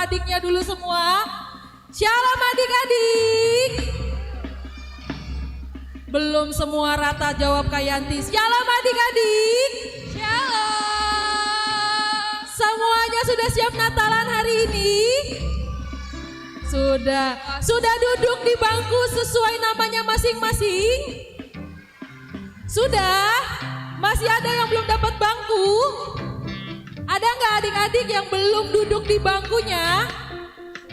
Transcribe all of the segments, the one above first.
adiknya dulu semua. Shalom adik-adik. Belum semua rata jawab Kak Yanti. Shalom adik-adik. Shalom. Semuanya sudah siap Natalan hari ini? Sudah duduk di bangku sesuai namanya masing-masing? Sudah? Masih ada yang belum dapat bangku? Ada nggak adik-adik yang belum duduk di bangkunya?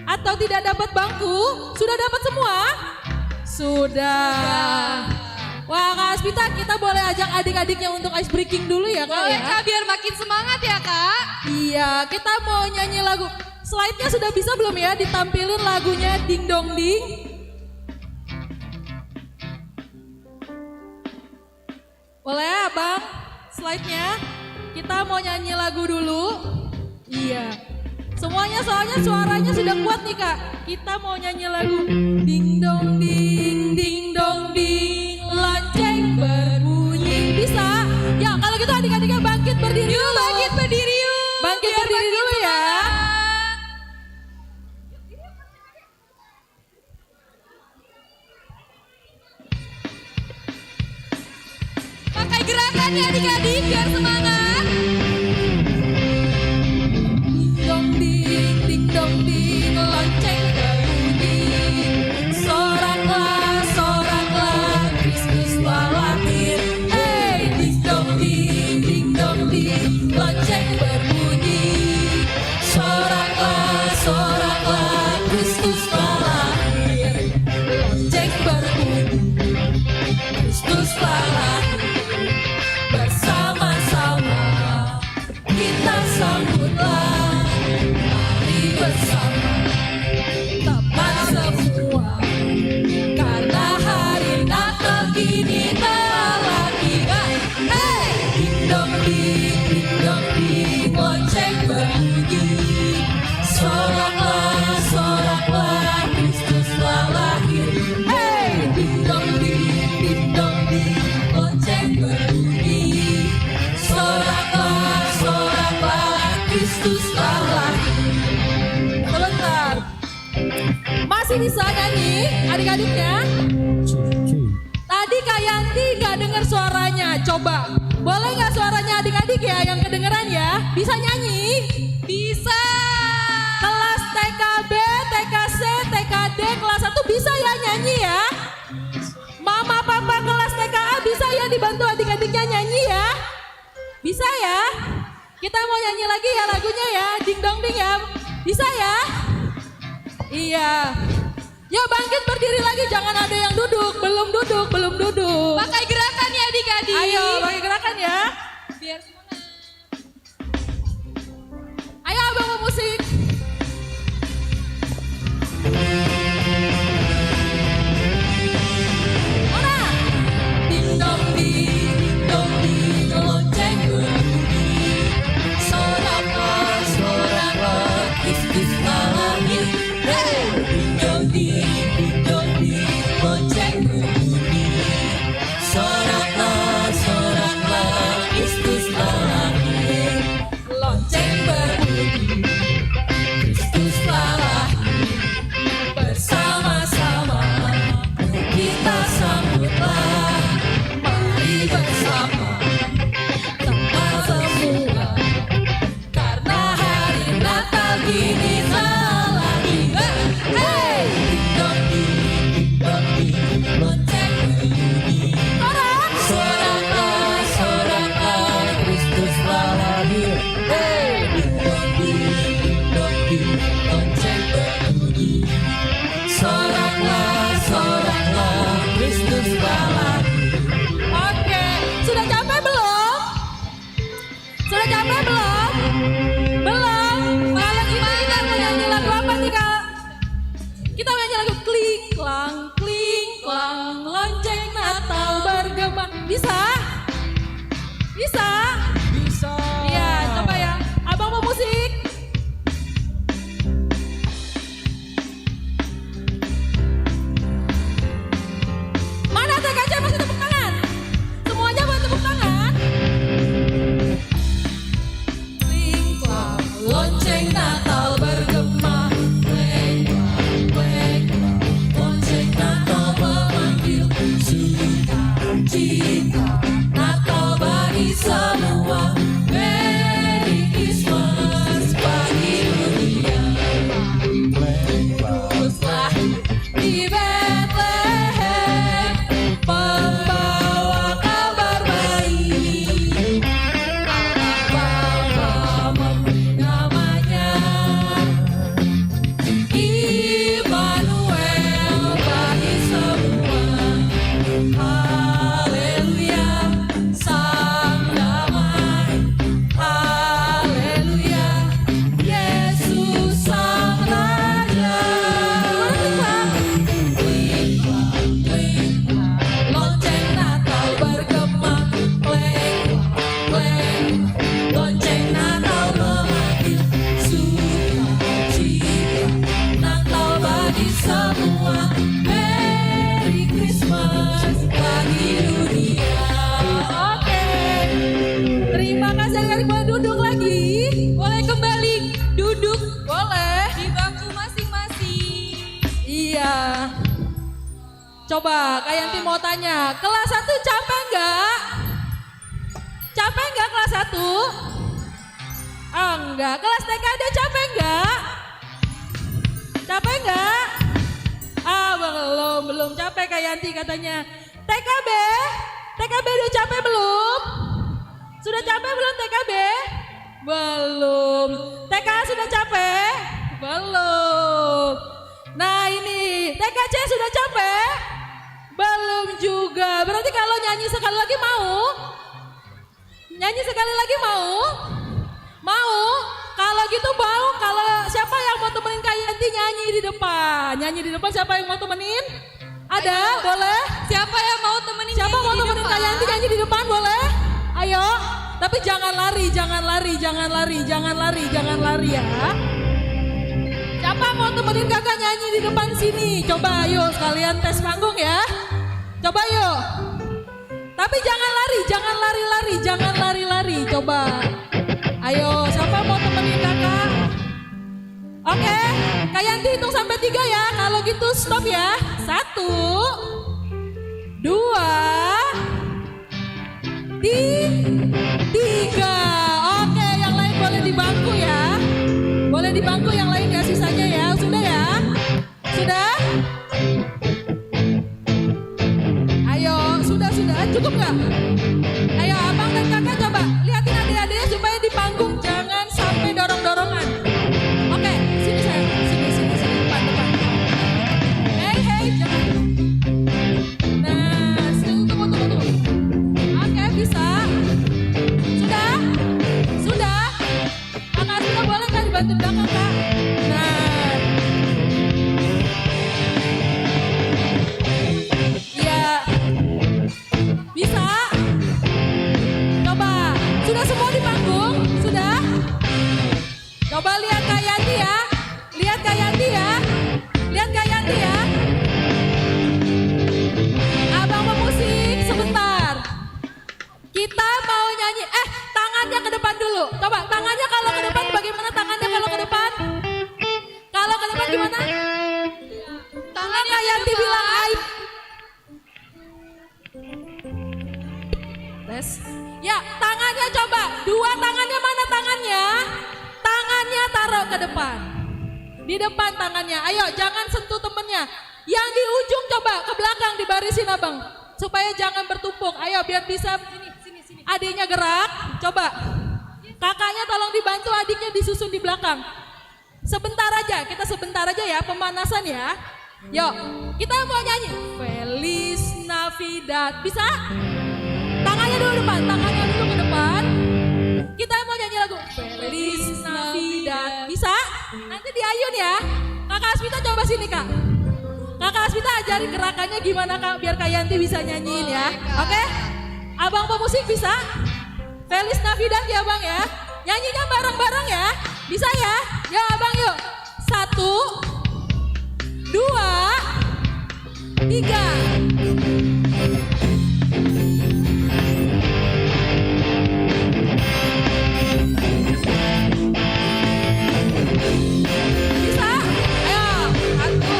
Atau tidak dapat bangku? Sudah dapat semua? Sudah. Wah Kak Aspita, kita boleh ajak adik-adiknya untuk ice breaking dulu ya Kak Boleh ya? Kak, biar makin semangat ya Kak. Iya, kita mau nyanyi lagu. Slide-nya sudah bisa belum ya ditampilin lagunya Ding Dong Ding? Boleh ya Bang, slide-nya. Kita mau nyanyi lagu dulu. Iya. Semuanya soalnya suaranya sudah kuat nih Kak. Kita mau nyanyi lagu Ding Dong Ding Dong Ding, lonceng berbunyi. Bisa? Ya kalau gitu adik-adiknya bangkit berdiri dulu. Bangkit berdiri yuk. Bangkit Biar berdiri makin dulu ya. semangat. Pakai gerakan ya adik-adik biar semangat. Ding dong ding, lonceng berbunyi. Soraklah, soraklah, Kristus telah lahir. Hey, ding dong ding, lonceng berbunyi. Soraklah, soraklah, Kristus telah lahir. Lonceng berbunyi, Kristus telah lahir. Bersama-sama kita sambutlah, mari bersama tepat semua, karena hari Natal kini telah tiba. Hey, ding dong ding, lonceng berbunyi. Soraklah, soraklah, Kristus telah lahir. Hey, ding dong ding, lonceng berbunyi. Soraklah, soraklah, Kristus telah lahir. Sebentar. Masih bisa nyanyi adik-adiknya? Tadi Kak Yanti gak dengar suaranya. Coba, boleh gak suaranya adik-adik ya yang kedengeran ya? Bisa nyanyi? Bisa. Kelas TKB, TKC, TKD, kelas 1 bisa ya nyanyi ya? Mama papa kelas TKA bisa ya dibantu adik-adiknya nyanyi ya? Bisa ya? Kita mau nyanyi lagi ya lagunya ya, ding dong ding ya. Bisa ya? Iya. Yuk bangkit berdiri lagi, jangan ada yang duduk, belum duduk. Pakai gerakan ya adik-adik. Ayo pakai gerakan ya. Biar semangat. Ayo abang musik. Mana? Ding dong ding, lonceng berbunyi. Soraklah, soraklah, Kristus telah lahir. Hey, ding dong ding, lonceng berbunyi. Soraklah, soraklah, Kristus telah lahir. Lonceng berbunyi, Kristus telah lahir. Bersama-sama kita sambutlah, mari bersama tepat semua, karena hari Natal kini telah tiba. Hey, ding dong ding, lonceng berbunyi. Soraklah, soraklah, Kristus telah lahir. Hey, ding dong ding, lonceng berbunyi. Soraklah, soraklah, Kristus telah lahir. Oke, sudah capek belum? Sudah capek belum? Belum? Malam ini kita mau nyanyi lagu apa nih Kak? Kita mau nyanyi lagu kling klang, lonceng Natal bergema. Bisa? Bisa? Bisa. Iya, coba ya. Abang mau musik? Mana TKC masih tepuk tangan? Semuanya buat tepuk tangan. Kling klang, lonceng Natal bergema. Natal bagi semua, Merry Christmas bagi dunia. Teruslah di Bethlehem, pembawa kabar baik. Allah Bapa memberi namanya Immanuel bagi semua. Haleluya, sang damai. Haleluya, Yesus sang raja. Lonceng Natal bergema, kleng, kleng. Lonceng Natal memanggil sukacita. Natal bagi semua, Merry Christmas bagi dunia. Oke, terima kasih. Adik-adik boleh duduk lagi. Boleh kembali duduk Boleh. di bangku masing-masing. Iya. Coba Kak Yanti mau tanya, kelas 1 capek nggak? Capek nggak kelas 1? Enggak. Kelas TKD capek nggak? Capek nggak? Belum capek Kak Yanti katanya. TKB? TKB udah capek belum? Sudah capek belum TKB? Belum. TK sudah capek? Belum. Nah ini, TKC sudah capek? Belum juga. Berarti kalau nyanyi sekali lagi mau? Nyanyi sekali lagi mau? Mau? Kalau gitu mau, kalau siapa yang mau temenin Kak Yanti nyanyi di depan? Nyanyi di depan siapa yang mau temenin? Ada? Ayo. Boleh? Siapa yang mau temenin Siapa nyanyi mau di temenin depan? Kak Yanti nyanyi di depan boleh? Ayo. Tapi jangan lari, jangan lari, jangan lari, jangan lari, jangan lari ya. Siapa mau temenin kakak nyanyi di depan sini? Coba yuk sekalian tes panggung ya. Coba yuk. Tapi jangan lari, jangan lari-lari, jangan lari-lari. Coba. Ayo, siapa mau temenin kakak? Oke, Kak Yanti hitung sampai 3 ya. Kalau gitu stop ya. 1, 2, 3. Oke, yang lain boleh di bangku ya. Boleh di bangku yang lain ya sisanya ya. Sudah ya? Sudah? Ayo, sudah. Cukup nggak? Ayo, abang dan kakak coba lihatin adik-adiknya supaya di panggung jangan sampai dorong-dorongan. Oke, sini sayang. Sini, depan. Hei, jangan. Nah, tunggu. Oke, bisa. Sudah. Kakak sudah boleh kan dibantu belakang kak? Nah. Iya. Bisa. Coba. Sudah semua di panggung? Sudah? Coba lihat Kak Yanti ya. Lihat Kak Yanti ya. Abang pemusik sebentar. Kita mau nyanyi. Tangannya ke depan dulu. Coba tangannya kalau ke depan bagaimana tangannya kalau ke depan? Kalau ke depan gimana? Tangan Kak Yanti bilang aib. Tes. Ya, tangannya coba. 2 tangannya mana tangannya? Tangannya taruh ke depan. Di depan tangannya. Ayo, jangan sentuh temennya. Yang di ujung coba ke belakang dibarisin abang. Supaya jangan bertumpuk. Ayo, biar bisa sini. Adiknya gerak. Coba. Kakaknya tolong dibantu, adiknya disusun di belakang. Sebentar aja, kita sebentar aja ya pemanasan ya. Yuk, kita mau nyanyi. Feliz Navidad. Bisa? Tangannya dulu depan, tangannya dulu ke depan. Kita mau nyanyi lagu Feliz Navidad. Bisa? Nanti diayun ya. Kakak Asmita coba sini kak. Kakak Asmita ajarin gerakannya gimana kak, biar Kak Yanti bisa nyanyiin ya. Oke? Abang pemusik bisa? Feliz Navidad ya bang ya. Nyanyinya bareng-bareng ya. Bisa ya? Ya abang yuk. 1, 2, 3. Bisa? Ayo, satu.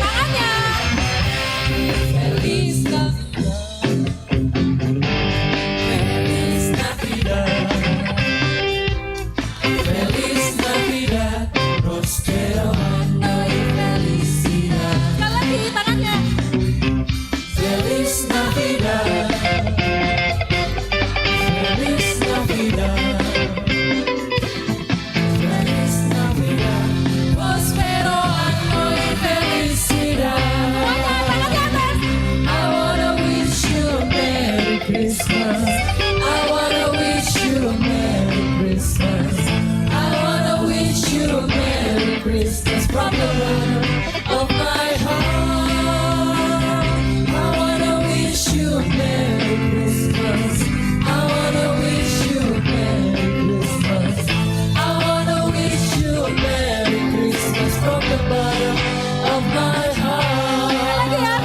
Tangannya. Feliz Navidad. Christmas. I wanna wish you a Merry Christmas. I wanna wish you a Merry Christmas from the bottom of my heart. I wanna wish you a Merry Christmas. I wanna wish you a Merry Christmas. I wanna wish you a Merry Christmas from the bottom of my heart. Lagi ya,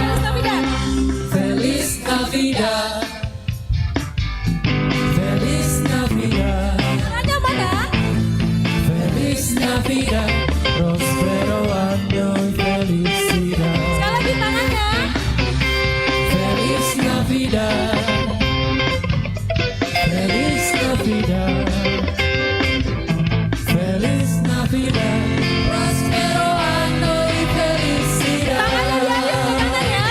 Feliz Navidad. Feliz Navidad. Feliz Navidad. Tangannya mana? Feliz Navidad. Prospero año y felicidad. Sekali lagi tangannya. Feliz Navidad. Feliz Navidad. Feliz Navidad. Prospero año y felicidad. Tangannya diaduk ke kanan ya.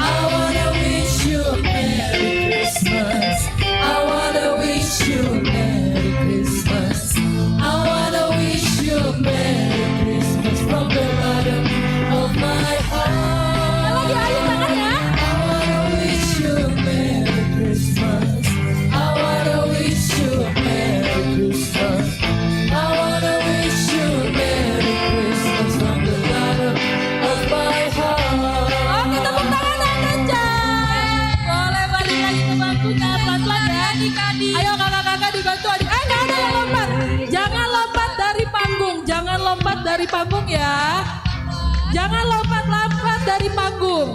I wanna wish you a Merry Christmas. I wanna wish you a Merry Christmas. I wanna wish you a Merry Christmas from the bottom of my heart. Lagi ayun tangannya. I wanna wish you a Merry Christmas. I wanna wish you a Merry Christmas. I wanna wish you a Merry Christmas from the bottom of my heart. Oke, tepuk tangan yang kencang. Boleh balik lagi ke bangkunya pelan-pelan ya. Ayo kakak-kakak dibantu adik. Nggak ada yang lompat. Jangan lompat dari panggung. Jangan lompat dari panggung ya. Jangan lompat-lompat dari panggung.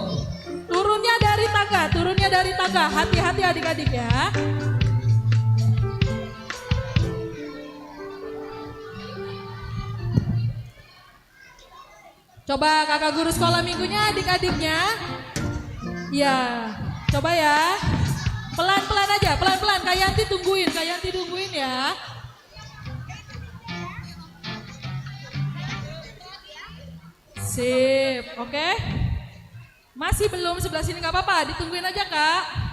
Turunnya dari tangga. Turunnya dari tangga. Hati-hati adik-adik ya. Coba kakak guru sekolah minggunya adik-adiknya. Ya, coba ya. Pelan-pelan aja, pelan-pelan. Kak Yanti tungguin ya. Sip, oke. Masih belum sebelah sini nggak apa-apa, ditungguin aja Kak.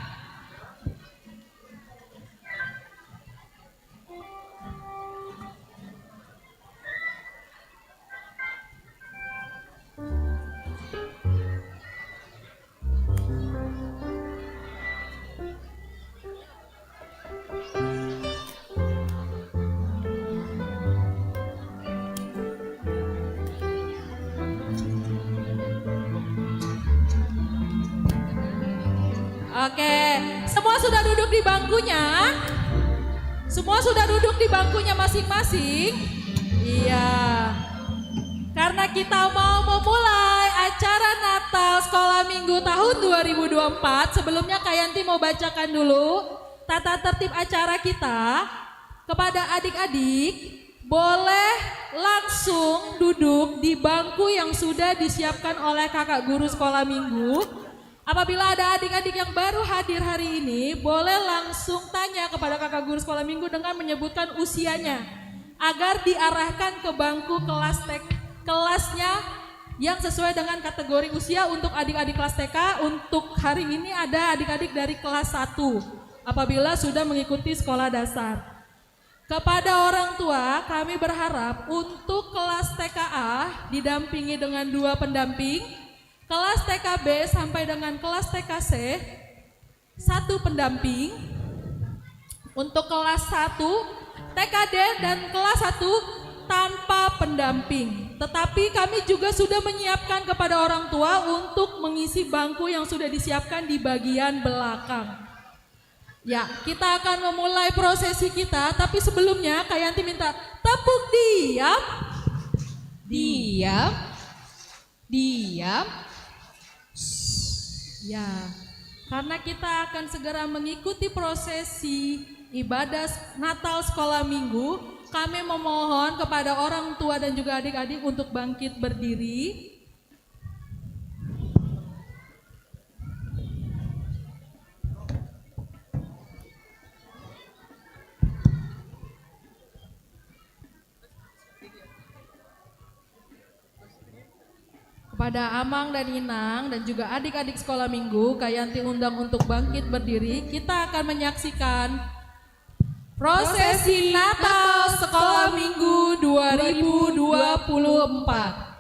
Oke, semua sudah duduk di bangkunya? Semua sudah duduk di bangkunya masing-masing? Iya. Karena kita mau memulai acara Natal Sekolah Minggu tahun 2024, sebelumnya Kak Yanti mau bacakan dulu tata tertib acara kita. Kepada adik-adik, boleh langsung duduk di bangku yang sudah disiapkan oleh kakak guru sekolah minggu. Apabila ada adik-adik yang baru hadir hari ini, boleh langsung tanya kepada kakak guru sekolah minggu dengan menyebutkan usianya agar diarahkan ke bangku kelasnya yang sesuai dengan kategori usia untuk adik-adik kelas TK. Untuk hari ini ada adik-adik dari kelas 1 apabila sudah mengikuti sekolah dasar. Kepada orang tua, kami berharap untuk kelas TKA didampingi dengan 2 pendamping. Kelas TKB sampai dengan kelas TKC 1 pendamping. Untuk kelas 1 TKD dan kelas 1 tanpa pendamping. Tetapi kami juga sudah menyiapkan kepada orang tua untuk mengisi bangku yang sudah disiapkan di bagian belakang. Ya, kita akan memulai prosesi kita, tapi sebelumnya Kak Yanti minta tepuk diam. Diam. Diam. Ya, karena kita akan segera mengikuti prosesi ibadah Natal Sekolah Minggu, kami memohon kepada orang tua dan juga adik-adik untuk bangkit berdiri. Kepada Amang dan Inang dan juga adik-adik sekolah minggu, Kak Yanti undang untuk bangkit berdiri. Kita akan menyaksikan prosesi Natal Sekolah Minggu 2024.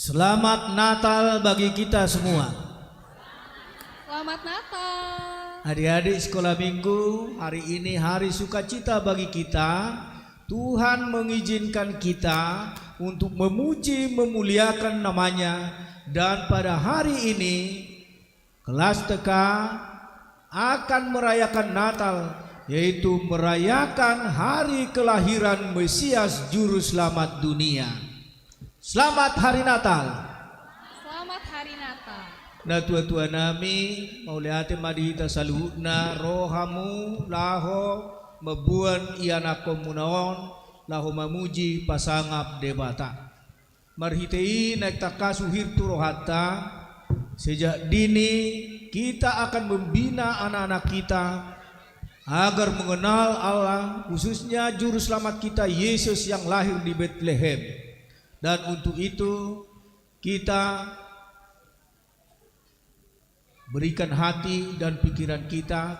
Selamat Natal bagi kita semua. Selamat Natal. Adik-adik sekolah minggu, hari ini hari sukacita bagi kita. Tuhan mengizinkan kita untuk memuji, memuliakan namanya. Dan pada hari ini kelas TK akan merayakan Natal, yaitu merayakan hari kelahiran Mesias Juru Selamat dunia. Selamat Hari Natal. Selamat Hari Natal. Na tua-tua nami mauliate madita saluhna rohamu laho mebuan iana komunaon laho mamuji pasangap debata. Marhitei naik takasuhir turohata. Sejak dini kita akan membina anak-anak kita agar mengenal Allah, khususnya Juru Selamat kita Yesus yang lahir di Bethlehem. Dan untuk itu kita berikan hati dan pikiran kita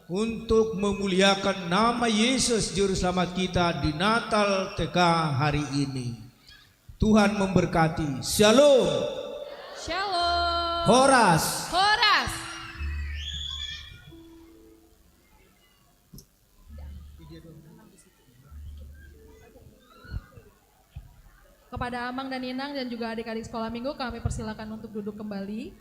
untuk memuliakan nama Yesus Juru Selamat kita di Natal TK hari ini. Tuhan memberkati. Shalom. Shalom. Horas. Horas. Kepada Amang dan Inang dan juga adik-adik sekolah minggu kami persilakan untuk duduk kembali.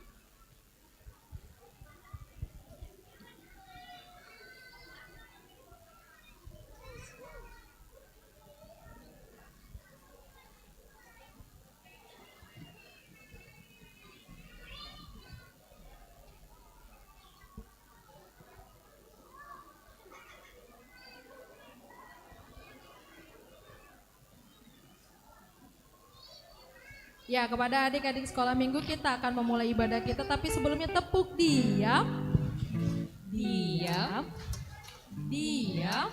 Ya, kepada adik-adik sekolah minggu kita akan memulai ibadah kita, tapi sebelumnya tepuk diam. Diam. Diam.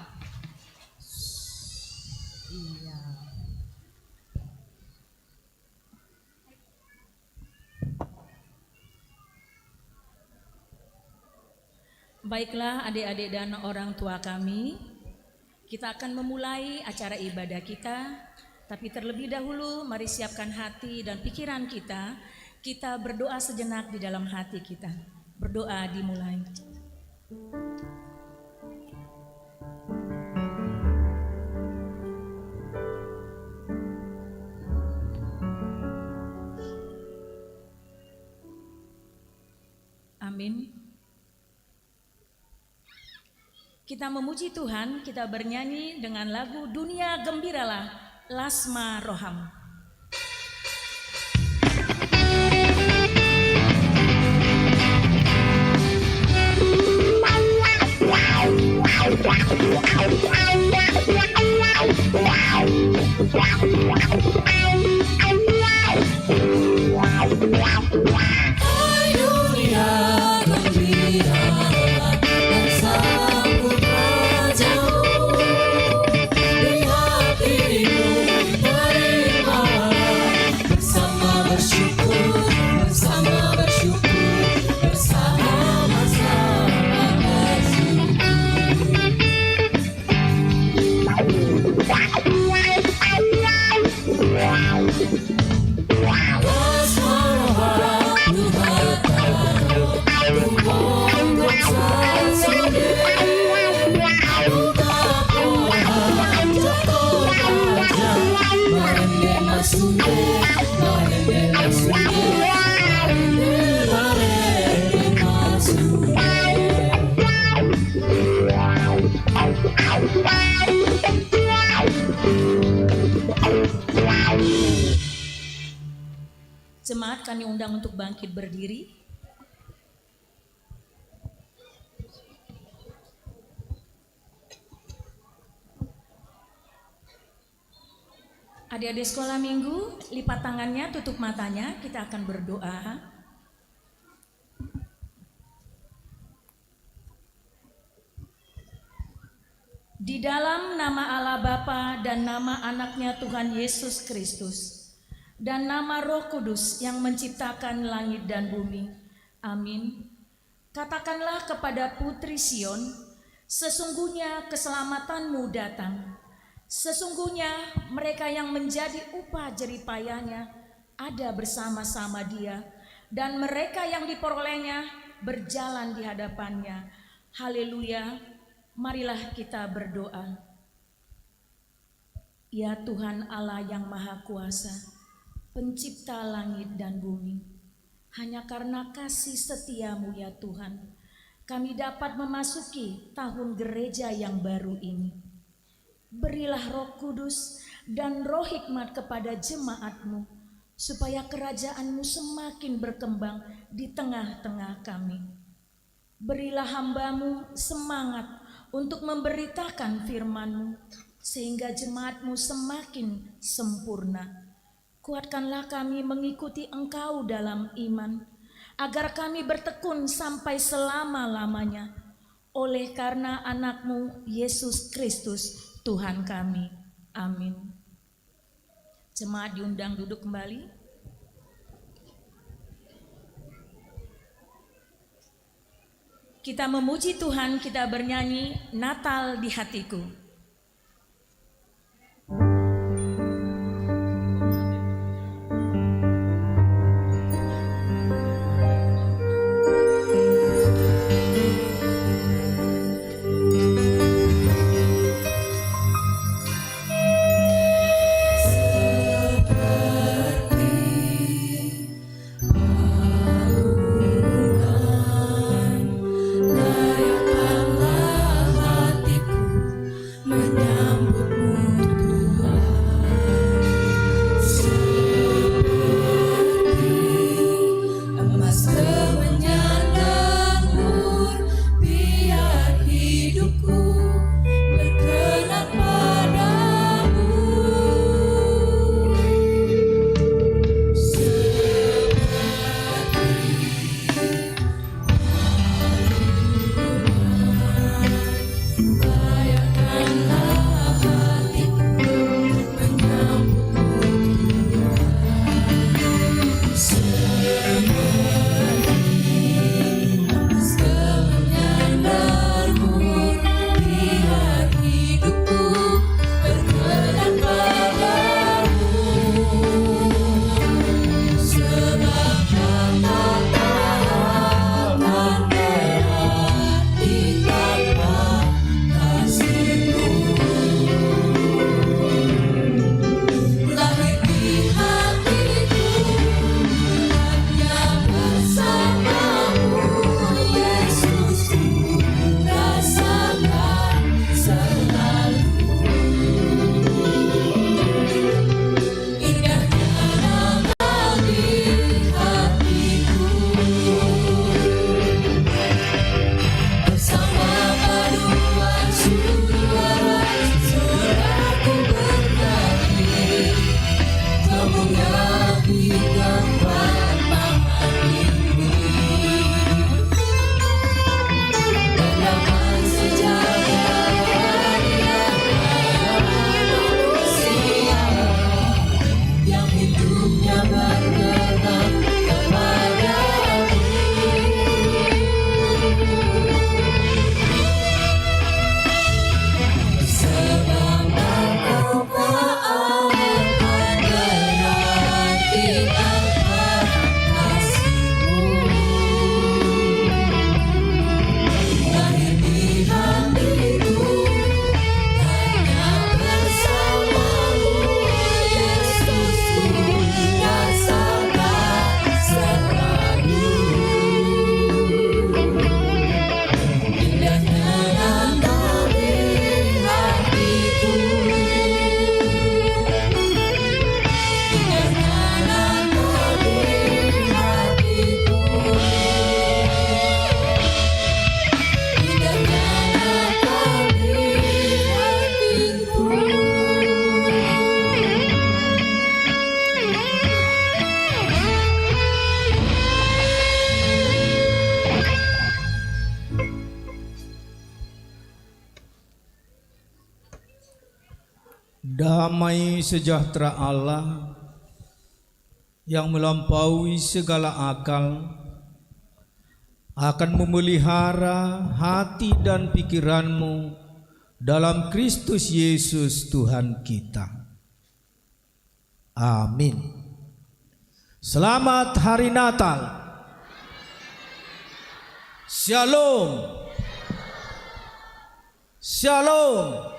Diam. Baiklah adik-adik dan orang tua kami, kita akan memulai acara ibadah kita. Tapi terlebih dahulu mari siapkan hati dan pikiran kita. Kita berdoa sejenak di dalam hati kita. Berdoa dimulai. Amin. Kita memuji Tuhan, kita bernyanyi dengan lagu Dunia Gembiralah, Lasma Roham. Hai dunia gembira dan sambut rajamu. Di hatimu terimalah bersama bersyukur, bersama sama-sama bersyukur. Jemaat kami undang untuk bangkit berdiri. Adik-adik sekolah minggu, lipat tangannya, tutup matanya, kita akan berdoa. Di dalam nama Allah Bapa dan nama anaknya Tuhan Yesus Kristus dan nama Roh Kudus yang menciptakan langit dan bumi. Amin. Katakanlah kepada Putri Sion, sesungguhnya keselamatanmu datang. Sesungguhnya mereka yang menjadi upah jerih payahnya ada bersama-sama Dia, dan mereka yang diperolehnya berjalan di hadapannya. Haleluya. Marilah kita berdoa. Ya Tuhan Allah yang Maha Kuasa, Pencipta langit dan bumi, hanya karena kasih setiamu ya Tuhan, kami dapat memasuki tahun gereja yang baru ini. Berilah Roh Kudus dan Roh hikmat kepada jemaat-Mu, supaya kerajaan-Mu semakin berkembang di tengah-tengah kami. Berilah hamba-Mu semangat untuk memberitakan firman-Mu, sehingga jemaat-Mu semakin sempurna. Kuatkanlah kami mengikuti Engkau dalam iman, agar kami bertekun sampai selama-lamanya, oleh karena anak-Mu Yesus Kristus Tuhan kami. Amin. Jemaat diundang duduk kembali. Kita memuji Tuhan, kita bernyanyi Natal di hatiku. Damai sejahtera Allah yang melampaui segala akal akan memelihara hati dan pikiranmu dalam Kristus Yesus Tuhan kita. Amin. Selamat Hari Natal. Shalom. Shalom.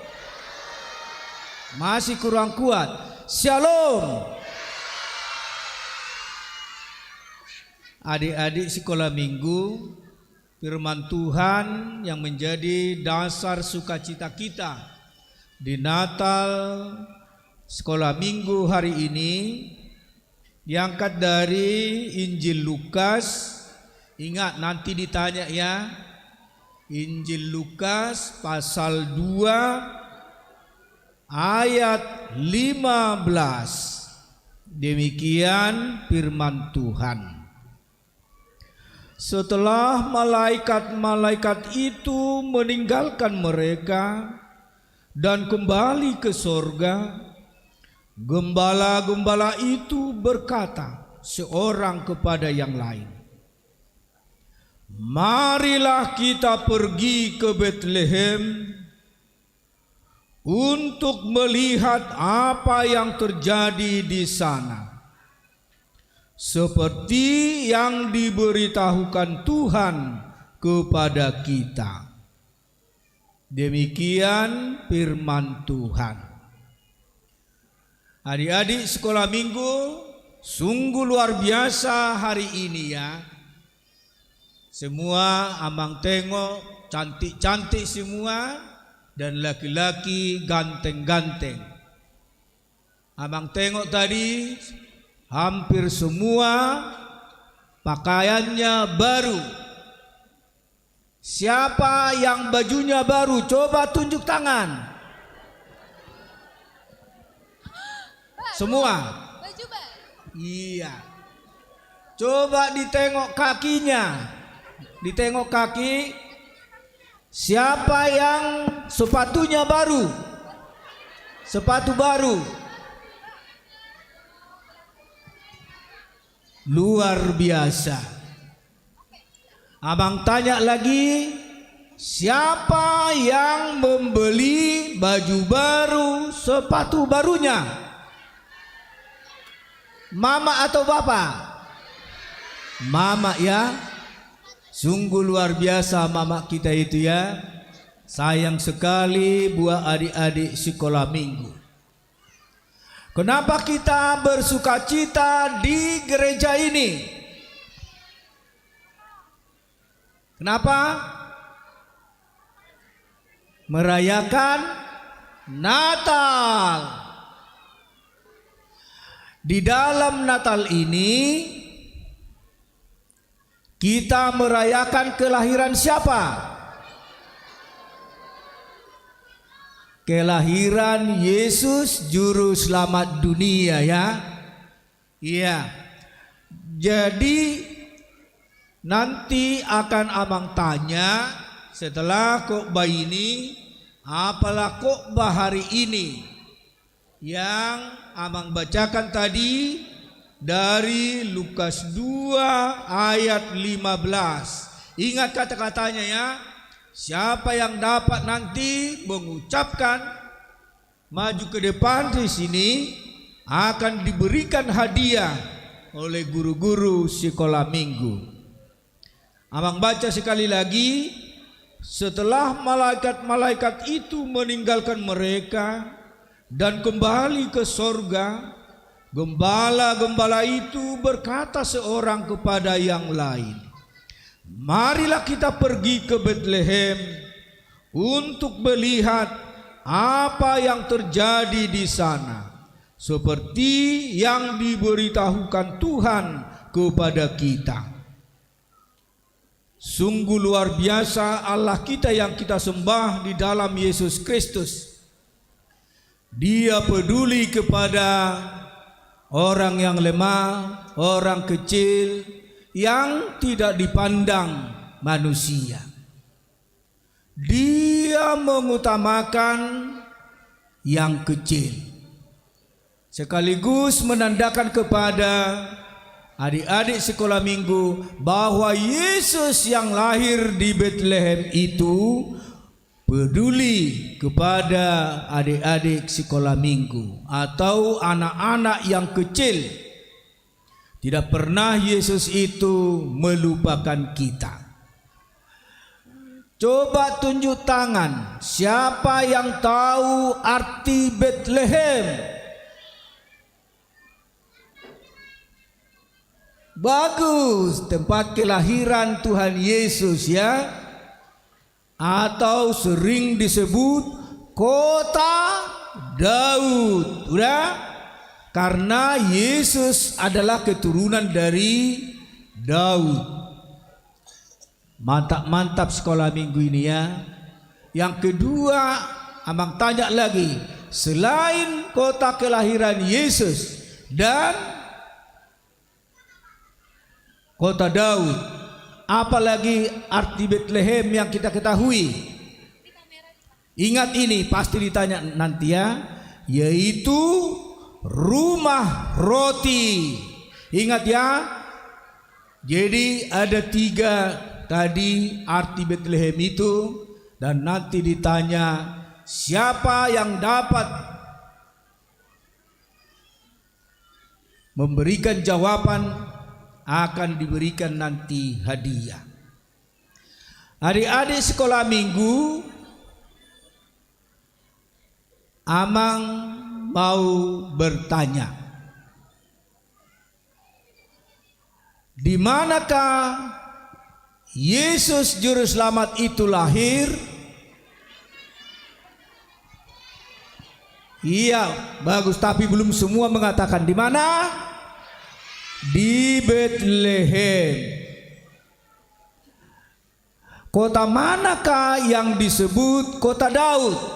Masih kurang kuat. Shalom. Adik-adik sekolah minggu, firman Tuhan yang menjadi dasar sukacita kita di Natal sekolah minggu hari ini diangkat dari Injil Lukas. Ingat nanti ditanya ya. Injil Lukas pasal 2 ayat 15. Demikian firman Tuhan. Setelah malaikat-malaikat itu meninggalkan mereka dan kembali ke sorga, gembala-gembala itu berkata seorang kepada yang lain, "Marilah kita pergi ke Betlehem untuk melihat apa yang terjadi di sana, seperti yang diberitahukan Tuhan kepada kita." Demikian firman Tuhan. Adik-adik sekolah minggu, sungguh luar biasa hari ini ya. Semua amang tengok cantik-cantik semua dan laki-laki ganteng-ganteng. Abang tengok tadi hampir semua pakaiannya baru. Siapa yang bajunya baru? Coba tunjuk tangan. Semua. Baju baru. Iya. Coba ditengok kakinya. Ditengok kaki. Siapa yang sepatunya baru? Sepatu baru. Luar biasa. Abang tanya lagi, siapa yang membeli baju baru, sepatu barunya? Mama atau bapak? Mama ya. Sungguh luar biasa mama kita itu ya. Sayang sekali buat adik-adik sekolah minggu. Kenapa kita bersukacita di gereja ini? Kenapa? Merayakan Natal. Di dalam Natal ini kita merayakan kelahiran siapa? Kelahiran Yesus juru selamat dunia ya. Iya. Jadi nanti akan abang tanya setelah khotbah ini, apalah khotbah hari ini yang abang bacakan tadi dari Lukas 2 ayat 15. Ingat kata-katanya ya. Siapa yang dapat nanti mengucapkan maju ke depan di sini akan diberikan hadiah oleh guru-guru sekolah minggu. Abang baca sekali lagi. Setelah malaikat-malaikat itu meninggalkan mereka dan kembali ke sorga, gembala-gembala itu berkata seorang kepada yang lain, "Marilah kita pergi ke Betlehem untuk melihat apa yang terjadi di sana, seperti yang diberitahukan Tuhan kepada kita." Sungguh luar biasa Allah kita yang kita sembah di dalam Yesus Kristus. Dia peduli kepada orang yang lemah, orang kecil, yang tidak dipandang manusia. Dia mengutamakan yang kecil, sekaligus menandakan kepada adik-adik sekolah minggu bahwa Yesus yang lahir di Betlehem itu peduli kepada adik-adik sekolah minggu atau anak-anak yang kecil. Tidak pernah Yesus itu melupakan kita. Coba tunjuk tangan, siapa yang tahu arti Bethlehem? Bagus, tempat kelahiran Tuhan Yesus ya. Atau sering disebut kota Daud. Udah? Karena Yesus adalah keturunan dari Daud. Mantap-mantap sekolah minggu ini ya. Yang kedua, abang tanya lagi, selain kota kelahiran Yesus dan kota Daud, apalagi arti Bethlehem yang kita ketahui? Ingat ini, pasti ditanya nanti ya, yaitu rumah roti. Ingat ya. Jadi ada 3 tadi arti Bethlehem itu, dan nanti ditanya siapa yang dapat memberikan jawaban akan diberikan nanti hadiah. Adik-adik sekolah minggu, Amang mau bertanya, di manakah Yesus Juru Selamat itu lahir? Iya, bagus, tapi belum semua mengatakan di mana? Di Bethlehem. Kota manakah yang disebut kota Daud?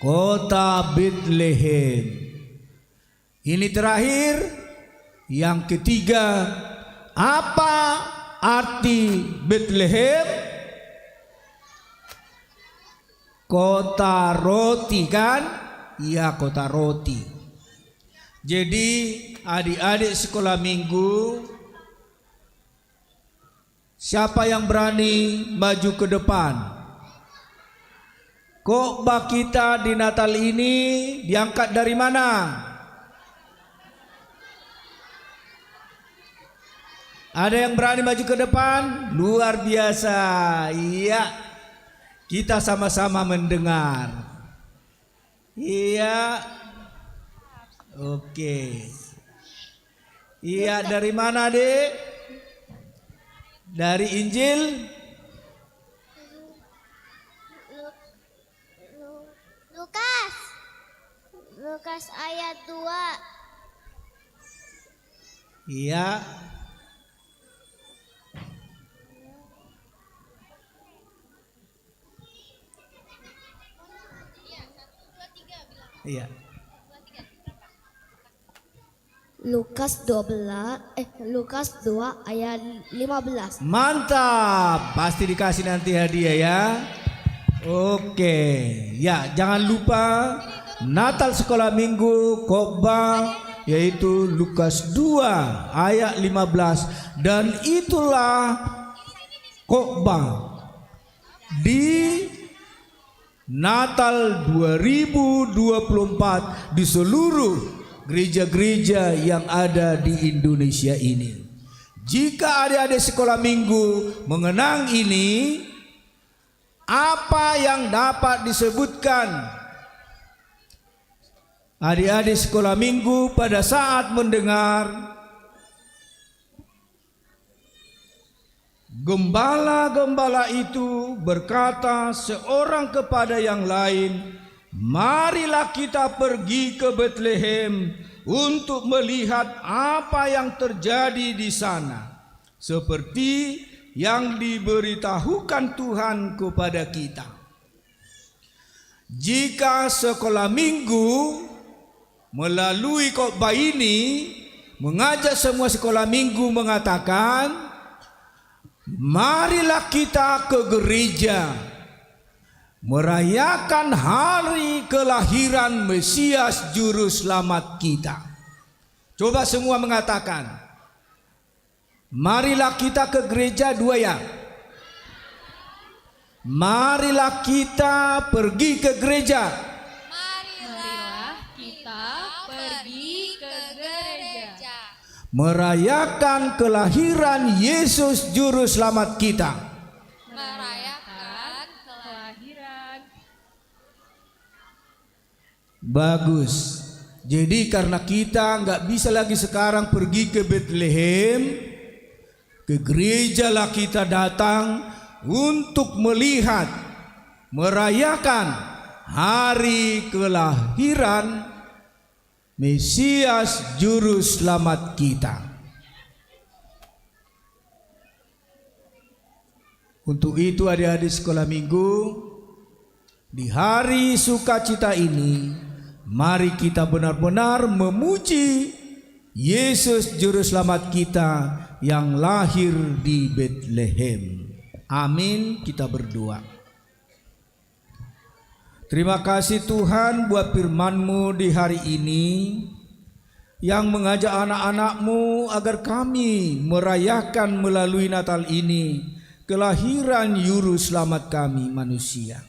Kota Bethlehem. Ini terakhir, yang ketiga, apa arti Bethlehem? Kota roti kan? Iya, kota roti. Jadi adik-adik sekolah minggu, siapa yang berani maju ke depan? Khotbah kita di Natal ini diangkat dari mana? Ada yang berani maju ke depan? Luar biasa. Iya, kita sama-sama mendengar. Iya. Oke. Iya, dari mana, Dek? Dari Injil Lukas ayat 2. Iya. Iya. Lukas 2 ayat 15. Mantap, pasti dikasih nanti hadiah ya. Oke, ya jangan lupa Natal sekolah minggu khotbah yaitu Lukas 2 ayat 15, dan itulah khotbah di Natal 2024 di seluruh gereja-gereja yang ada di Indonesia ini. Jika adik-adik sekolah minggu mengenang ini, apa yang dapat disebutkan adik-adik sekolah minggu pada saat mendengar gembala-gembala itu berkata seorang kepada yang lain, marilah kita pergi ke Bethlehem untuk melihat apa yang terjadi di sana, seperti yang diberitahukan Tuhan kepada kita. Jika sekolah minggu melalui khotbah ini mengajak semua sekolah minggu mengatakan, marilah kita ke gereja merayakan hari kelahiran Mesias Juru Selamat kita. Coba semua mengatakan, marilah kita ke gereja. 2 ya. Marilah kita pergi ke gereja. Marilah kita pergi ke gereja. merayakan kelahiran Yesus Juru Selamat kita. Merayakan kelahiran. Bagus. Jadi karena kita nggak bisa lagi sekarang pergi ke Bethlehem, ke gereja lah kita datang untuk melihat, merayakan hari kelahiran Mesias Juru Selamat kita. Untuk itu adik-adik sekolah minggu, di hari sukacita ini, mari kita benar-benar memuji Yesus Juru Selamat kita yang lahir di Bethlehem. Amin, kita berdoa. Terima kasih Tuhan buat firman-Mu di hari ini yang mengajak anak-anak-Mu agar kami merayakan melalui Natal ini kelahiran Juru Selamat kami manusia.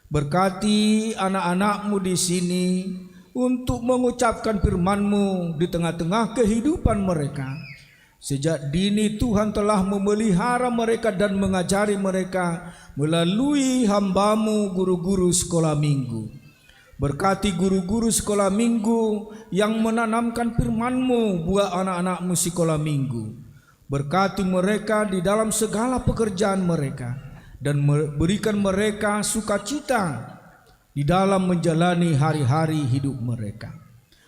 Berkati anak-anak-Mu di sini untuk mengucapkan firman-Mu di tengah-tengah kehidupan mereka. Sejak dini Tuhan telah memelihara mereka dan mengajari mereka melalui hamba-Mu guru-guru sekolah minggu. Berkati guru-guru sekolah minggu yang menanamkan firman-Mu buat anak-anak-Mu sekolah minggu. Berkati mereka di dalam segala pekerjaan mereka dan berikan mereka sukacita di dalam menjalani hari-hari hidup mereka.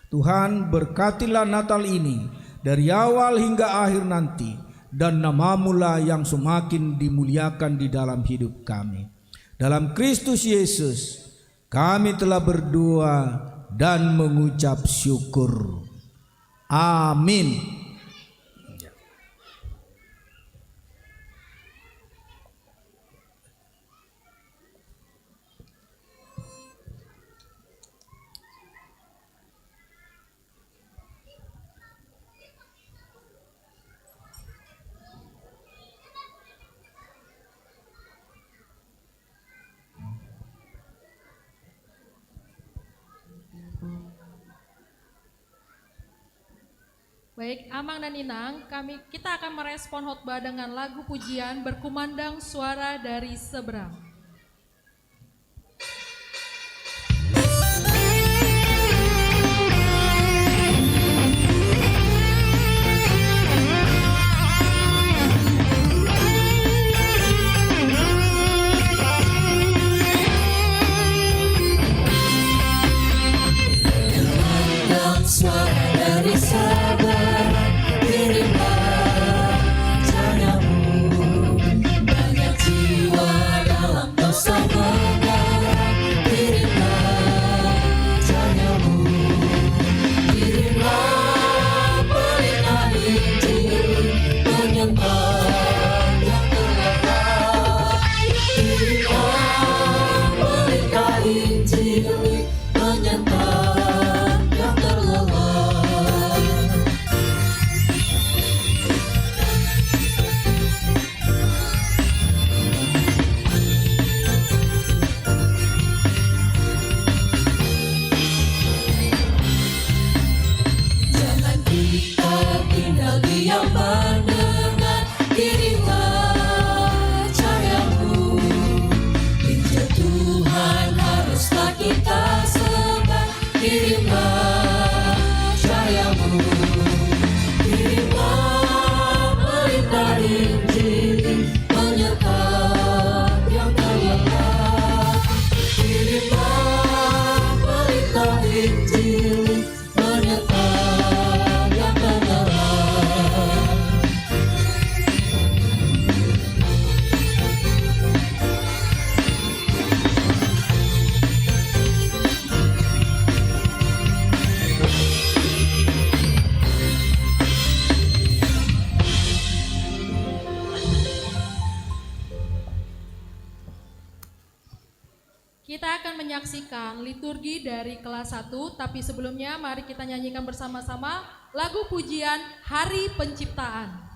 Tuhan, berkatilah Natal ini dari awal hingga akhir nanti, dan nama-Mu lah yang semakin dimuliakan di dalam hidup kami. Dalam Kristus Yesus kami telah berdoa dan mengucap syukur. Amin. Baik, Amang dan Inang, kita akan merespon khotbah dengan lagu pujian Berkumandang Suara dari Seberang. Suara dari Seberang, kirimlah cahayamu. Banyak jiwa dalam dosa mengarang, kirimlah cahayamu. Kirimlah pelita Injil, penyembah yang terlelah. Kirimlah pelita Injil, penyembah yang terlelah. Jangan kita tinggal diam mendengar, kirimlah cahayamu. Injil Tuhan haruslah kita sebar, kirimlah cahayamu. Kirimlah pelita Injil, penyertaan yang terlelah. Kirimlah pelita Injil, penyertaan yang terlelah. Kita akan menyaksikan liturgi dari kelas 1, tapi sebelumnya mari kita nyanyikan bersama-sama lagu pujian Hari Penciptaan.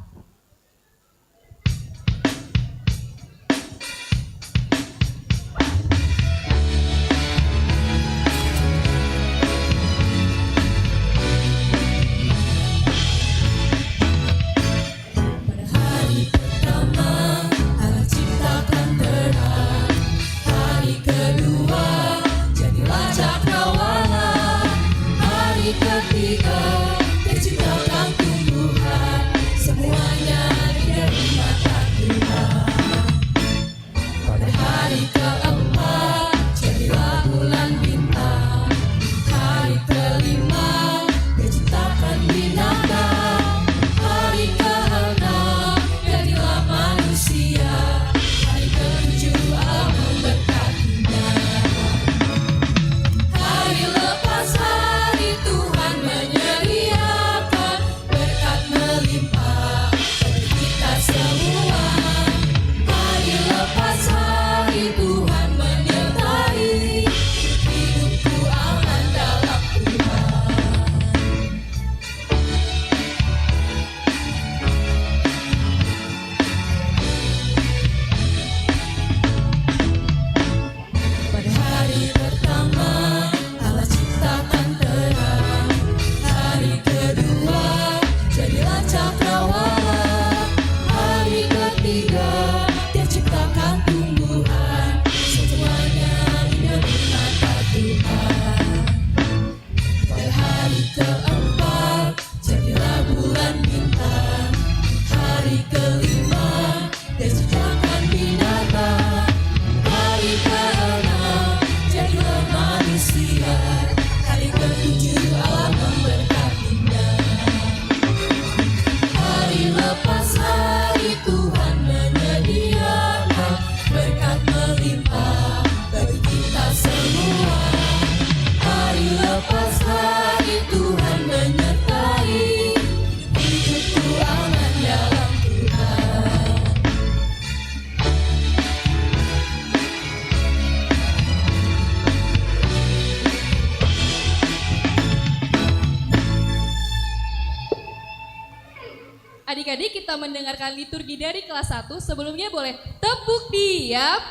kita mendengarkan liturgi dari kelas 1, sebelumnya boleh tepuk diam.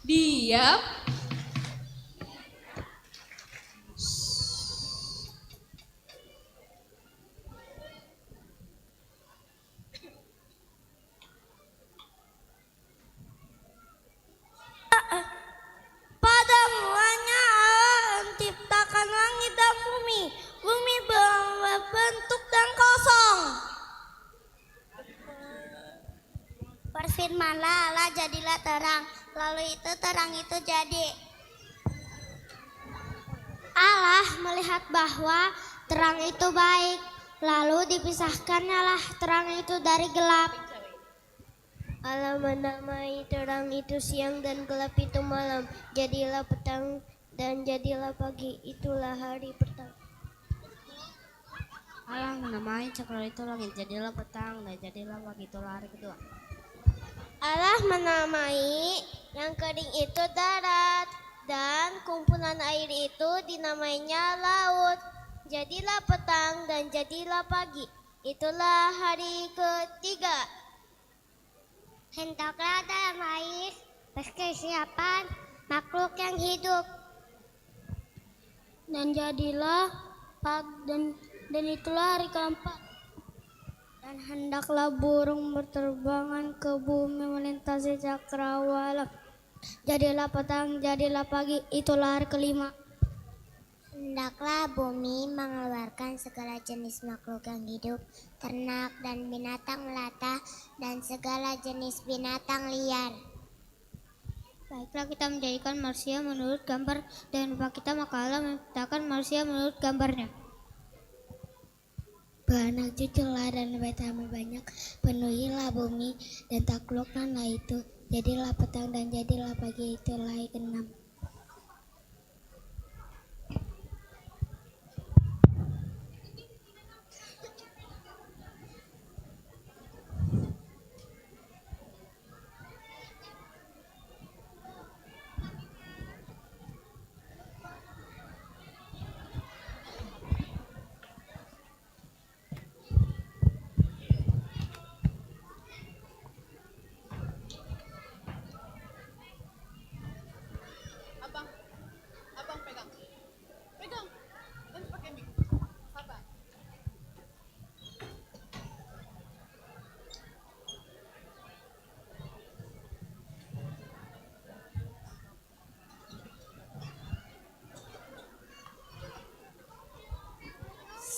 Diam. Pada mulanya Allah menciptakan langit dan bumi. Bumi berbentuk dan kosong. Berfirmanlah Allah, jadilah terang. Lalu itu terang itu jadi. Allah melihat bahwa terang itu baik. Lalu dipisahkannya lah terang itu dari gelap. Allah menamai terang itu siang dan gelap itu malam. Jadilah petang dan jadilah pagi, itulah hari pertama. Allah menamai cakra itu langit, jadilah petang dan jadilah pagi, itulah hari kedua. Allah menamai yang kering itu darat dan kumpulan air itu dinamainya laut. Jadilah petang dan jadilah pagi, itulah hari ketiga. Hendaklah dalam air persiapan makhluk yang hidup. Dan jadilah dan itulah hari keempat. Dan hendaklah burung berterbangan ke bumi melintasi cakrawala. Jadilah petang, jadilah pagi, itulah hari kelima. Hendaklah bumi mengeluarkan segala jenis makhluk yang hidup, ternak dan binatang melata, dan segala jenis binatang liar. Baiklah, kita menjadikan manusia menurut gambar dan rupa kita, maka Allah menciptakan manusia menurut gambarnya. Beranak cuculah dan bertambah banyak, penuhilah bumi dan taklukkanlah itu. Jadilah petang dan jadilah pagi, itulah hari keenam.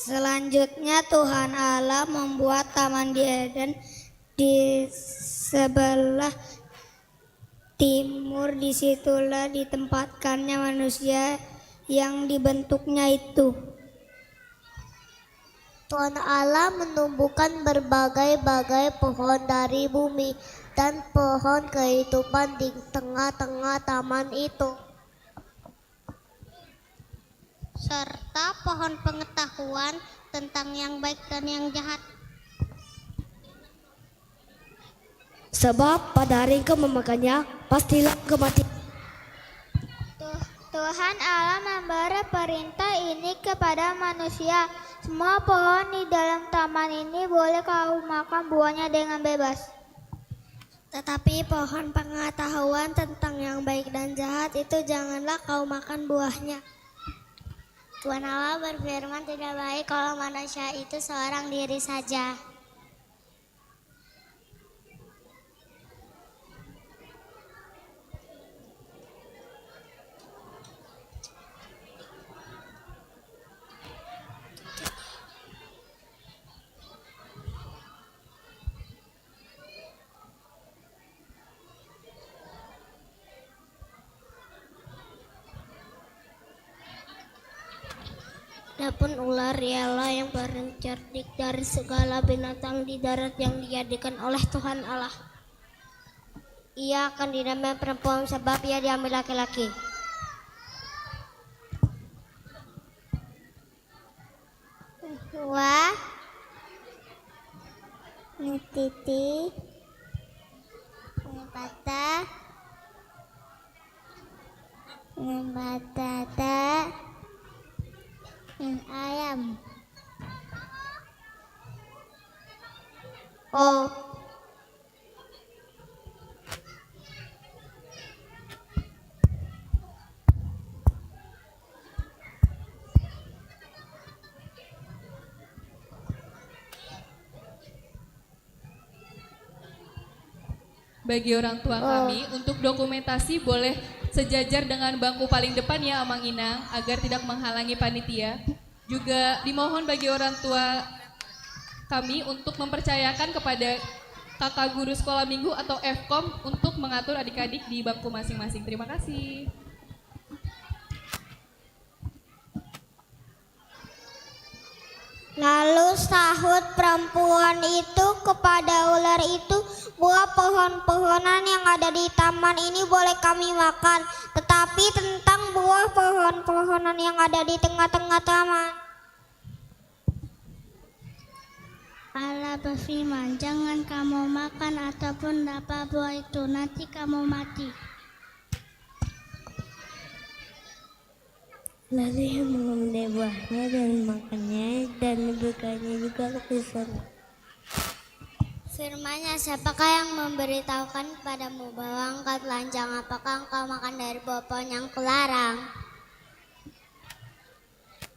Selanjutnya Tuhan Allah membuat taman di Eden di sebelah timur. Disitulah ditempatkannya manusia yang dibentuknya itu. Tuhan Allah menumbuhkan berbagai-bagai pohon dari bumi dan pohon kehidupan di tengah-tengah taman itu, serta pohon pengetahuan tentang yang baik dan yang jahat. Sebab pada hari engkau memakannya, pastilah kematian. Tuhan Allah memberi perintah ini kepada manusia. Semua pohon di dalam taman ini boleh kau makan buahnya dengan bebas. Tetapi pohon pengetahuan tentang yang baik dan jahat itu janganlah kau makan buahnya. Tuhan Allah berfirman, tidak baik kalau manusia itu seorang diri saja. Adapun ular ialah yang paling cerdik dari segala binatang di darat yang dijadikan oleh Tuhan Allah. Ia akan dinamai perempuan sebab ia diambil laki-laki. Wah, titi, patah, batata, ayam. Oh, Bagi orang tua kami, untuk dokumentasi boleh sejajar dengan bangku paling depan ya Amang Inang, agar tidak menghalangi panitia. Juga dimohon bagi orang tua kami untuk mempercayakan kepada kakak guru sekolah minggu atau FKOM untuk mengatur adik-adik di bangku masing-masing. Terima kasih. lalu sahut perempuan itu kepada ular itu, buah pohon-pohonan yang ada di taman ini boleh kami makan, tetapi tentang buah pohon-pohonan yang ada di tengah-tengah taman, Allah berfirman, jangan kamu makan ataupun dapat buah itu, nanti kamu mati. Lalu ia mengambil buahnya dan makannya dan diberikannya juga ke sana. Firman-Nya, siapakah yang memberitahukan kepadamu bahwa engkau telanjang? Apakah engkau makan dari buah pohon yang kularang?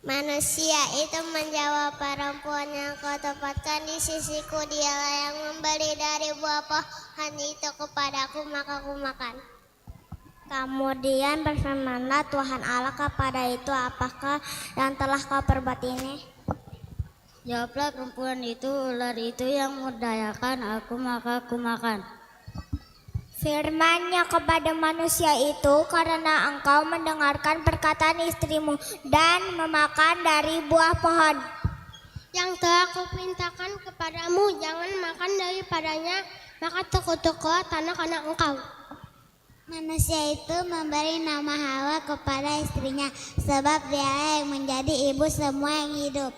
Manusia itu menjawab, perempuan yang kau tempatkan di sisiku, dialah yang memberi dari buah pohon itu kepadaku, maka aku makan. Kemudian berfirmanlah Tuhan Allah kepada itu, apakah yang telah kau perbuat ini? Jawablah perempuan itu, ular itu yang mendayakan aku, maka aku makan. Firman-Nya kepada manusia itu, karena engkau mendengarkan perkataan istrimu dan memakan dari buah pohon yang telah kuperintahkan kepadamu, jangan makan daripadanya, maka terkutuklah tanah karena engkau. Manusia itu memberi nama Hawa kepada istrinya, sebab dia yang menjadi ibu semua yang hidup.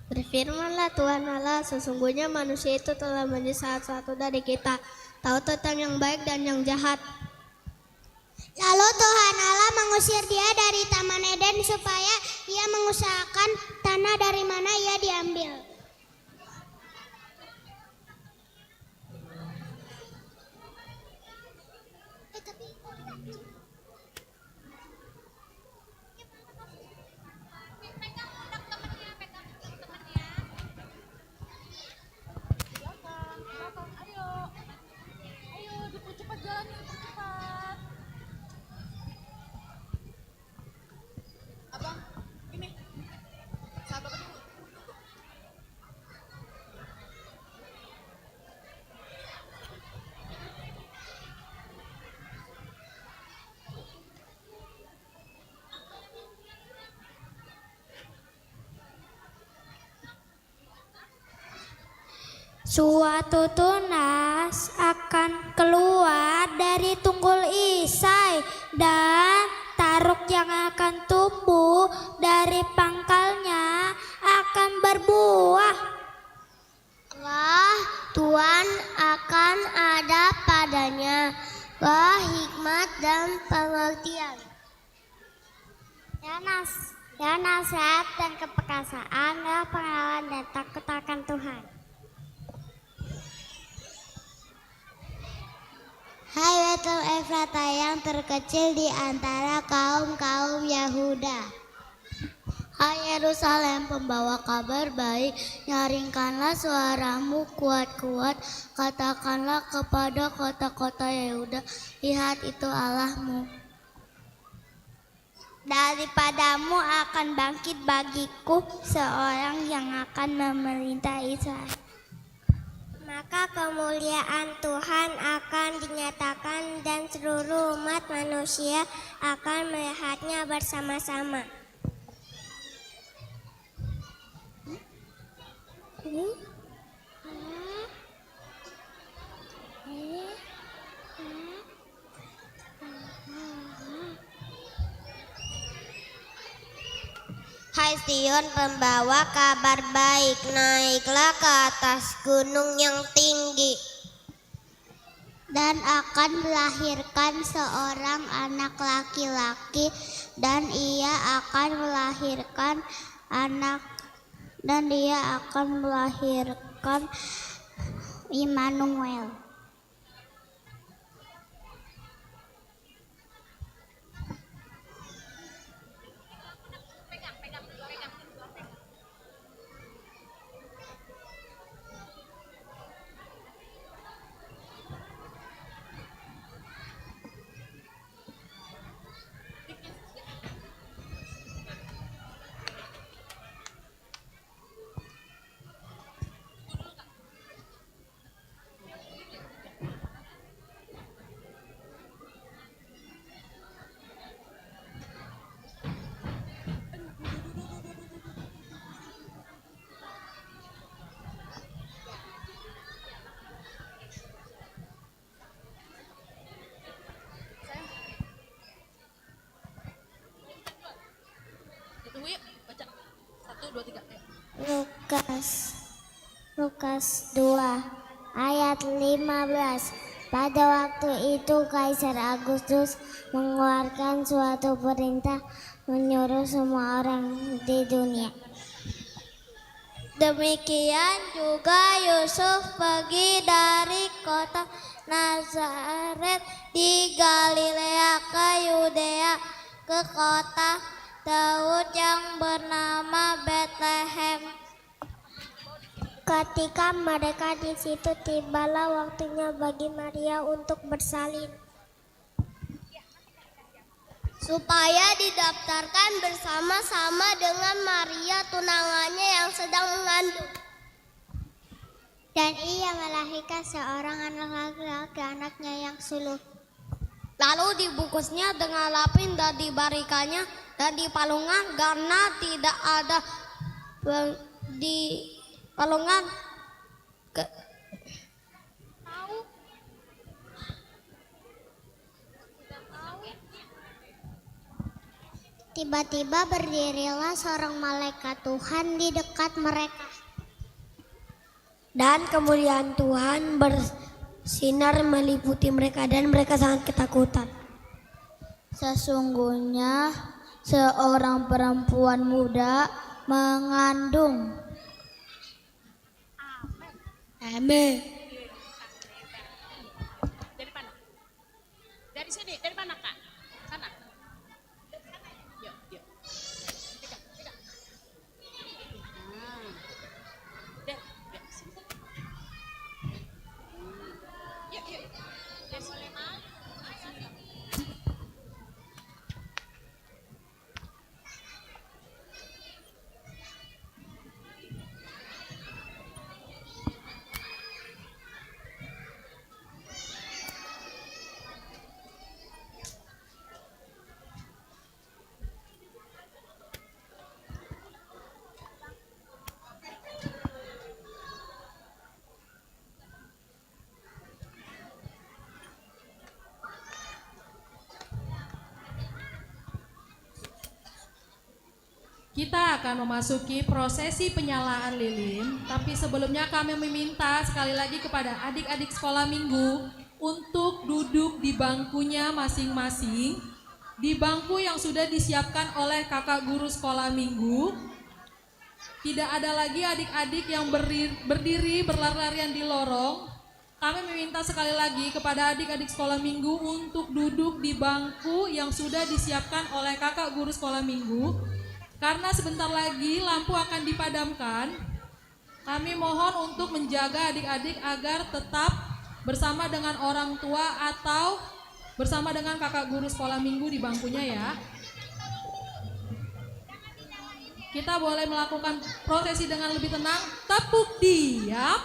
Berfirmanlah Tuhan Allah, sesungguhnya manusia itu telah menjadi salah satu dari kita, tahu tentang yang baik dan yang jahat. Lalu Tuhan Allah mengusir dia dari Taman Eden supaya ia mengusahakan tanah dari mana ia diambil. Suatu tunas akan keluar dari tunggul Isai dan taruk yang akan tumbuh dari pangkalnya akan berbuah. Wah, Tuhan akan ada padanya, wah hikmat dan pengertian. Ya nasihat dan keperkasaan, ya pengalaman dan takut akan Tuhan. Hai Betel Efrata yang terkecil di antara kaum-kaum Yahuda. Hai Yerusalem pembawa kabar baik, nyaringkanlah suaramu kuat-kuat, katakanlah kepada kota-kota Yehuda, lihat itu Allahmu. Daripadamu akan bangkit bagiku seorang yang akan memerintah Israel. Maka kemuliaan Tuhan akan dinyatakan dan seluruh umat manusia akan melihatnya bersama-sama. Hai Sion pembawa kabar baik, naiklah ke atas gunung yang tinggi. Dan akan melahirkan seorang anak laki-laki, dan ia akan melahirkan Immanuel. Lukas 2 ayat 15. Pada waktu itu Kaisar Agustus mengeluarkan suatu perintah menyuruh semua orang di dunia. Demikian juga Yusuf pergi dari kota Nazaret di Galilea ke Yudea ke kota Daud yang bernama Betlehem. Ketika mereka di situ, tibalah waktunya bagi Maria untuk bersalin, supaya didaftarkan bersama-sama dengan Maria tunangannya yang sedang mengandung. Dan ia melahirkan seorang anak laki-laki, anaknya yang sulung. Lalu dibungkusnya dengan lapin dan dibarikannya dan dipalungan, karena tidak ada di palungan Tiba-tiba berdirilah seorang malaikat Tuhan di dekat mereka. Dan kemuliaan Tuhan bersinar meliputi mereka dan mereka sangat ketakutan. Sesungguhnya seorang perempuan muda mengandung. Amin. Dari mana? Dari sini, dari mana Kak? Sana. Yuk, yuk. Pegang, pegang. Yuk, sini. Yuk, yuk. Dari sini. Kita akan memasuki prosesi penyalaan lilin, tapi sebelumnya kami meminta sekali lagi kepada adik-adik sekolah minggu untuk duduk di bangkunya masing-masing, di bangku yang sudah disiapkan oleh kakak guru sekolah minggu. Tidak ada lagi adik-adik yang berdiri berlari-larian di lorong. Kami meminta sekali lagi kepada adik-adik sekolah minggu untuk duduk di bangku yang sudah disiapkan oleh kakak guru sekolah minggu. Karena sebentar lagi lampu akan dipadamkan, kami mohon untuk menjaga adik-adik agar tetap bersama dengan orang tua atau bersama dengan kakak guru sekolah minggu di bangkunya ya. Kita boleh melakukan prosesi dengan lebih tenang. Tepuk diam.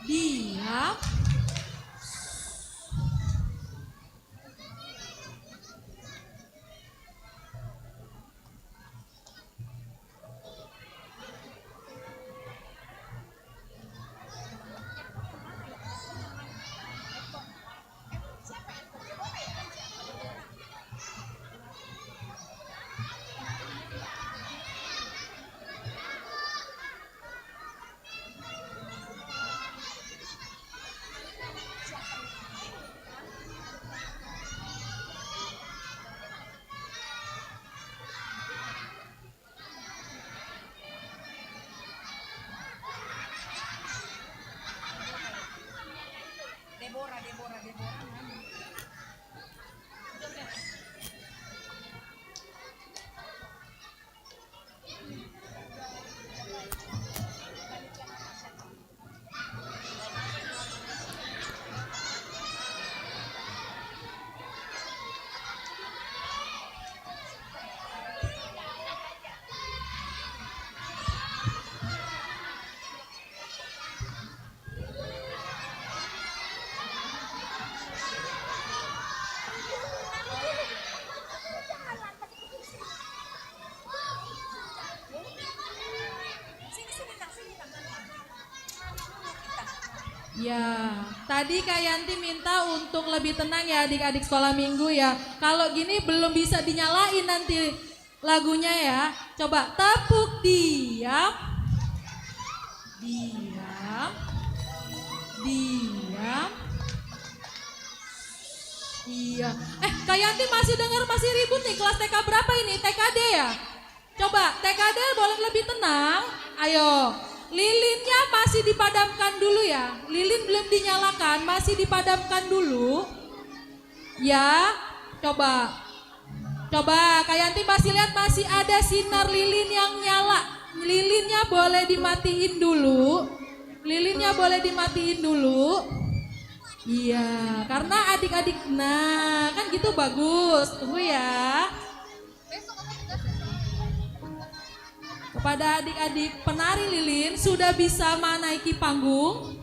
Diam. Ya, tadi Kak Yanti minta untuk lebih tenang ya adik-adik sekolah minggu ya. Kalau gini belum bisa dinyalain nanti lagunya ya. Coba tepuk diam. Diam. Diam. Iya. Kak Yanti masih dengar masih ribut nih. Kelas TK berapa ini? TKD ya? Coba TKD boleh lebih tenang. Ayo. Lilinnya masih dipadamkan dulu ya. Lilin belum dinyalakan, masih dipadamkan dulu. Ya, coba. Coba, Kak Yanti masih lihat masih ada sinar lilin yang nyala. Lilinnya boleh dimatiin dulu. Lilinnya boleh dimatiin dulu. Iya, karena adik-adik, nah kan gitu bagus. Tunggu ya. Kepada adik-adik penari lilin sudah bisa menaiki panggung.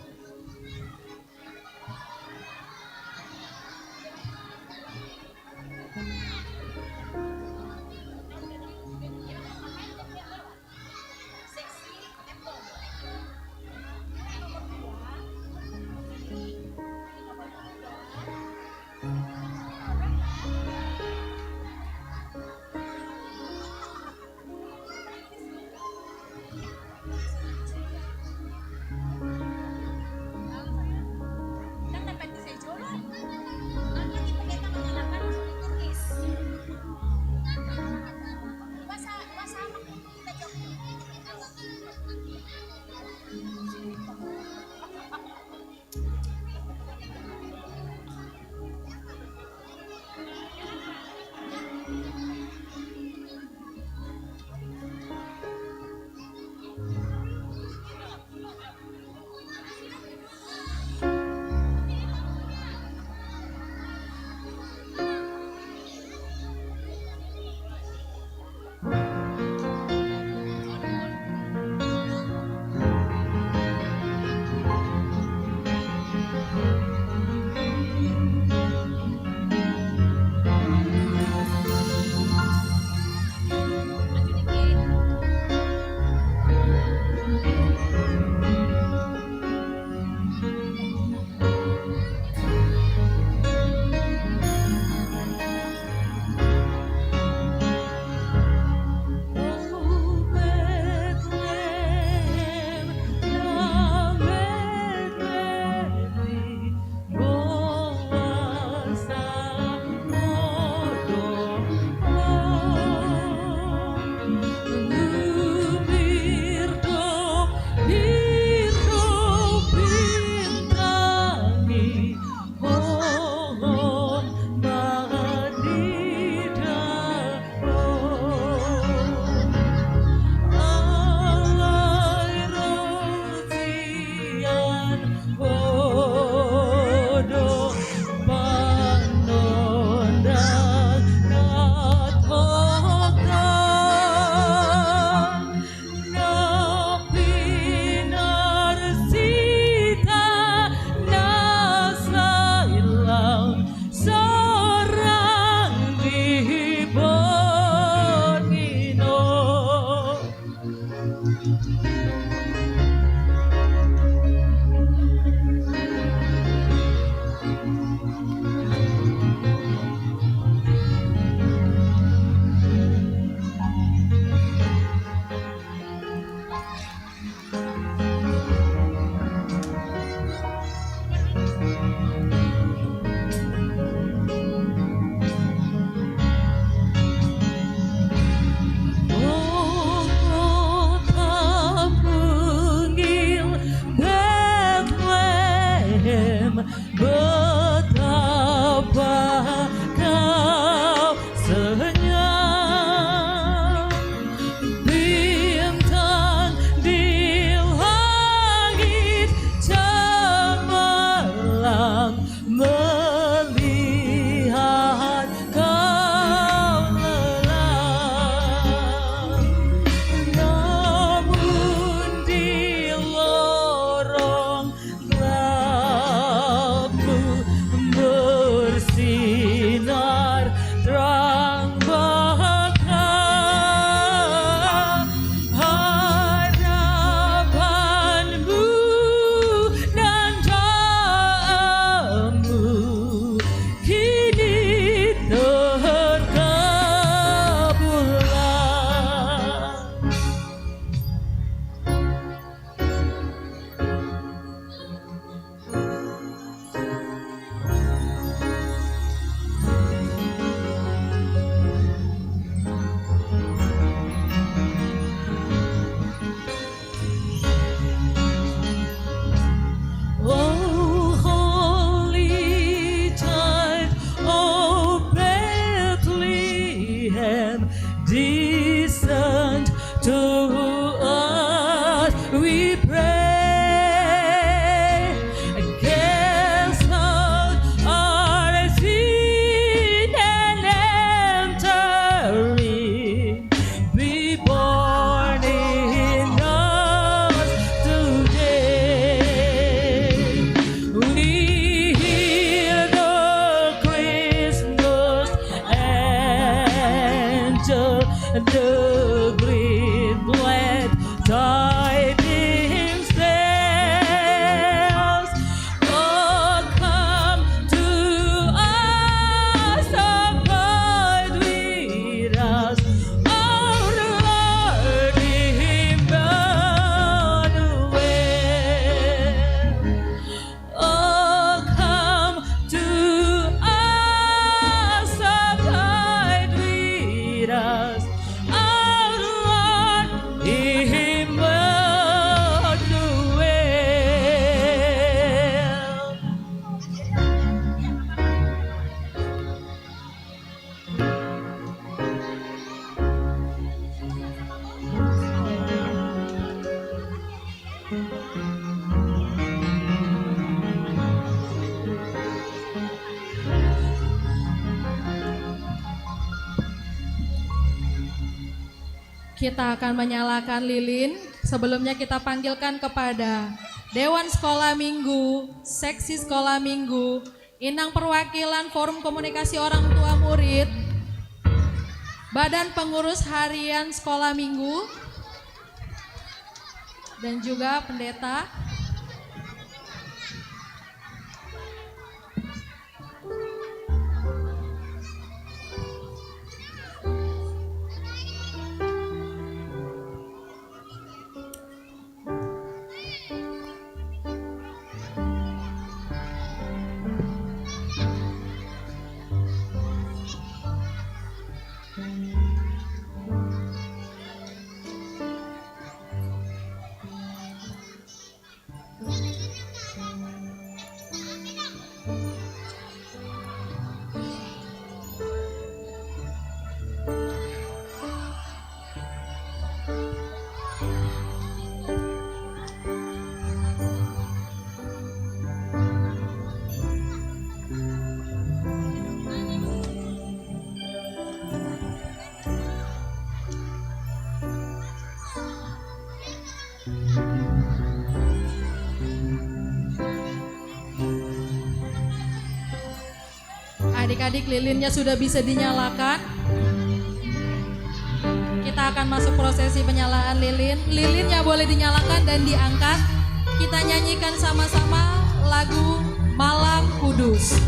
betapa kau senyap. Bintang di langit cemerlang melihat kau lelah. Namun di lorong gelapmu bersinar terang bakal harapanmu dan doamu kini terkabulkan. Oh, holy child, oh Bethlehem, descend to us, we pray. Against all our sin and entering, be born in us today. We hear the Christmas angel, the great glad tidings tells. Oh, come to us, abide with us, our Lord Emmanuel. Oh, come to us, abide with us, our Lord Emmanuel. Kita akan menyalakan lilin. Sebelumnya kita panggilkan kepada Dewan Sekolah Minggu, Seksi Sekolah Minggu, Inang Perwakilan Forum Komunikasi Orang Tua Murid, Badan Pengurus Harian Sekolah Minggu, dan juga pendeta. Adik-adik, lilinnya sudah bisa dinyalakan. Kita akan masuk prosesi penyalaan lilin. Lilinnya boleh dinyalakan dan diangkat. Kita nyanyikan sama-sama lagu Malam Kudus.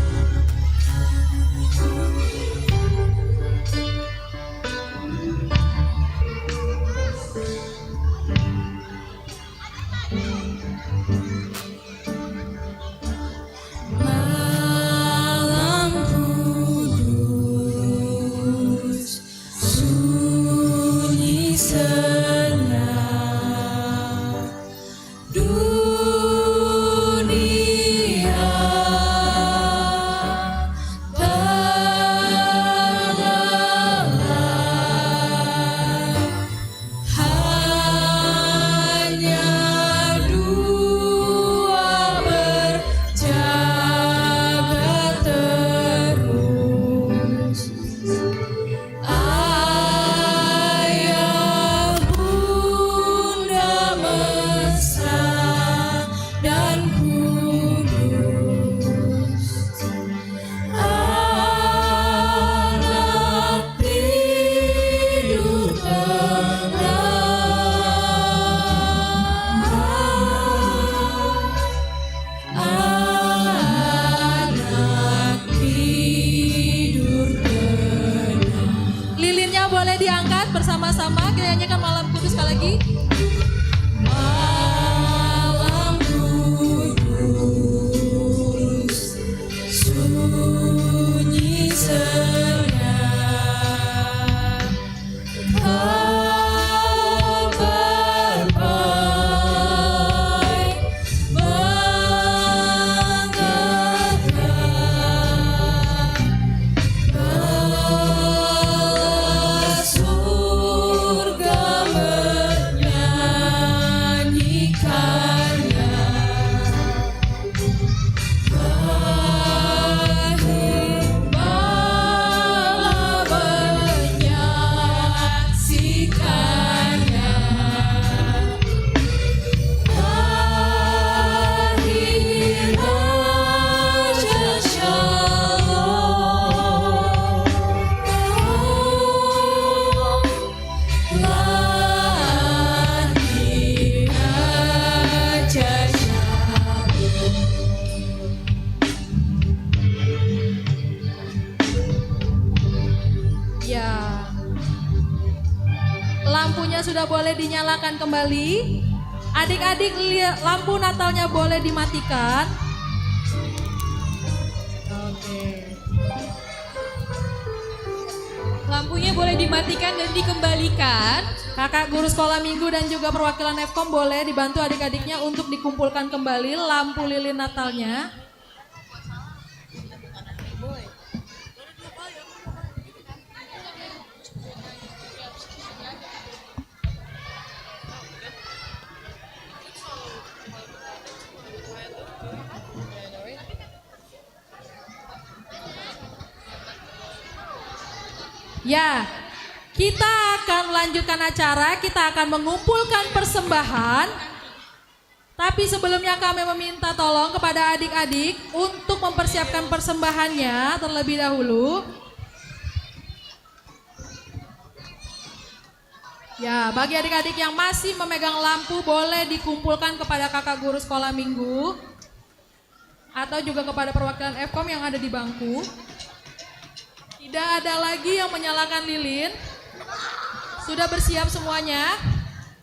Dunia sudah boleh dinyalakan kembali. Adik-adik lampu Natalnya boleh dimatikan. Oke. Lampunya boleh dimatikan dan dikembalikan. Kakak guru sekolah minggu dan juga perwakilan FKOM boleh dibantu adik-adiknya untuk dikumpulkan kembali lampu lilin Natalnya. Ya, kita akan melanjutkan acara, kita akan mengumpulkan persembahan. Tapi sebelumnya kami meminta tolong kepada adik-adik untuk mempersiapkan persembahannya terlebih dahulu. Ya, bagi adik-adik yang masih memegang lampu boleh dikumpulkan kepada kakak guru sekolah minggu atau juga kepada perwakilan FKOM yang ada di bangku. Tidak ada lagi yang menyalakan lilin. Sudah bersiap semuanya?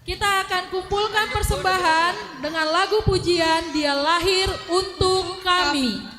Kita akan kumpulkan persembahan dengan lagu pujian Dia Lahir Untuk Kami.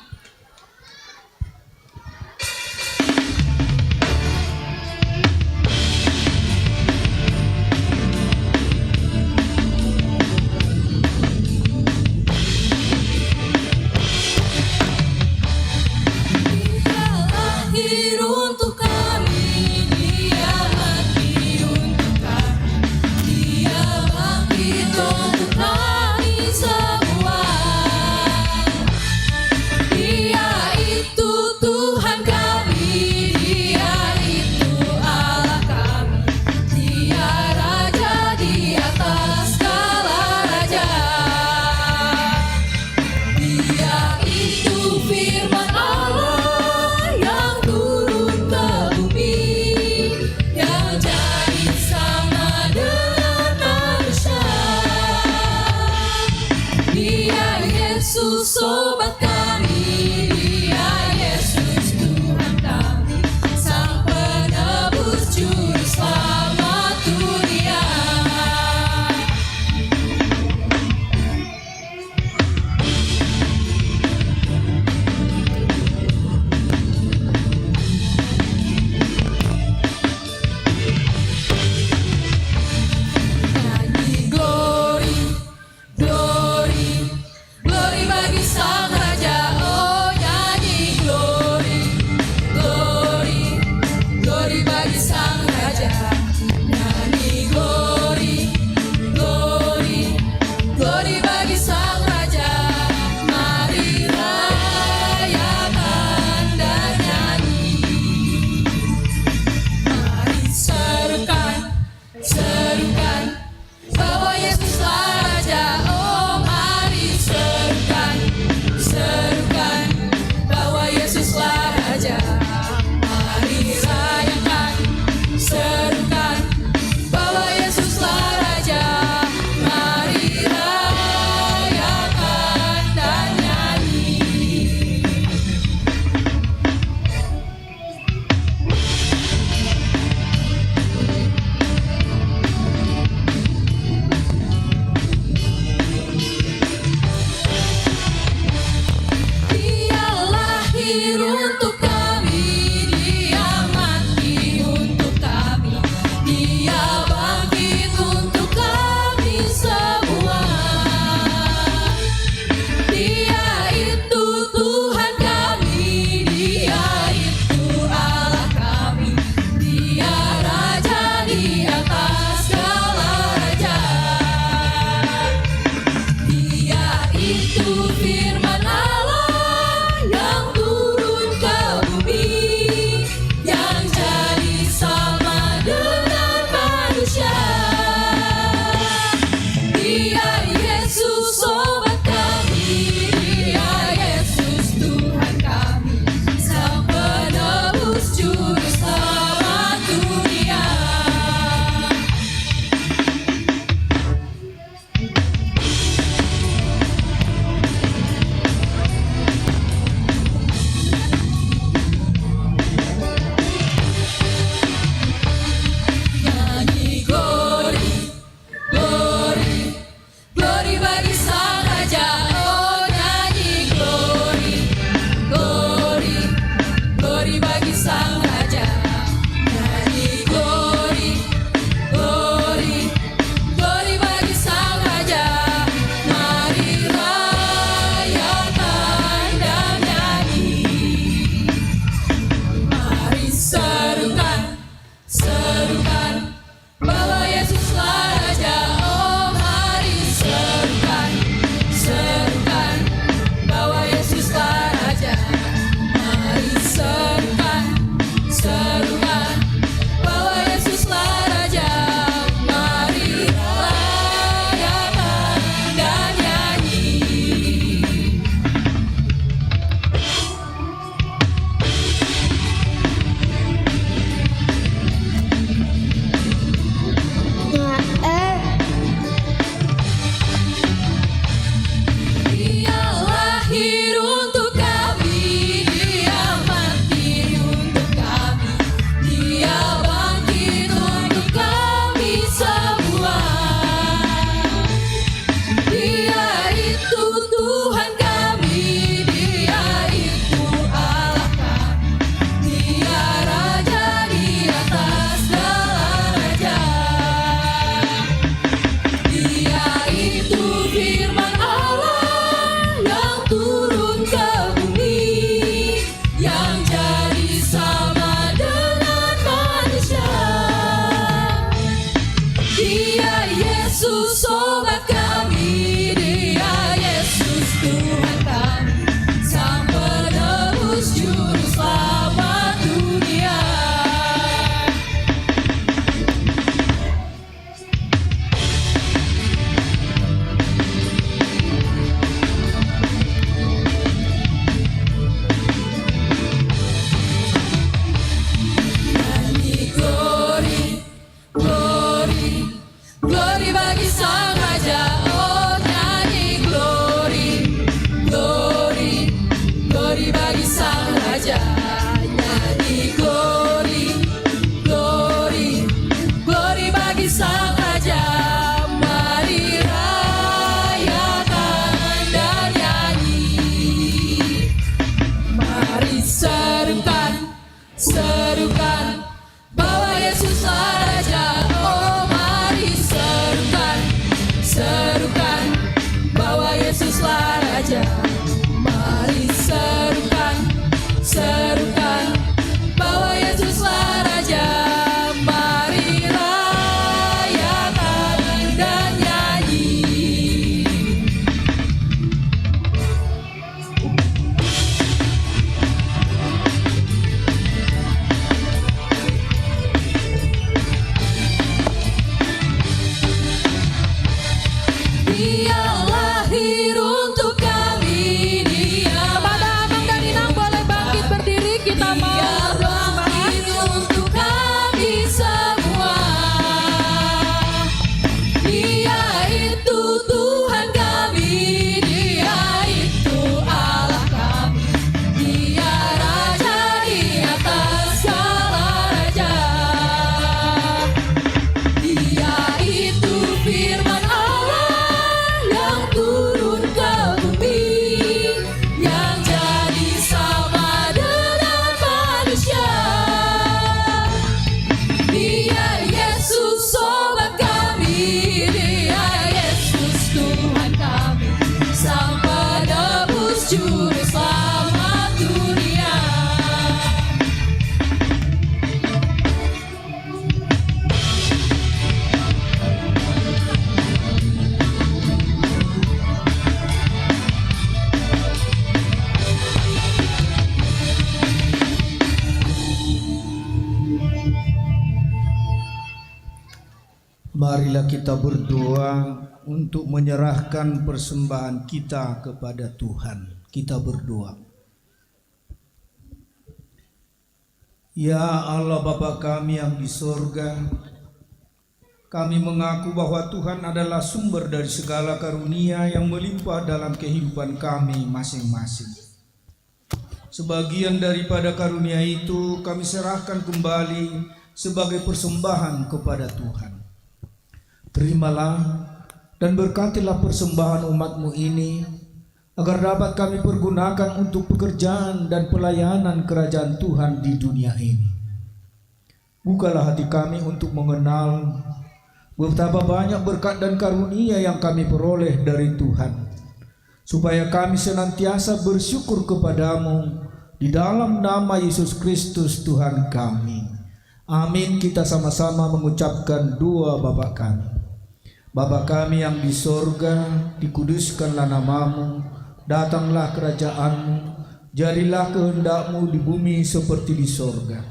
Juru Selamat dunia. Marilah kita berdoa untuk menyerahkan persembahan kita kepada Tuhan. Kita berdoa. Ya Allah Bapa kami yang di sorga, kami mengaku bahwa Tuhan adalah sumber dari segala karunia yang melimpah dalam kehidupan kami masing-masing. Sebagian daripada karunia itu kami serahkan kembali sebagai persembahan kepada Tuhan. Terimalah dan berkatilah persembahan umat-Mu ini, agar dapat kami pergunakan untuk pekerjaan dan pelayanan kerajaan Tuhan di dunia ini. Bukalah hati kami untuk mengenal betapa banyak berkat dan karunia yang kami peroleh dari Tuhan, supaya kami senantiasa bersyukur kepadamu di dalam nama Yesus Kristus Tuhan kami. Amin. Kita sama-sama mengucapkan doa Bapa kami. Bapa kami yang di sorga, dikuduskanlah namamu, datanglah kerajaanmu, jadilah kehendak-Mu di bumi seperti di sorga.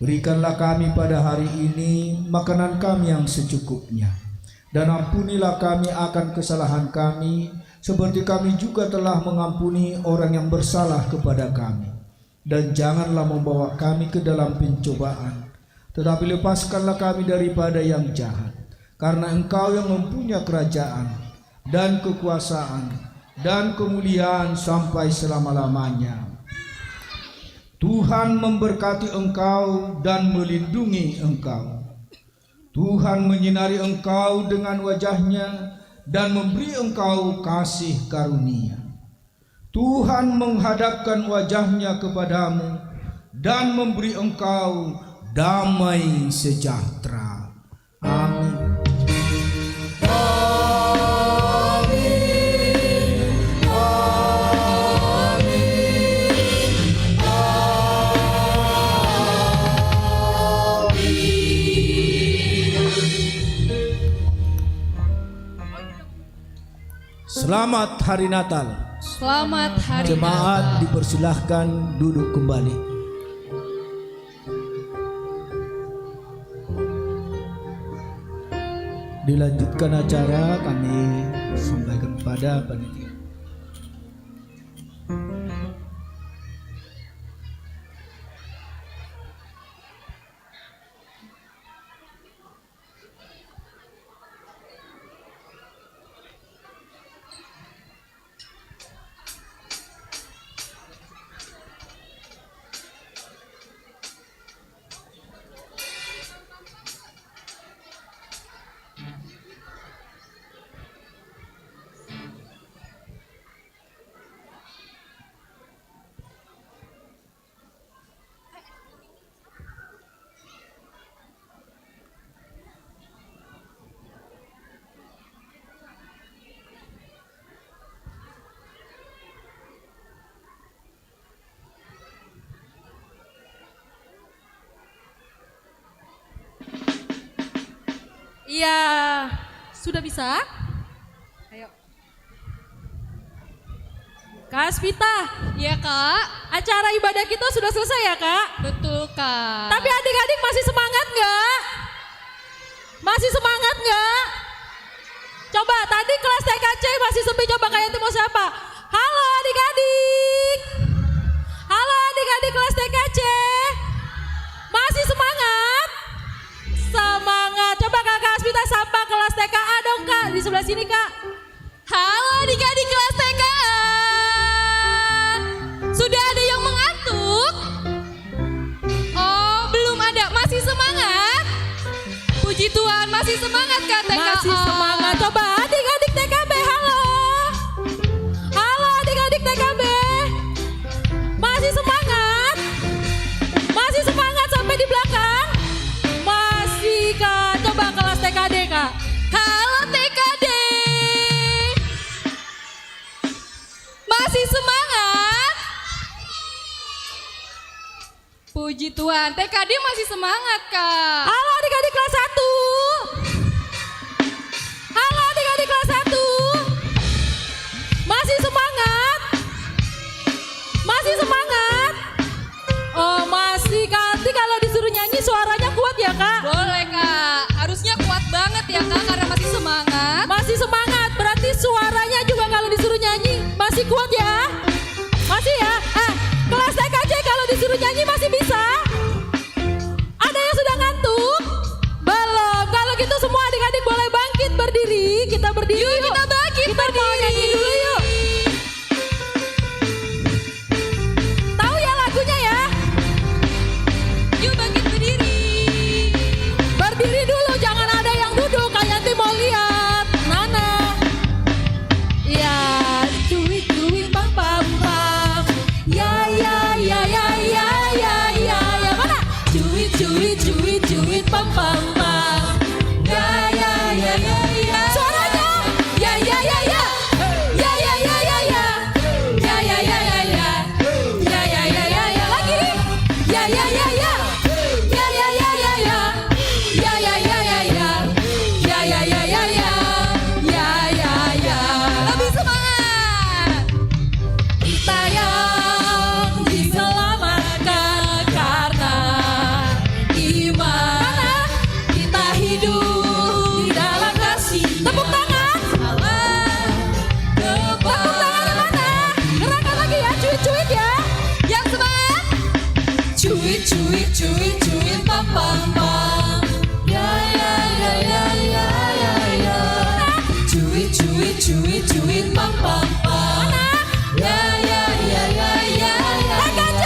Berikanlah kami pada hari ini makanan kami yang secukupnya, dan ampunilah kami akan kesalahan kami, seperti kami juga telah mengampuni orang yang bersalah kepada kami. Dan janganlah membawa kami ke dalam pencobaan, tetapi lepaskanlah kami daripada yang jahat. Karena Engkau yang mempunyai kerajaan dan kekuasaan dan kemuliaan sampai selama-lamanya. Tuhan memberkati engkau dan melindungi engkau. Tuhan menyinari engkau dengan wajah-Nya dan memberi engkau kasih karunia. Tuhan menghadapkan wajah-Nya kepadamu dan memberi engkau damai sejahtera. Amin. Selamat Hari Natal. Selamat Hari Jemaat dipersilahkan duduk kembali. Dilanjutkan acara, kami sampaikan kepada panitia. Iya, sudah bisa? Ayo. Kak Aspita, Ya Kak, acara ibadah kita sudah selesai ya Kak? betul Kak. Tapi adik-adik masih semangat nggak? Masih semangat nggak? Coba tadi kelas TKC masih sepi, coba kayak itu mau siapa? Halo adik-adik. Halo adik-adik kelas TKC. Masih semangat? Semangat. Coba Kakak Aspita sapa kelas TKA dong Kak, di sebelah sini Kak. Halo adik-adik kelas TKA. Sudah ada yang mengantuk? Oh, belum ada. Masih semangat? Puji Tuhan, masih semangat Kak TKA. Masih semangat. Coba adik-adik TKB, halo. Halo adik-adik Puji Tuhan, TKD masih semangat Kak. Halo adik-adik kelas 1. Halo adik-adik kelas 1. Masih semangat? Masih semangat? Oh masih Kak, nanti kalau disuruh nyanyi suaranya kuat ya Kak? Boleh Kak, harusnya kuat banget ya Kak karena masih semangat. Masih semangat, berarti suaranya juga kalau disuruh nyanyi masih kuat ya? Masih ya? Kelas TKJ kalau disuruh nyanyi masih bisa? Ada yang sudah ngantuk? Belum. Kalau gitu semua adik-adik boleh bangkit berdiri. Kita berdiri yuk. Kita bangkit Kita mau berdiri. nyanyi dulu yuk. Tahu ya lagunya ya? Yuk bangkit berdiri. Berdiri dulu, jangan ada yang duduk. Kayak nanti mau lihat. Nana. Ya, cuit pam pam pam. Ya. Mana? Cuit pam pam pam. Ya. Suaranya. Ya. Ya. Lagi. Ya. Lebih semangat. Kita yang diselamatkan karena iman. Kita hidup di dalam kasih. Tepuk tangan. Tepuk tangan mana? Gerakan lagi ya, cuit ya. Yang semangat. Cuit pam pam pam. Ya. Cuit pam pam pam. Ya. TKJ.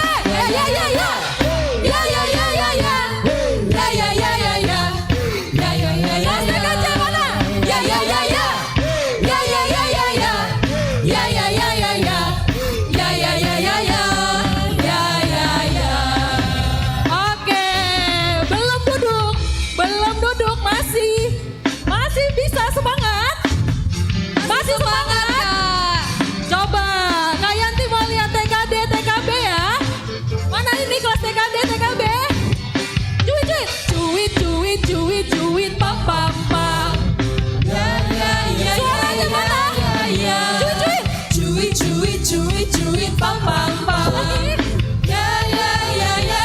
Kelas TKJ mana? Oke, belum duduk masih bisa semangat, masih semangat. Kak. Coba, Kak Yanti mau lihat TKD, TKB ya? Mana ini kelas TKD, TKB? Cuit, pam pam pam. Suaranya mana? Cuit pam pam pam. Lagi. Suaranya.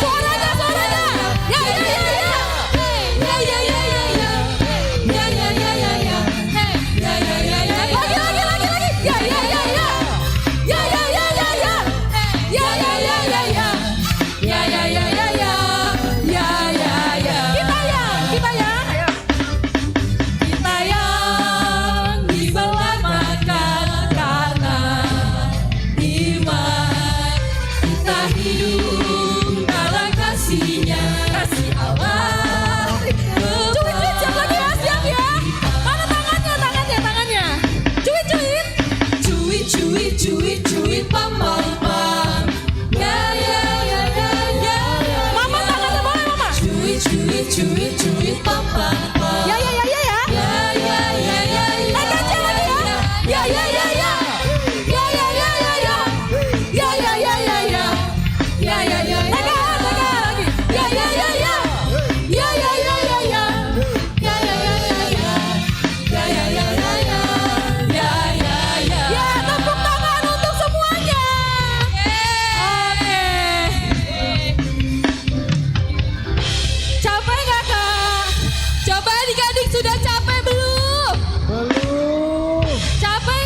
Kita yang diselamatkan karena iman. Kita hidup dalam kasih-Nya, kasih Allah. Cuit, siap lagi ya, siap ya. Mana tangannya. Cuit pam pam pam. Ya. Mama tangannya boleh mama. Cuit pam pam pam. Ya. TKJ lagi ya. Ya. Ya, tepuk tangan untuk semuanya. Oke. Capek nggak Kak? Coba adik-adik sudah capek belum? Capek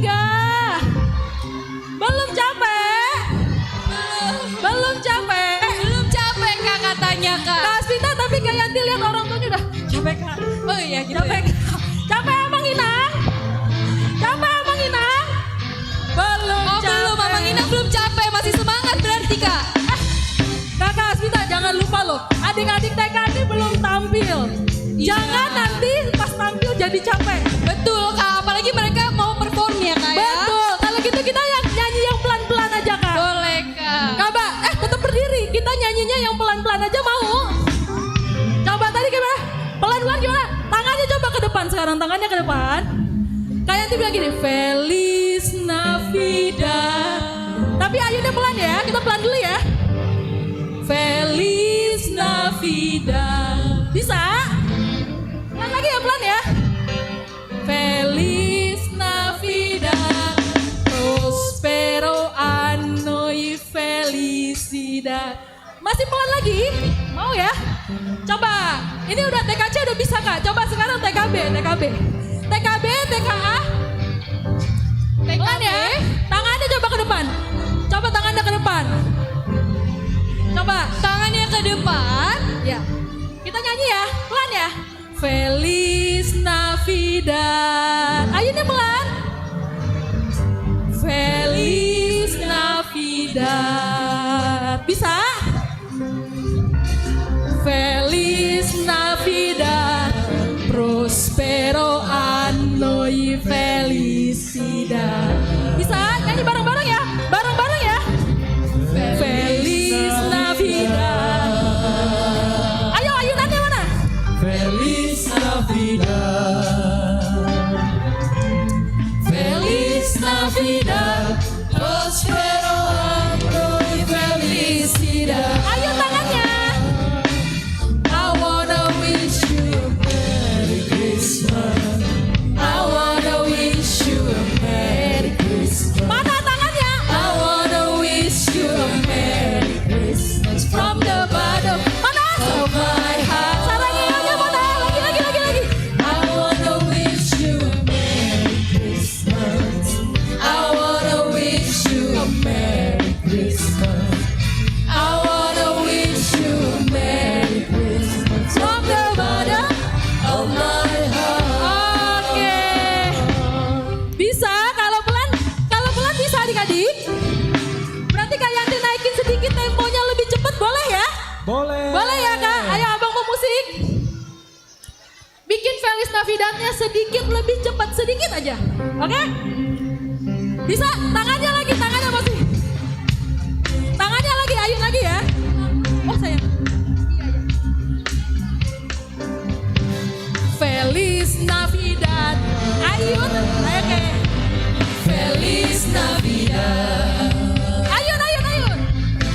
nggak? Belum capek? Belum capek? Belum capek Kak katanya Kak. Kak Aspita tapi Kak Yanti lihat orang tuanya udah capek Kak. Oh iya gitu Capek ya. Kak. Capek Amang Inang? Belum Oh capek. belum, Mama Ina belum capek, masih semangat berarti Kak. Kakak Aspita jangan lupa loh, adik-adik TKD belum tampil. Jangan nanti pas tampil jadi capek. Betul Kak, apalagi mereka mau perform ya Kak ya. Betul, kalau gitu kita yang nyanyi yang pelan-pelan aja Kak. Boleh Kak. Coba, tetap berdiri, kita nyanyinya yang pelan-pelan aja mau. Coba tadi gimana? Pelan-pelan gimana? Tangannya coba ke depan sekarang, tangannya ke depan. Kayak nanti bilang gini, Feliz Navidad. Tapi ayunya tangannya pelan ya, kita pelan dulu ya. Feliz Navidad. Bisa? Pelan lagi ya, pelan ya. Feliz Navidad, prospero anno y felicidad. Masih pelan lagi? Mau ya? Coba, ini udah TKC udah bisa Kak. Coba sekarang TKB. TKB, TKA. Pelan ya. Tangannya coba ke depan. Coba tangannya ke depan. Coba tangannya ke depan. Ya. Kita nyanyi ya. Pelan ya. Feliz Navidad. Ayo nih pelan. Feliz Navidad. Bisa? Feliz Navidad, prospero anno y felicidad. Bisa nyanyi bareng-bareng ya? Bareng-bareng ya? Feliz Navidad. Ayo ayunannya mana? Feliz Navidad. Feliz Navidad. Prospero anno y felicidad. Ayo tangannya. I wanna wish you a Merry Christmas. I wanna wish you a Merry Christmas. Mana tangannya? I wanna wish you a Merry Christmas from the bottom Mana? of my heart. Sarangnya mana? Lagi. I wanna wish you a Merry Christmas. I wanna wish you a Merry Christmas. I wanna wish you a Merry Christmas from the bottom of my heart. Oke. Bisa kalau pelan bisa adik-adik. Berarti Kak Yanti naikin sedikit temponya lebih cepat boleh ya? Boleh. Boleh ya Kak? Ayo abang mau musik. Bikin Feliz Navidadnya sedikit lebih cepat, sedikit aja. Oke? Bisa? Tangannya masih. Tangannya lagi, ayun lagi ya. Oh sayang. Feliz Navidad. Ayun. Oke. Feliz Navidad. Ayun.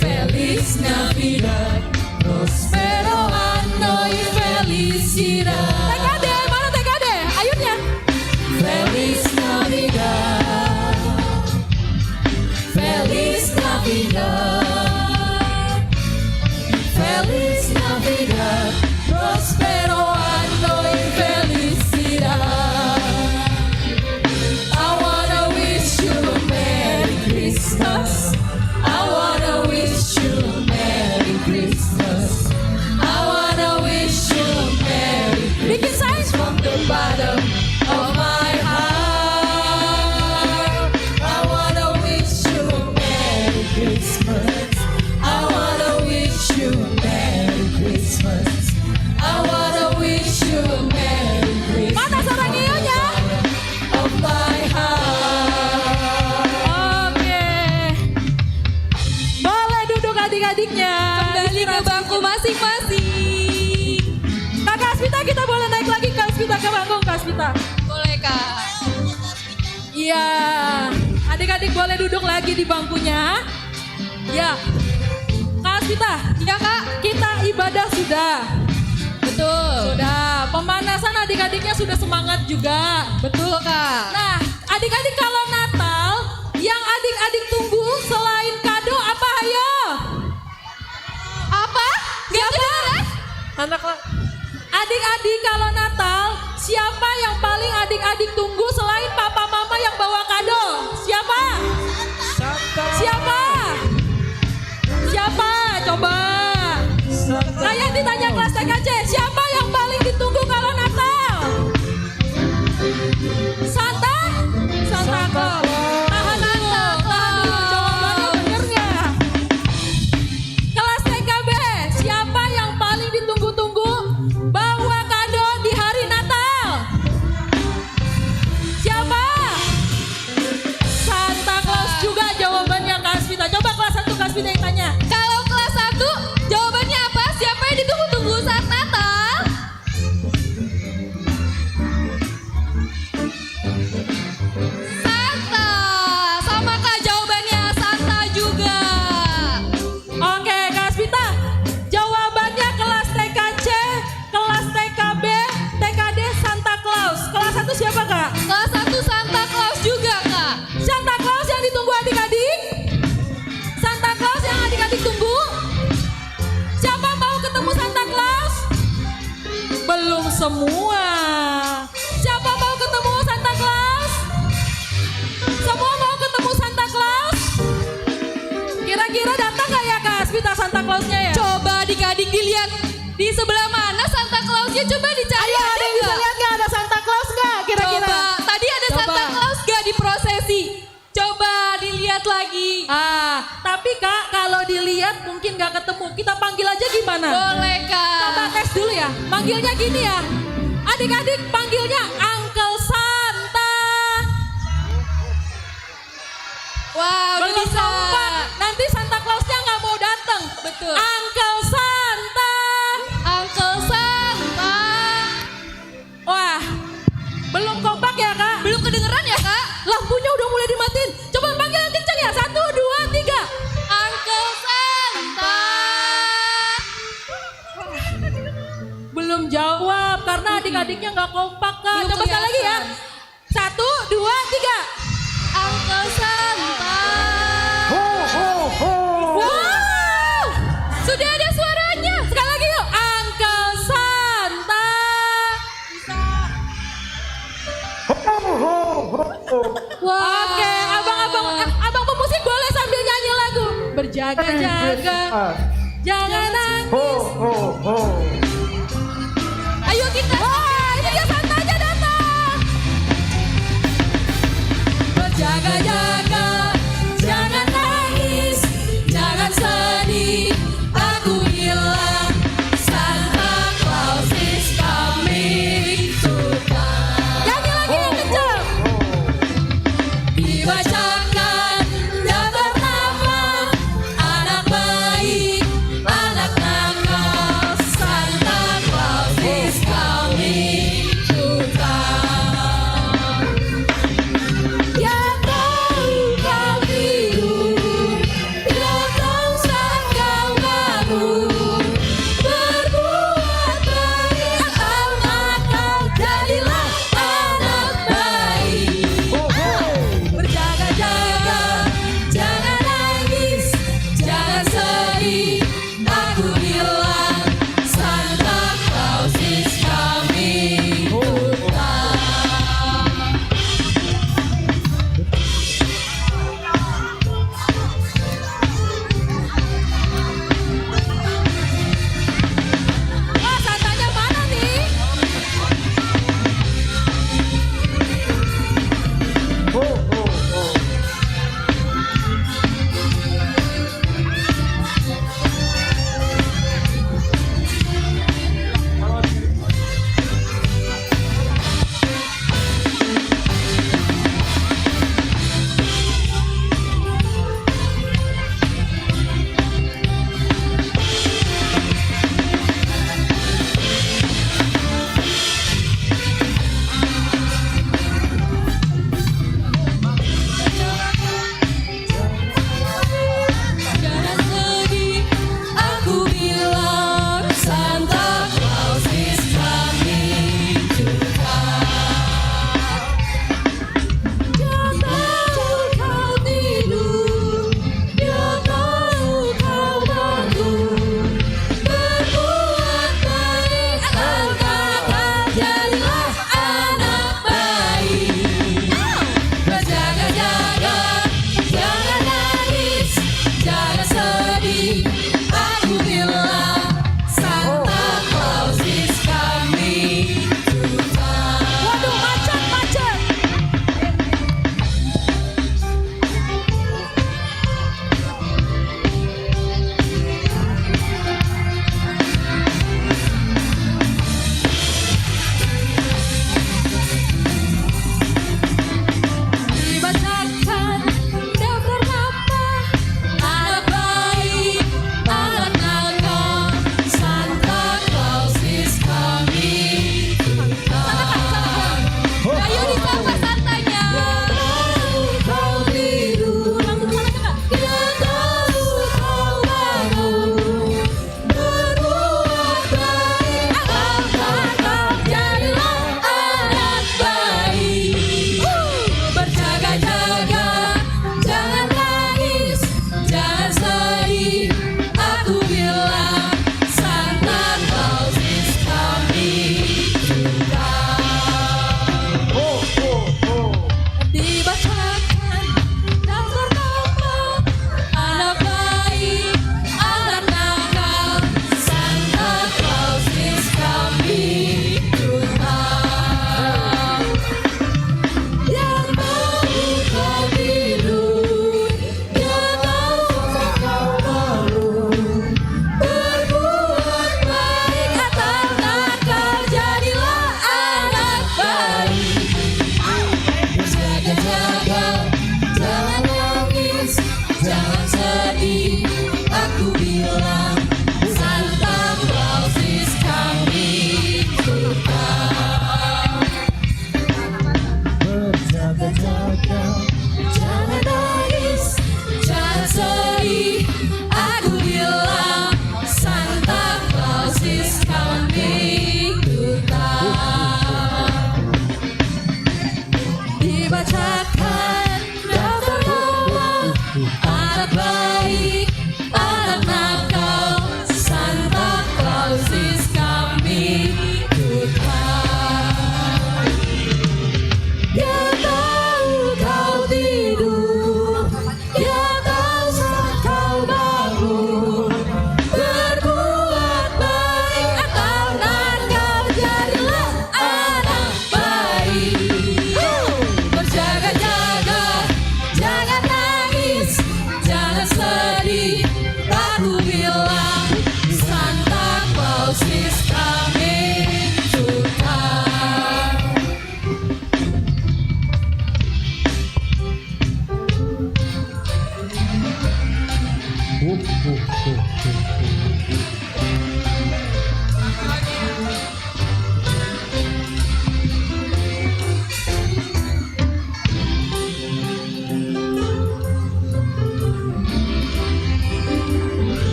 Feliz Navidad. Prospero anno y felicidad. TKD, mana TKD? Ayunnya. Feliz Navidad. Feliz Navidad. Feliz Navidad. Prospero anno y felicidad. I wanna wish you a Merry Christmas. I wanna wish you a Merry Christmas. I wanna wish you a Merry Bikin sign. from the bottom of my heart. I wanna wish you a Merry Christmas. I wanna wish you a Merry Christmas. I wanna wish you a Merry Christmas Mana sarangnya? of my heart. Oke. Boleh duduk adik-adiknya. Kembali ke bangku masing-masing. Kak Kaspita kita boleh naik lagi Kak Kaspita ke bangku Kak Kaspita. Boleh Kak. Iya. Adik-adik boleh duduk lagi di bangkunya. Ya. Kak Kaspita. Ya Kak. Kita ibadah sudah. Betul. Sudah. Pemanasan adik-adiknya sudah semangat juga. Betul Kak. Nah, adik-adik kalau Natal, yang adik-adik tunggu selain kado apa ayo? Apa? Siapa? Adik-adik kalau Natal, siapa yang paling adik-adik tunggu selain papa mama yang bawa kado? Siapa? Siapa? Siapa? Coba. Saya ditanya kelas TKC, siapa yang paling ditunggu kalau Natal? Santa? Santa Claus. Tahan dulu, jawabannya bener nggak? Kelas TKB, siapa yang paling ditunggu-tunggu bawa kado di hari Natal? Siapa? Santa Claus juga jawabannya Kak Asvita. Coba kelas 1 Kak Asvita yang tanya. Kalau kelas 1 jawabannya apa? Siapa yang ditunggu-tunggu saat Natal? Santa. coba dicari Ayo, ada ada yang bisa nggak? lihat nggak ada Santa Claus nggak kira-kira? Coba, tadi ada Coba. Santa Claus gak di prosesi? Coba dilihat lagi. Tapi Kak, kalau dilihat mungkin nggak ketemu. Kita panggil aja gimana? Boleh Coba Kak. tes dulu ya. Manggilnya gini ya. Adik-adik panggilnya Uncle Santa. Wah, udah Belum bisa. kompak. Nanti Santa Clausnya nggak mau datang. Betul. Uncle Santa. Uncle Santa. Wah, belum kompak ya Kak? Belum kedengeran ya Kak? Lampunya udah mulai dimatiin. Coba panggil yang kencang ya. 1, 2, 3. Uncle Santa. Belum jawab karena adik-adiknya nggak kompak Kak. Belum Coba sekali lagi ya. kelihatan. 1, 2, 3. Uncle Santa. Wow, Sudah ada suaranya. sekali lagi yuk. Uncle Santa. Wah. Oke, abang pemusik boleh sambil nyanyi lagu. Berjaga-jaga, jangan nangis. Ayo kita. Wah, ini dia Santanya datang. Berjaga-jaga, jangan nangis, jangan sedih. Aku bilang Santa Claus is coming to town. Nyanyi lagi yang kencang. Dibacakan daftar nama anak baik, anak nakal. Santa Claus is coming to town. Ya tahu kau tidur, datang sang kau bangun, berbuat baik atau nakal, jadilah anak baik. Berjaga-jaga,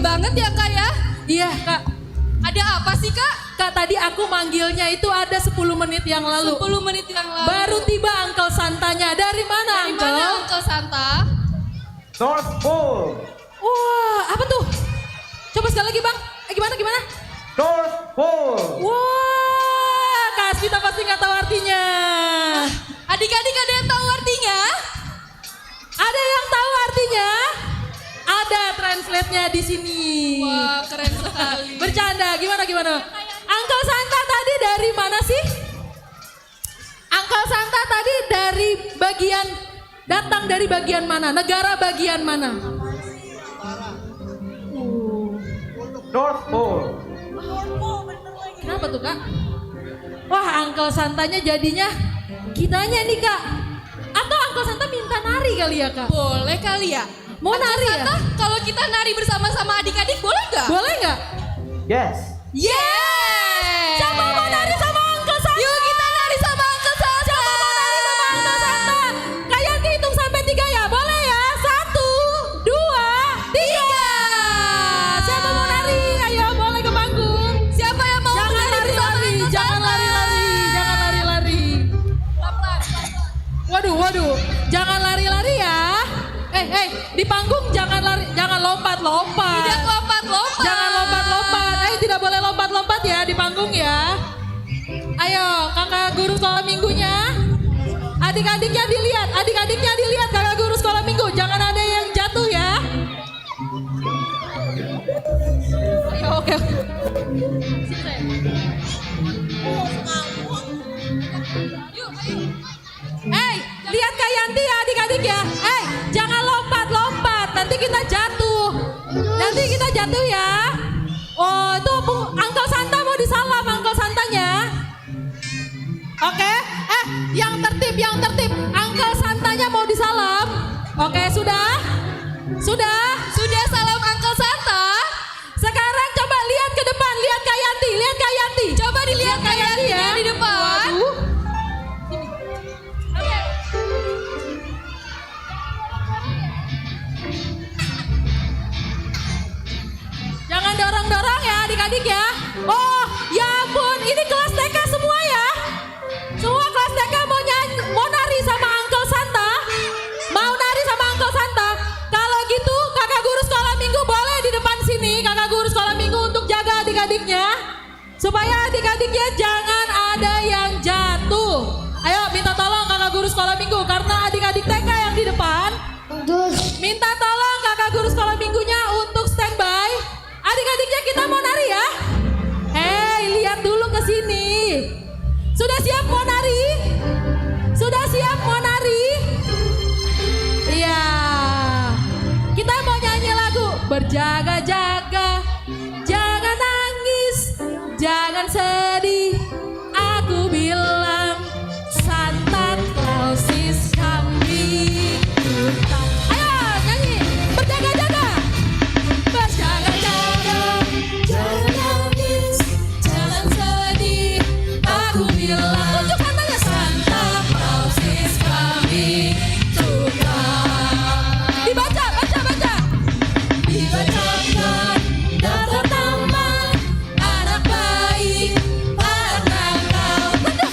banget ya Kak ya? Iya Kak. Ada apa sih Kak? Kak tadi aku manggilnya itu ada 10 menit yang lalu. 10 menit yang lalu. Baru tiba Uncle Santanya. Dari mana Dari Uncle? mana Uncle Santa? North Pole. Wah, apa tuh? Coba sekali lagi Bang. Gimana? North Pole. Wah, Kak kita pasti nggak tahu artinya. Adik-adik ada yang tahu artinya? Ada yang tahu artinya? Ada translate-nya di sini. Wah, keren sekali. Bercanda, gimana? Uncle Santa tadi dari mana sih? Uncle Santa tadi dari datang dari bagian mana? Negara bagian mana? North Pole. Kenapa tuh Kak? Wah, Uncle Santanya jadinya kitanya nih Kak. Atau Uncle Santa minta nari kali ya Kak? Boleh kali ya? Mau Uncle nari ya? Santa, kalau kita nari bersama-sama adik-adik boleh nggak? Boleh nggak? Yes. Yeay! Siapa mau nari sama Uncle Santa? Yuk kita nari sama Uncle Santa. Siapa mau nari sama Uncle Santa? Kalian hitung sampai 3 ya, boleh ya? 1, 2, 3. Siapa mau nari? Ayo boleh ke panggung. Siapa yang mau Jangan nari bersama lari-lari, Uncle jangan Santa? lari-lari, jangan lari-lari. Waduh, jangan lari-lari ya. Di panggung jangan lari, jangan lompat-lompat. Tidak lompat-lompat. Jangan lompat-lompat. Tidak boleh lompat-lompat ya di panggung ya. Ayo, kakak guru sekolah minggunya. Adik-adiknya dilihat, kakak guru sekolah minggu. Jangan ada yang jatuh ya. Ayo, oke. Lihat Kak Yanti ya adik-adik ya. Jangan lompat-lompat, nanti kita jatuh. Ya. Oh, itu Uncle Santa mau disalam Uncle Santanya. Oke, yang tertib. Uncle Santanya mau disalam. Oke, sudah salam Uncle Santa. Sekarang coba lihat ke depan, lihat Kak Yanti. Coba dilihat Kak Yanti ya. di depan. Waduh. Jangan dorong-dorong ya adik-adik ya. Oh ya ampun, ini kelas TK semua ya. Semua kelas TK mau nari sama Uncle Santa. Mau nari sama Uncle Santa. Kalau gitu kakak guru sekolah minggu boleh di depan sini. Kakak guru sekolah minggu untuk jaga adik-adiknya. Supaya adik-adiknya jangan ada yang jatuh. Ayo minta tolong kakak guru sekolah minggu. Karena adik-adik TK yang di depan. Minta tolong kakak guru sekolah minggunya untuk standby. Adik-adiknya kita mau nari ya. Lihat dulu ke sini. Sudah siap mau nari? Iya. Kita mau nyanyi lagu berjaga-jaga. Jangan nangis, jangan sedih. Aku bilang Santa Claus is coming. Ayo nyanyi berjaga-jaga. Berjaga-jaga, jangan nangis, jangan sedih. Aku bilang tunjuk Santanya. Santa Claus is coming to town. Dibaca. Dibacakan data taman, anak baik, anak nakal. Tunjuk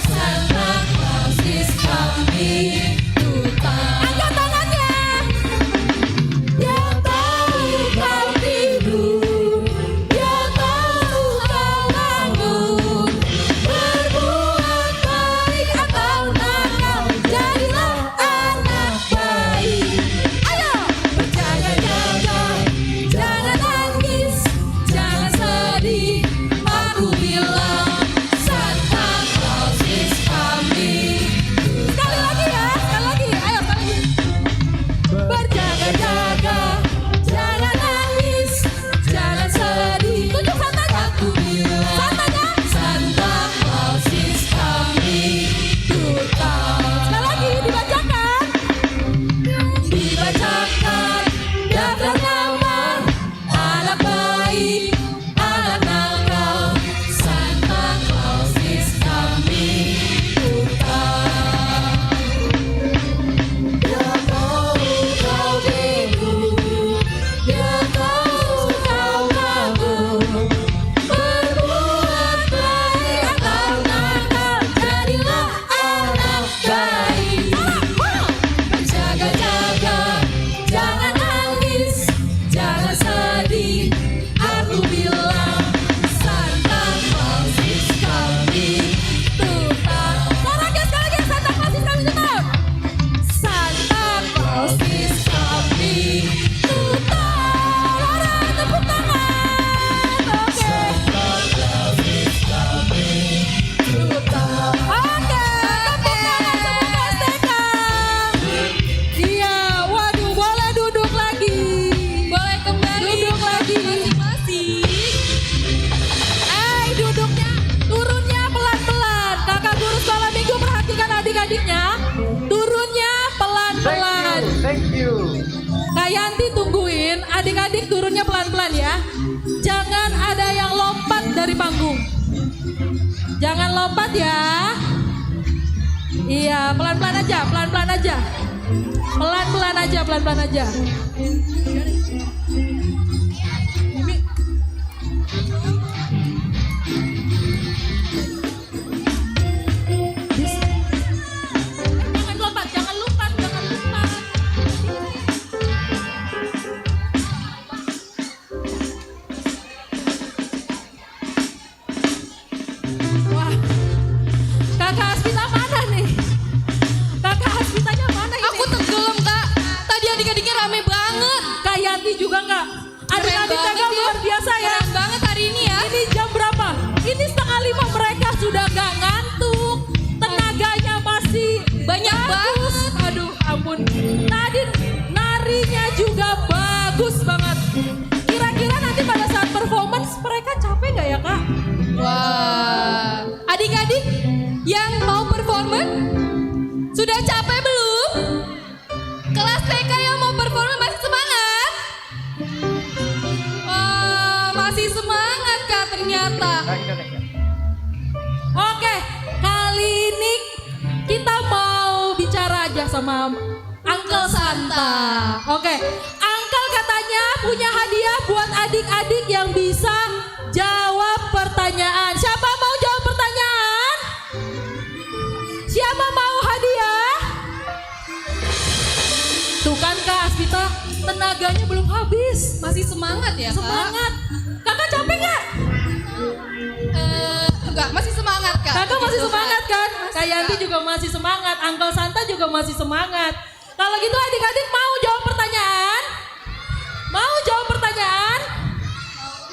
Yanti tungguin, adik-adik turunnya pelan-pelan ya. Jangan ada yang lompat dari panggung. Jangan lompat ya. Iya, pelan-pelan aja, pelan-pelan aja. Pelan-pelan aja, pelan-pelan aja. Jangan lompat, jangan lompat, jangan lompat. Wah, kakak Aspita mana nih? Kakak Aspitanya mana ini? Aku tenggelam kak. Tadi adik-adiknya rame banget. Kak Yanti juga enggak? Adik-adik Keren kakak banget ya. luar biasa ya. Keren banget hari ini ya. Ini jam berapa? Ini 4:30 mereka sudah gak ngantuk. Tenaganya masih Banyak bagus. Aduh ampun. Tadi narinya juga bagus banget. Kira-kira nanti pada saat performance mereka capek gak ya kak? Wah, adik-adik yang mau performance sudah capek belum? Kelas TK yang mau performance masih semangat? Wah, masih semangat kak ternyata. Nah, Indonesia. Oke, kali ini kita mau bicara aja sama Uncle Santa. Oke, Uncle katanya punya hadiah buat adik-adik yang bisa jawab pertanyaan. Siapa mau jawab pertanyaan? Siapa mau hadiah? Tuh kan Kak Aspita, tenaganya belum habis. Masih semangat ya kak? Semangat. Kakak capek nggak? Enggak, masih semangat kak. Kakak masih Puji Tuhan. semangat kan? Masih, Kak Yanti Kak. juga masih semangat, Uncle Santa juga masih semangat. Kalau gitu adik-adik mau jawab pertanyaan? Mau jawab pertanyaan?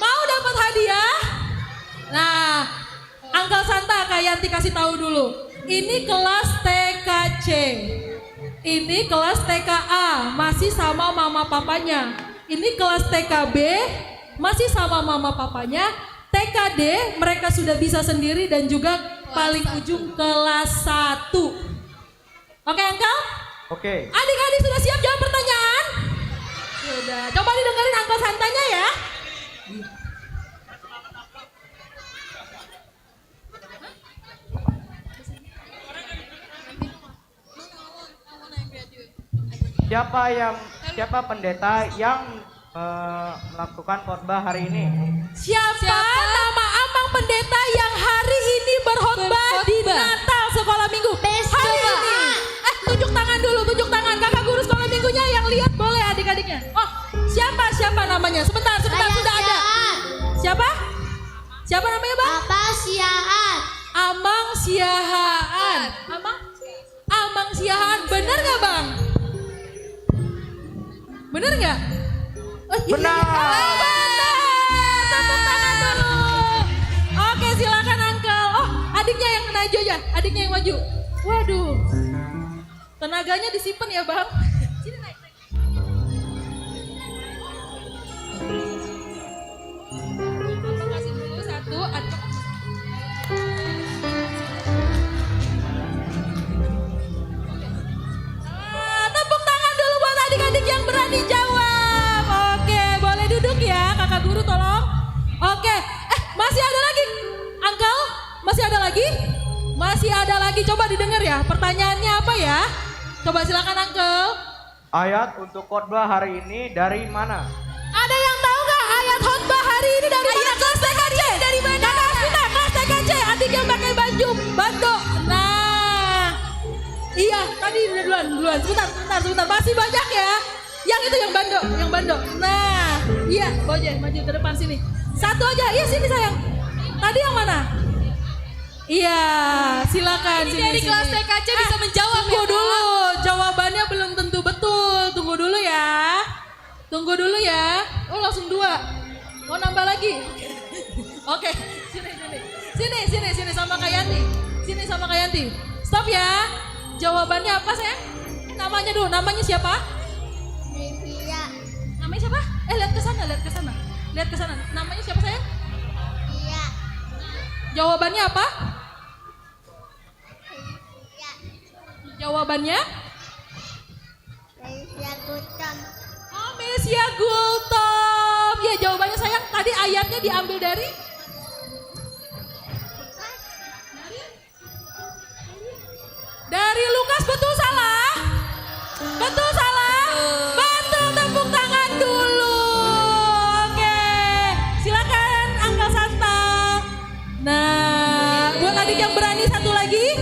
Mau dapat hadiah? Nah, Uncle Santa Kak Yanti kasih tahu dulu. Ini kelas TKC. Ini kelas TKA, masih sama mama papanya. Ini kelas TKB, masih sama mama papanya. TKD mereka sudah bisa sendiri dan juga paling ujung kelas 1. Oke Uncle? Oke. Adik-adik sudah siap jawab pertanyaan? Sudah. Coba didengerin Uncle Santanya ya. Siapa pendeta yang melakukan khotbah hari ini? Siapa nama Amang Pendeta yang hari ini berkhotbah di Natal Sekolah Minggu? Hari ini. Tunjuk tangan dulu, tunjuk tangan. Kakak guru sekolah minggunya yang lihat boleh adik-adiknya. Oh, siapa namanya? Sebentar, sudah ada. Siapa? Siapa namanya Bang? Apa siaan? Amang Siahaan. Amang Siahaan. Benar nggak Bang? Benar nggak? Benar. Benar. Tepuk tangan dulu. Oke silakan Uncle. Oh adiknya yang maju aja. Adiknya yang maju. Waduh. Tenaganya disimpan ya Bang. Sini naik. Kasih dulu satu. Tepuk tangan dulu buat adik-adik yang berani jawab. Oke, boleh duduk ya, kakak guru tolong. Oke, masih ada lagi, Uncle? Masih ada lagi? Masih ada lagi, coba didengar ya. Pertanyaannya apa ya? Coba silakan Uncle. Ayat untuk khotbah hari ini dari mana? Ada yang tahu nggak ayat khotbah hari ini dari mana? Kelas TKC. Dari mana? Kakak Aspita, kelas TKC. Adik yang pakai baju bando. Nah, iya tadi udah duluan. Sebentar. Masih banyak ya. Yang itu yang bando. Nah, iya, Boje maju ke depan sini. Satu aja. Iya sini sayang. Tadi yang mana? Iya, silakan. Ini sini, dari sini. kelas TKC bisa menjawab Tunggu ya, Kak? dulu, jawabannya belum tentu betul. Tunggu dulu ya. Oh langsung 2. Mau nambah lagi? Oke, sini sama Kak Yanti. Stop ya. Jawabannya apa sayang? Namanya dulu, namanya siapa? Livia. Namanya siapa? Lihat ke sana. Namanya siapa sayang? Iya. Jawabannya apa? Jawabannya? Livia Gutom. Gresia Gultom. Ya jawabannya sayang, tadi ayatnya diambil dari Lukas, betul salah? Betul salah? Betul, tepuk tangan dulu. Oke, silakan Uncle Santa. Nah, buat adik yang berani satu lagi.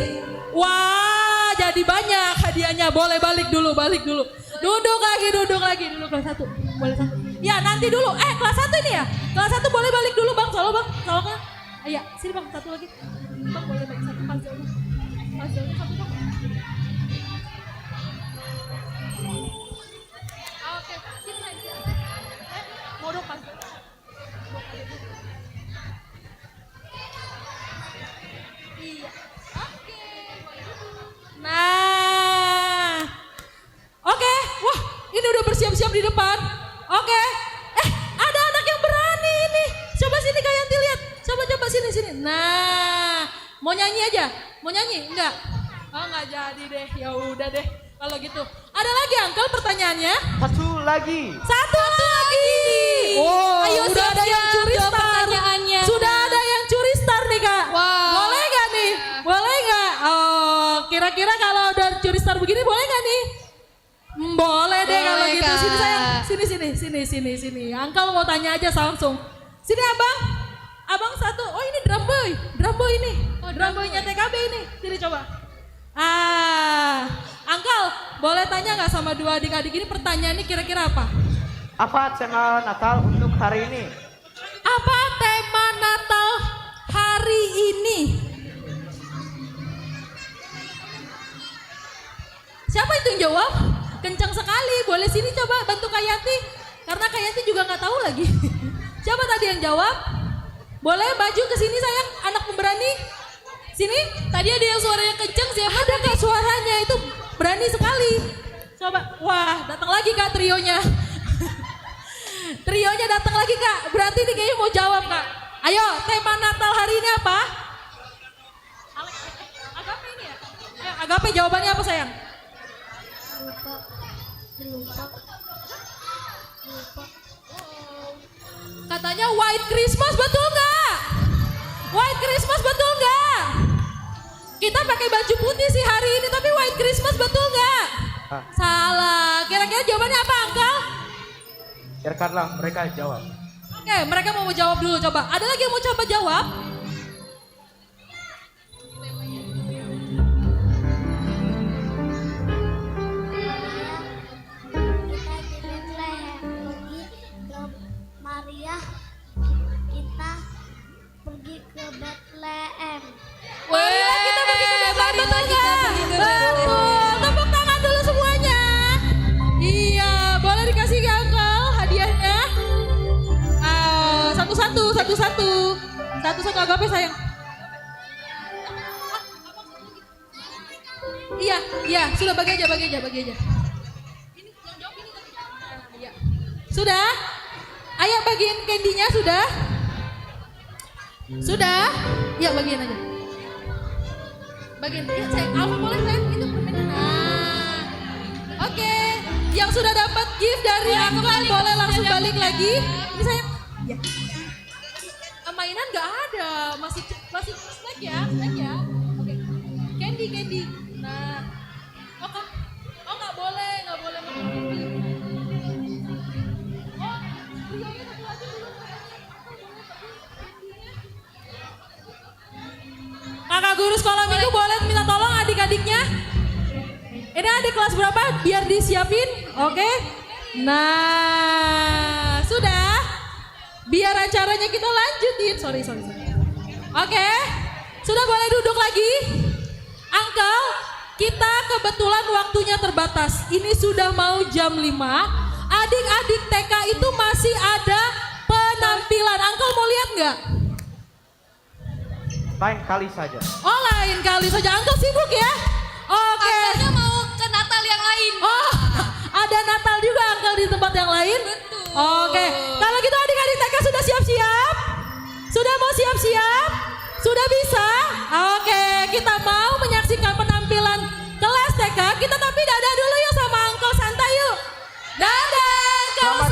Wah, jadi banyak hadiahnya. Boleh balik dulu. Duduk lagi dulu kelas 1. Boleh satu. Ya, nanti dulu. Kelas 1 ini ya? Kelas 1 boleh balik dulu Bang, soalnya Bang. Soalnya. Iya, sini Bang, satu lagi. Bang, boleh balik satu puzzle-nya. Puzzle-nya satu Bang. Oke, sini lagi. Mau dong puzzle. Iya. Oke. Nah. Oke. Wah, ini udah bersiap-siap di depan. Oke. Ada anak yang berani ini. Coba sini Kak Yanti lihat. Coba sini. Nah, mau nyanyi aja? Mau nyanyi? Enggak? Oh, enggak jadi deh. Ya udah deh. Kalau gitu. Ada lagi Uncle pertanyaannya? Satu lagi. Satu lagi. Oh, Ayo udah ada yang curi jawab star. pertanyaannya. Sudah ada yang curi star nih Kak. Wow. Boleh gak nih? Boleh gak? Oh, kira-kira kalau udah curi star begini boleh gak nih? Boleh deh kalau Boleh, gitu. Sini Kak. sayang. Sini. Uncle mau tanya aja langsung. Sini Abang. Abang satu. Oh ini drum boy ini. Oh, drum boy-nya TKB ini. Sini coba. Uncle, boleh tanya nggak sama dua adik-adik ini pertanyaannya kira-kira apa? Apa tema Natal untuk hari ini? Apa tema Natal hari ini? Siapa itu yang jawab? Kencang sekali. Boleh sini coba bantu Kak Yanti. Karena Kak Yanti juga nggak tahu lagi. Siapa tadi yang jawab? Boleh maju ke sini sayang, anak pemberani. Sini. Tadi ada yang suaranya kenceng, siapa? Ada Kak suaranya itu berani sekali. Coba. Wah, datang lagi Kak trionya. Trionya datang lagi Kak. Berarti ini kayaknya mau jawab Kak. Ayo, tema Natal hari ini apa? Agape ini ya? Ayo, Agape jawabannya apa sayang? Lupa. Katanya White Christmas, betul nggak? White Christmas betul nggak? Kita pakai baju putih sih hari ini, tapi White Christmas betul nggak? Salah. Kira-kira jawabannya apa, Uncle? Biarkanlah mereka jawab. Oke, mereka mau jawab dulu coba. Ada lagi yang mau coba jawab? Kita pergi ke Bethlehem. Maria kita pergi ke Bethlehem, betul nggak? Betul. Tepuk tangan dulu semuanya. Iya, boleh dikasih ke Uncle hadiahnya? Satu-satu. Satu-satu Agape sayang. Iya, sudah bagi aja. Ini yang jawab ini. Iya. Sudah? Ayo bagiin candy-nya sudah? Sudah? Ya bagiin aja. Bagiin. Ya sayang, Alfa boleh sayang itu permennya. Nah. Oke. Yang sudah dapat gift dari Uncle boleh langsung balik lagi. Ini sayang. Ya. Mainan nggak ada, masih snack ya. Oke. Candy. Nah. Oh nggak boleh makan candy. Oh, Rionya satu lagi dulu. Kakak guru sekolah minggu boleh minta tolong adik-adiknya. Ini adik kelas berapa? Biar disiapin, oke? Nah, sudah. Biar acaranya kita lanjutin. Sorry. Oke, sudah boleh duduk lagi. Uncle, kita kebetulan waktunya terbatas. Ini sudah mau jam 5. Adik-adik TK itu masih ada penampilan. Uncle mau lihat nggak? Lain kali saja. Oh lain kali saja. Uncle sibuk ya? Oke. Uncle-nya mau ke Natal yang lain. Oh, ada Natal juga Uncle di tempat yang lain? Betul. Oke, kalau gitu adik-adik TK sudah siap-siap? Sudah mau siap-siap? Sudah bisa? Oke, kita mau menyaksikan penampilan kelas TK. Kita tapi dadah dulu yuk sama Uncle Santa yuk. Dadah, Uncle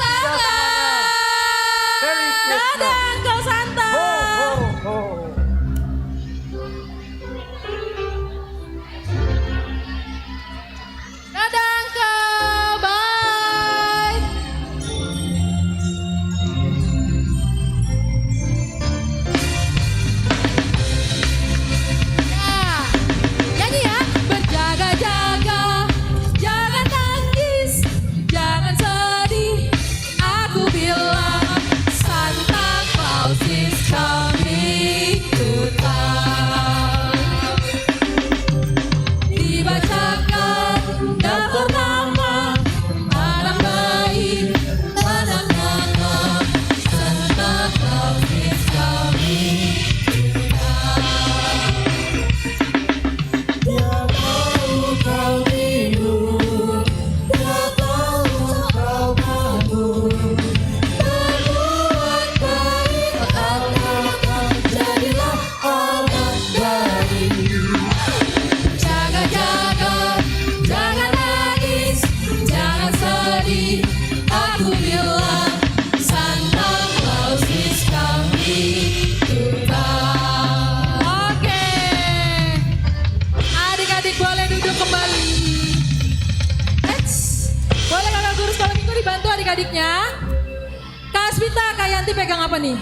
baik, boleh duduk kembali. Boleh kakak guru sekolah minggu dibantu adik-adiknya. Kak Asmita, Kak Yanti pegang apa nih?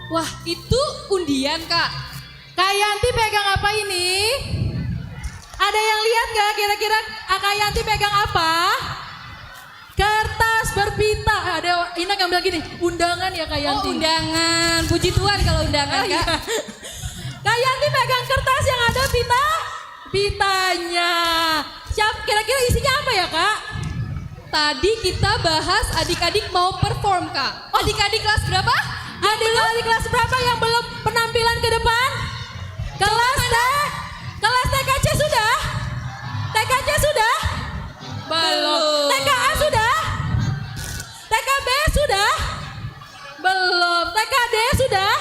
Wah, itu undian, Kak. Kak Yanti pegang apa ini? Ada yang lihat gak kira-kira Kak Yanti pegang apa? Kertas berpita. Ada Ina yang bilang gini, undangan ya Kak Yanti. Oh, undangan. Puji Tuhan kalau undangan, Oh, iya. Kak. Kak Yanti pegang kertas yang ada pitanya. Siap, kira-kira isinya apa ya Kak? Tadi kita bahas adik-adik mau perform, Kak. Adik-adik kelas berapa? Adik-adik kelas berapa yang belum penampilan ke depan? Kelas TKC sudah? TKC sudah? Belum. TKA sudah? TKB sudah? Belum. TKD sudah?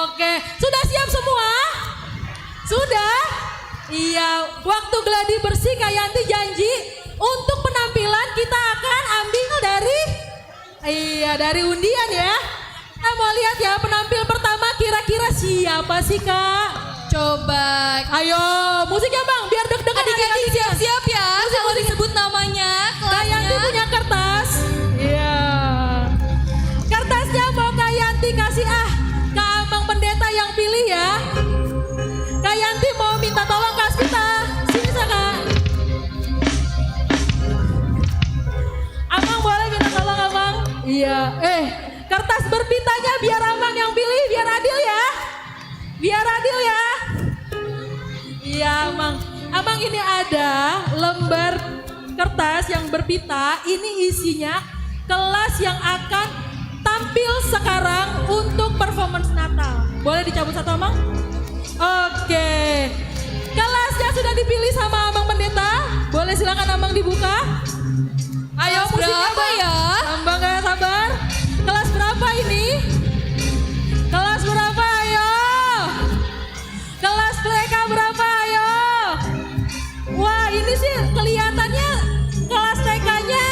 Oke, sudah siap semua? Sudah? Iya, waktu gladi bersih Kak Yanti janji untuk penampilan kita akan ambil dari undian ya. Kita mau lihat ya penampil pertama kira-kira siapa sih Kak? Coba. Ayo, musiknya Bang, biar deg-degan Adik-adik siap-siap ya. Kalau disebut namanya, Kak Yanti kelasnya. punya kertas. Iya. Kertasnya mau Kak Yanti kasih Kak Amang Pendeta yang pilih ya. Kak Yanti mau minta tolong Kak Asmita. Sini Kak. Amang boleh minta tolong Amang? Iya. Kertas berpitanya biar Amang yang pilih, biar adil ya. Biar adil ya. Iya Amang. Amang ini ada lembar kertas yang berpita. Ini isinya kelas yang akan tampil sekarang untuk performance Natal. Boleh dicabut satu Amang? Oke. Kelasnya sudah dipilih sama Amang Pendeta. Boleh silakan Amang dibuka. Ayo Kelas musiknya berapa Bang. ya? Tambah gak sabar. Kelas berapa ini? Kelas berapa ayo? Kelas TK berapa ayo? Wah ini sih kelihatannya kelas TK-nya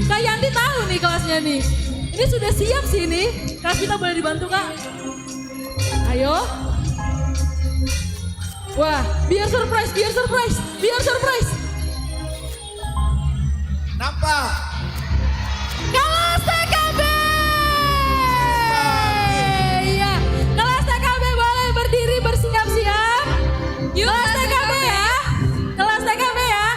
Kak Yanti tahu nih kelasnya nih. Ini sudah siap sih ini. Kak kita boleh dibantu Kak? Ayo. Wah biar surprise, biar surprise, biar surprise. Nampak? Kelas TKB! Iya, kelas TKB boleh berdiri bersiap-siap. Yuk, Kelas kelas TKB ya. Kelas TKB ya.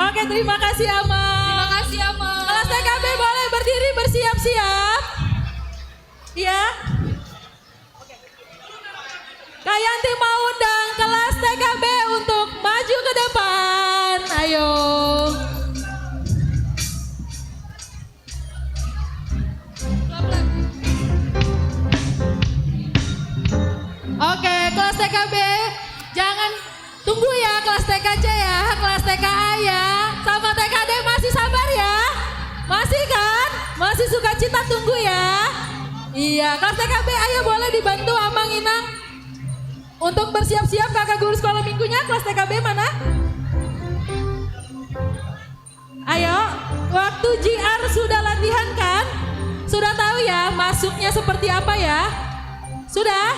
Oke, terima kasih Amang. Terima kasih, Amang. Kelas TKB boleh berdiri bersiap-siap. Iya. Kak Yanti mau undang kelas TKB untuk maju ke depan. Ayo. Oke, kelas TKB, jangan tunggu ya kelas TKC ya, kelas TKA ya, sama TKD masih sabar ya, masih kan, masih sukacita tunggu ya. Iya, kelas TKB ayo boleh dibantu Amang Inang untuk bersiap-siap kakak guru sekolah minggunya. Kelas TKB mana? Ayo, waktu JR sudah latihan kan? Sudah tahu ya masuknya seperti apa ya? Sudah?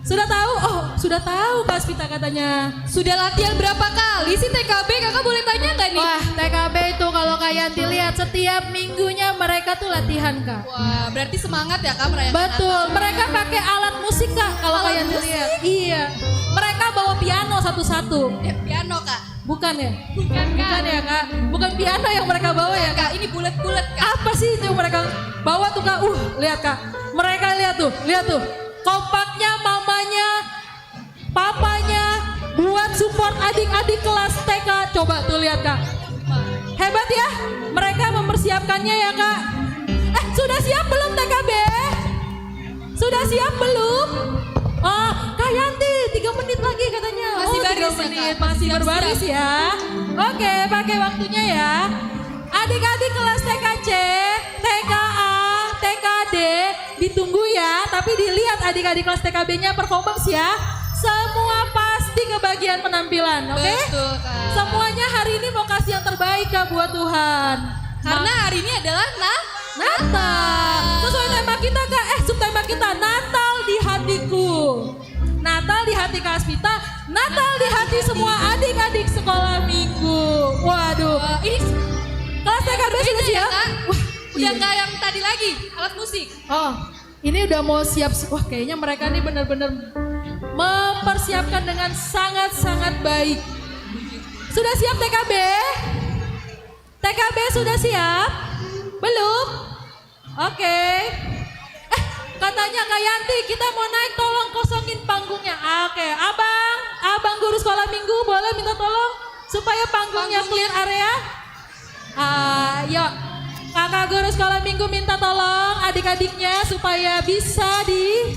Sudah tahu? Oh, sudah tahu Kak Asmita katanya. Sudah latihan berapa kali sih TKB? Kakak boleh tanya nggak nih? Wah, TKB itu kalau Kak Yanti lihat setiap minggunya mereka tuh latihan Kak. Wah, berarti semangat ya Kak merayakan Betul, Natal. mereka pakai alat musik Kak kalau Kak Alat Yanti musik? lihat. Iya, mereka bawa piano satu-satu. Piano Kak. Bukan ya? Bukan Kak. Bukan ya Kak? Bukan piano yang mereka bawa ya Kak? Kak, ini bulat-bulat Kak. Apa sih itu yang mereka bawa tuh Kak? Lihat Kak. Mereka lihat tuh. Kompaknya mamanya, papanya buat support adik-adik kelas TK. Coba tuh lihat Kak. Hebat ya. Mereka mempersiapkannya ya Kak. Sudah siap belum TKB? Sudah siap belum? Oh, Kak Yanti 3 menit lagi katanya. Masih Oh, 3 baris ya, Kak? menit, masih Siap-siap. berbaris ya. Oke, pakai waktunya ya. Adik-adik kelas TKC, TKA, TKD ditunggu ya. Tapi dilihat adik-adik kelas TKB-nya performance ya. Semua pasti kebagian penampilan, oke? Betul Kak. Semuanya hari ini mau kasih yang terbaik Kak buat Tuhan. Karena hari ini adalah Natal. Sesuai tema kita Kak, subtema kita Natal di hatiku. Natal di hati Kak Asmita, Natal di hati semua adik-adik sekolah minggu. Waduh, Ini kelas TKB sudah beda ya, siap? Kak? Wah, Udah nggak yang tadi lagi, alat musik. Oh, ini udah mau siap. Wah, kayaknya mereka ini benar-benar mempersiapkan dengan sangat-sangat baik. sudah siap TKB? TKB sudah siap? Belum? Oke. Katanya Kak Yanti kita mau naik, tolong kosongin panggungnya. Oke, abang guru sekolah minggu boleh minta tolong supaya panggungnya clear area. Yuk, kakak guru sekolah minggu minta tolong adik-adiknya supaya bisa di.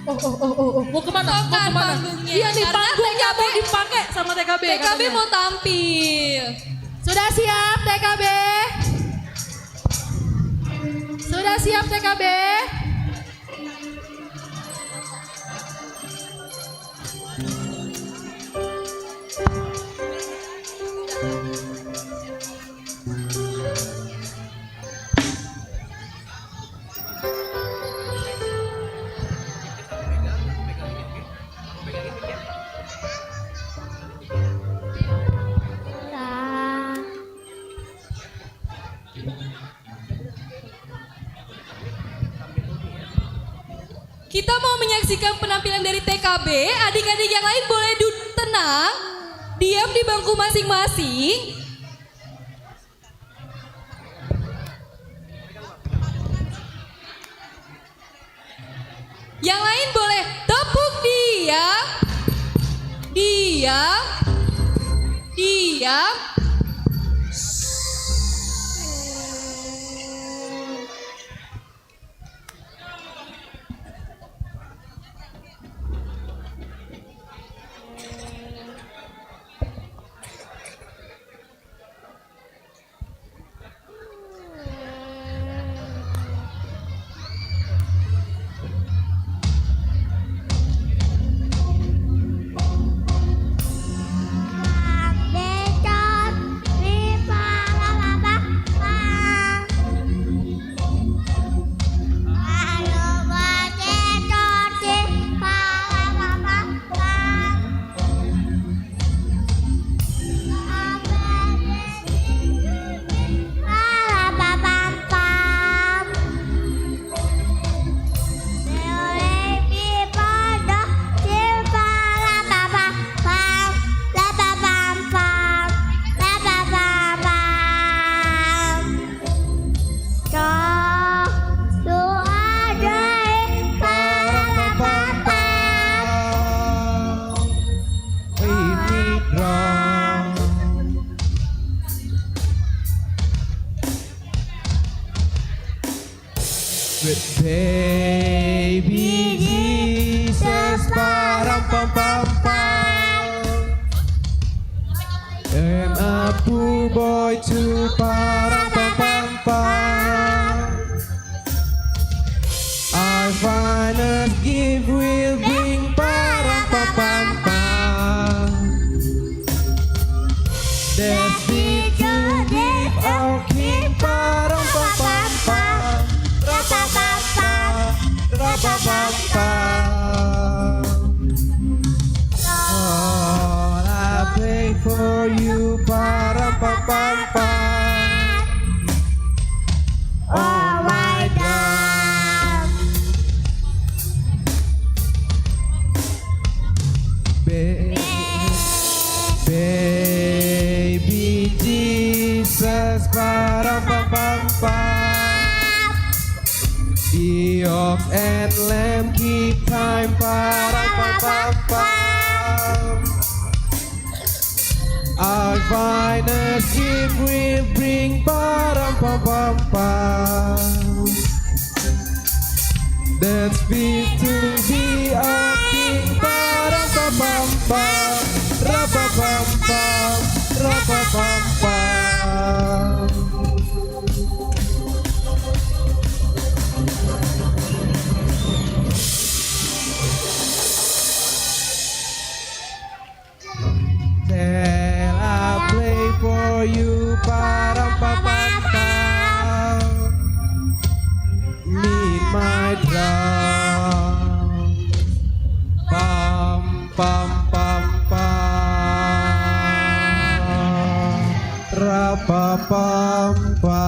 Mau kemana? Mau kemana? Panggungnya. Iya nih, Karena panggungnya mau dipakai sama TKB. TKB katanya. mau tampil. Sudah siap TKB? Sudah siap TKB? Kita mau menyaksikan penampilan dari TKB. Adik-adik yang lain boleh duduk tenang, diam di bangku masing-masing. Yang lain boleh tepuk diam, diam, diam. Baby Jesus, param pam pam pam. And a poor boy too, param pam pam pam. Our finest gift will bring param pam pam pam. That's big to give our King, param pam pam pam. All I play for you, para pa pa pa. Oh my God, baby Jesus, para pa pa pa. The ox and lamb keep time, para pa pa pa. Our finest gift will bring, para pa pa pa. That's fit to be our king, para pa pa pa. Ra pa pa pa, ra pa pa pa. Till I play for you, para pa pa pa. Meet my drum, pam pam Rapapampa.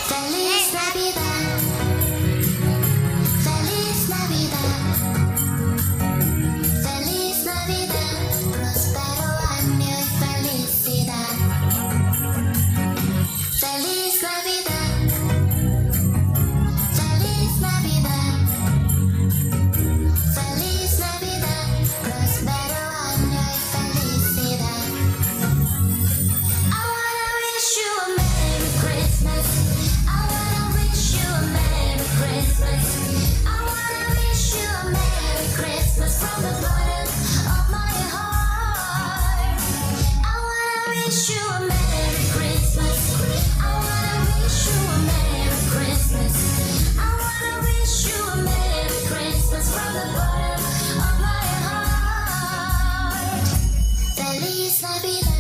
Feliz Navidad, Feliz Navidad, Feliz Navidad, próspero año y felicidad. Feliz Navidad, Feliz Navidad, Feliz Navidad, próspero año y felicidad. I wanna wish you a Merry Christmas. I wanna wish you a Merry Christmas. I wanna wish you a Merry Christmas from the bottom of my heart. I wanna wish you a Merry Christmas. I wanna wish you a Merry Christmas. I wanna wish you a Merry Christmas from the bottom of my heart. Feliz Navidad.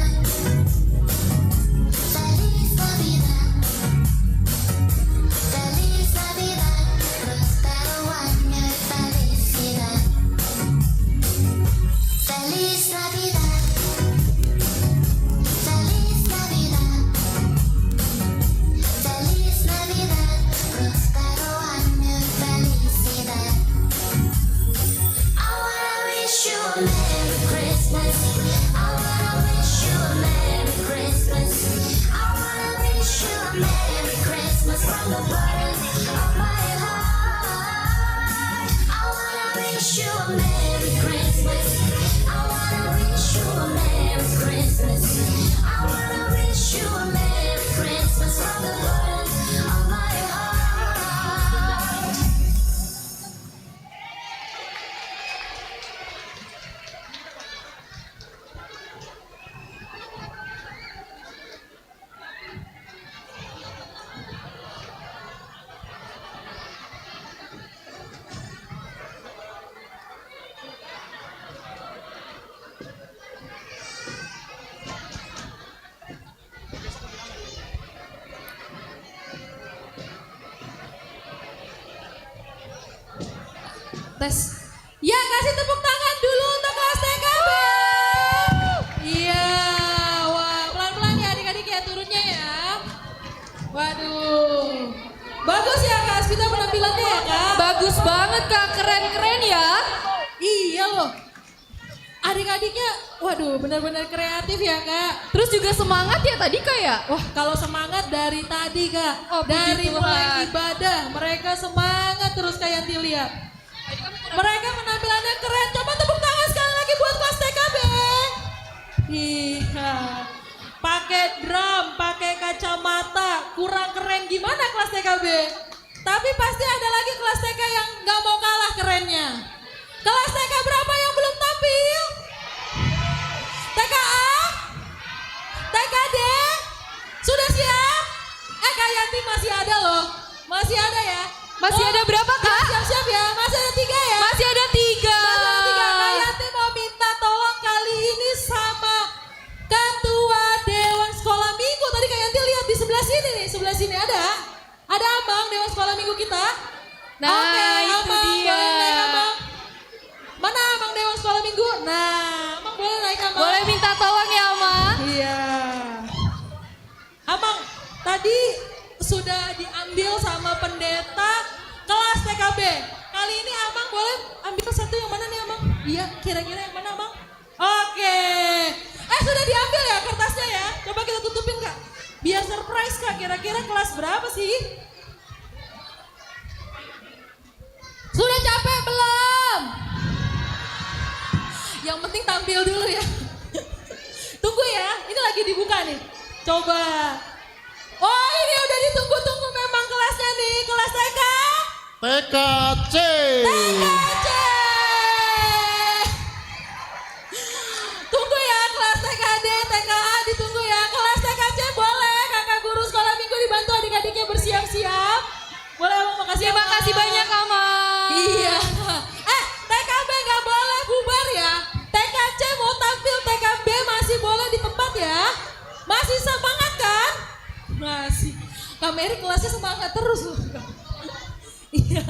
Feliz Navidad, Feliz Navidad, próspero año y felicidad. Feliz Navidad, Feliz Navidad, Feliz Navidad, próspero año y felicidad. I wanna wish you a Merry Christmas. I wanna wish you a Merry Christmas. I wanna wish you a Merry Christmas from the bottom of my heart. I wanna wish you a Merry Christmas. I wanna wish you a Merry Christmas. I wanna wish you a Merry Christmas from the bottom of my heart. Tes. Ya, kasih tepuk tangan dulu untuk kelas TKB. Iya, wah pelan-pelan ya adik-adik ya turunnya ya. Waduh, bagus ya Kak Aspita penampilannya ya Kak. Bagus banget Kak, keren-keren ya. Iya loh, adik-adiknya waduh benar-benar kreatif ya Kak. Terus juga semangat ya tadi Kak ya? Wah kalau semangat dari tadi Kak, Oh, puji dari mulai Tuhan. ibadah mereka semangat terus kayak yang dilihat. Mereka penampilannya keren. Coba tepuk tangan sekali lagi buat kelas TKB. Iya. Pakai drum, pakai kacamata, kurang keren gimana kelas TKB? Tapi pasti ada lagi kelas TK yang nggak mau kalah kerennya. Kelas TK berapa yang belum tampil? TKA? TKD? Sudah siap? Kak Yanti masih ada loh. Masih ada ya? Masih ada berapa Kak? Siap-siap ya, masih ada 3 ya? Masih ada 3. Masih ada 3. Kak Yanti mau minta tolong kali ini sama Ketua Dewan Sekolah Minggu. Tadi Kak Yanti lihat di sebelah sini nih, sebelah sini ada. Ada Abang Dewan Sekolah Minggu kita. Nah, Oke, itu Abang, dia. boleh naik Abang. Mana Abang Dewan Sekolah Minggu? Nah, Abang boleh naik Abang. Boleh minta tolong ya Ama? Iya. Abang, tadi sudah diambil sama pendeta kelas TKB. Kali ini Abang boleh ambil satu yang mana nih Abang? Iya, kira-kira yang mana Abang? Oke. Sudah diambil ya kertasnya ya? Coba kita tutupin Kak. Biar surprise Kak, kira-kira kelas berapa sih? Sudah capek belum? Yang penting tampil dulu ya. Tunggu ya, ini lagi dibuka nih. Coba. Oh ini udah ditunggu-tunggu memang kelasnya nih, kelas TK. TKC. TKC. kasih banyak Amang. Iya. TKB nggak boleh bubar ya. TKC mau tampil, TKB masih boleh di tempat ya. Masih semangat kan? Masih. Kak Mary kelasnya semangat terus loh. Iya.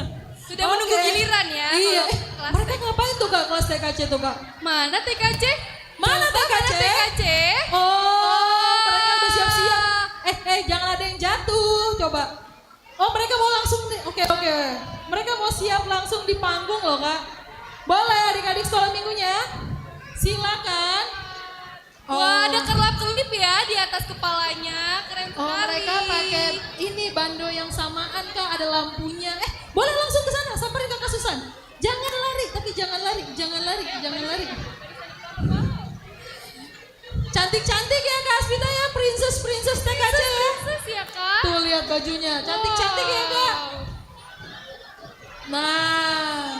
Sudah menunggu giliran ya. Iya. kalau kelas Mereka ngapain tuh Kak kelas TKC tuh Kak? Mana TKC? Mana Coba TKC? Mana TKC? Oh, mereka udah siap-siap. Jangan ada yang jatuh. Coba. Oh, mereka mau langsung nih. Oke. Mereka mau siap langsung di panggung loh Kak. Boleh adik-adik sekolah minggunya? Silakan. Wah, ada kerlap-kelip ya di atas kepalanya. Keren sekali. Oh, mereka pakai ini bando yang samaan Kak, ada lampunya. Boleh langsung ke sana, samperin Kakak Susan. Jangan lari, tapi jangan lari. Cantik-cantik ya Kak Asmita ya, princess TKC ya. Princess ya Kak. Tuh lihat bajunya, cantik-cantik ya Kak. Nah.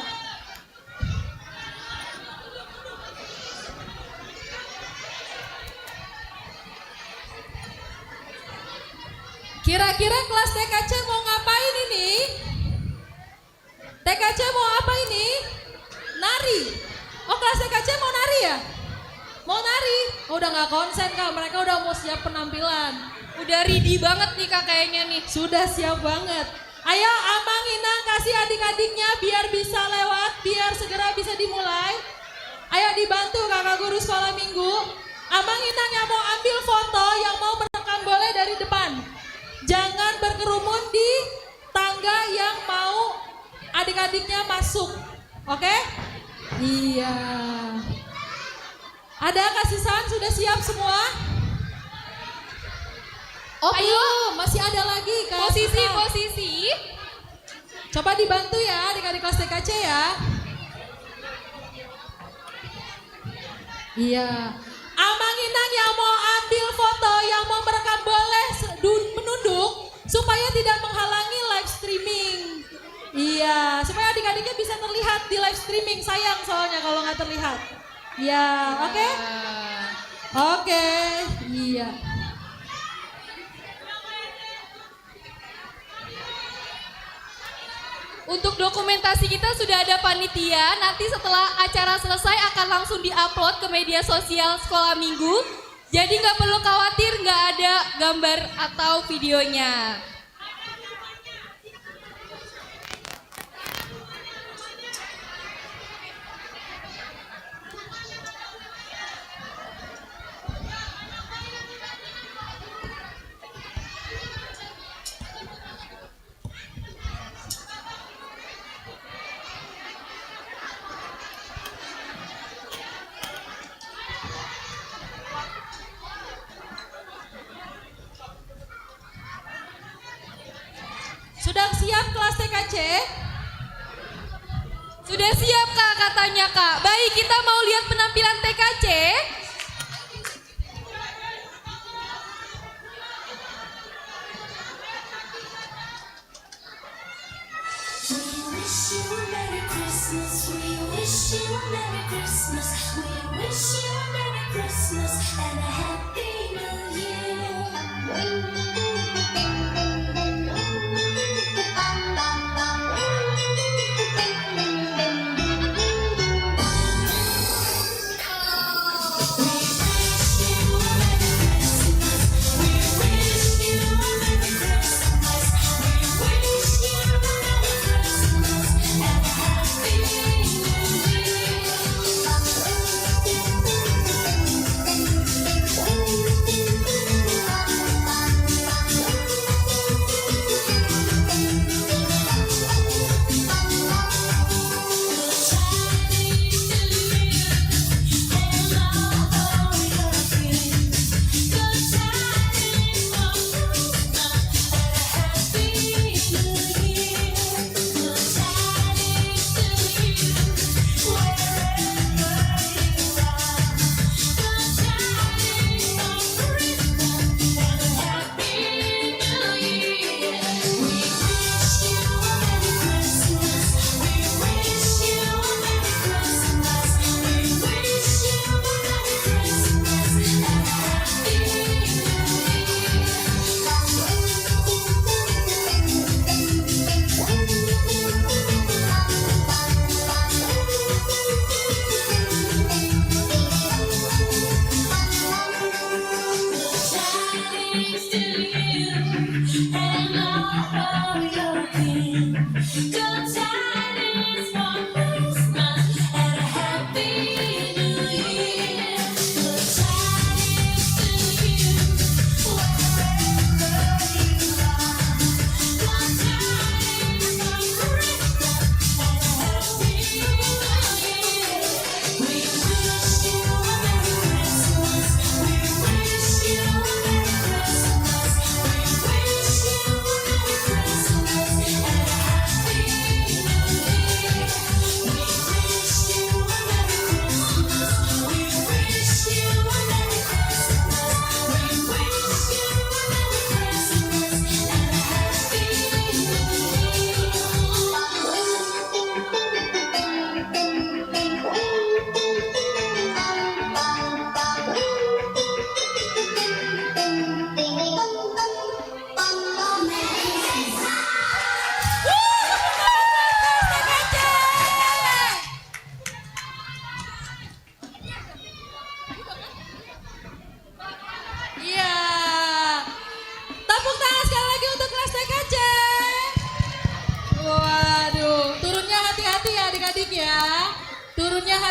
Kira-kira kelas TKC mau ngapain ini? TKC mau apa ini? Nari. Oh kelas TKC mau nari ya? Mau nari? Oh, udah gak konsen Kak, mereka udah mau siap penampilan. Udah ready banget nih Kak kayaknya nih. Sudah siap banget. Ayo Amang Inang kasih adik-adiknya biar bisa lewat, biar segera bisa dimulai. Ayo dibantu kakak guru sekolah minggu. Amang Inang yang mau ambil foto, yang mau merekam boleh dari depan. Jangan berkerumun di tangga yang mau adik-adiknya masuk. Oke? Iya. Ada kasisan sudah siap semua? Oh, ayo, masih ada lagi Kak. Posisi. Coba dibantu ya adik-adik kelas TKC ya. Iya. Amang Inang yang mau ambil foto, yang mau merekam boleh menunduk supaya tidak menghalangi live streaming. Iya, supaya adik-adiknya bisa terlihat di live streaming. Sayang soalnya kalau nggak terlihat. Iya, oke? Oke, iya. Untuk dokumentasi kita sudah ada panitia. Nanti setelah acara selesai akan langsung diupload ke media sosial sekolah minggu. Jadi nggak perlu khawatir nggak ada gambar atau videonya. Sudah siap kelas TKC? Sudah siap Kak katanya Kak. Baik, kita mau lihat penampilan TKC.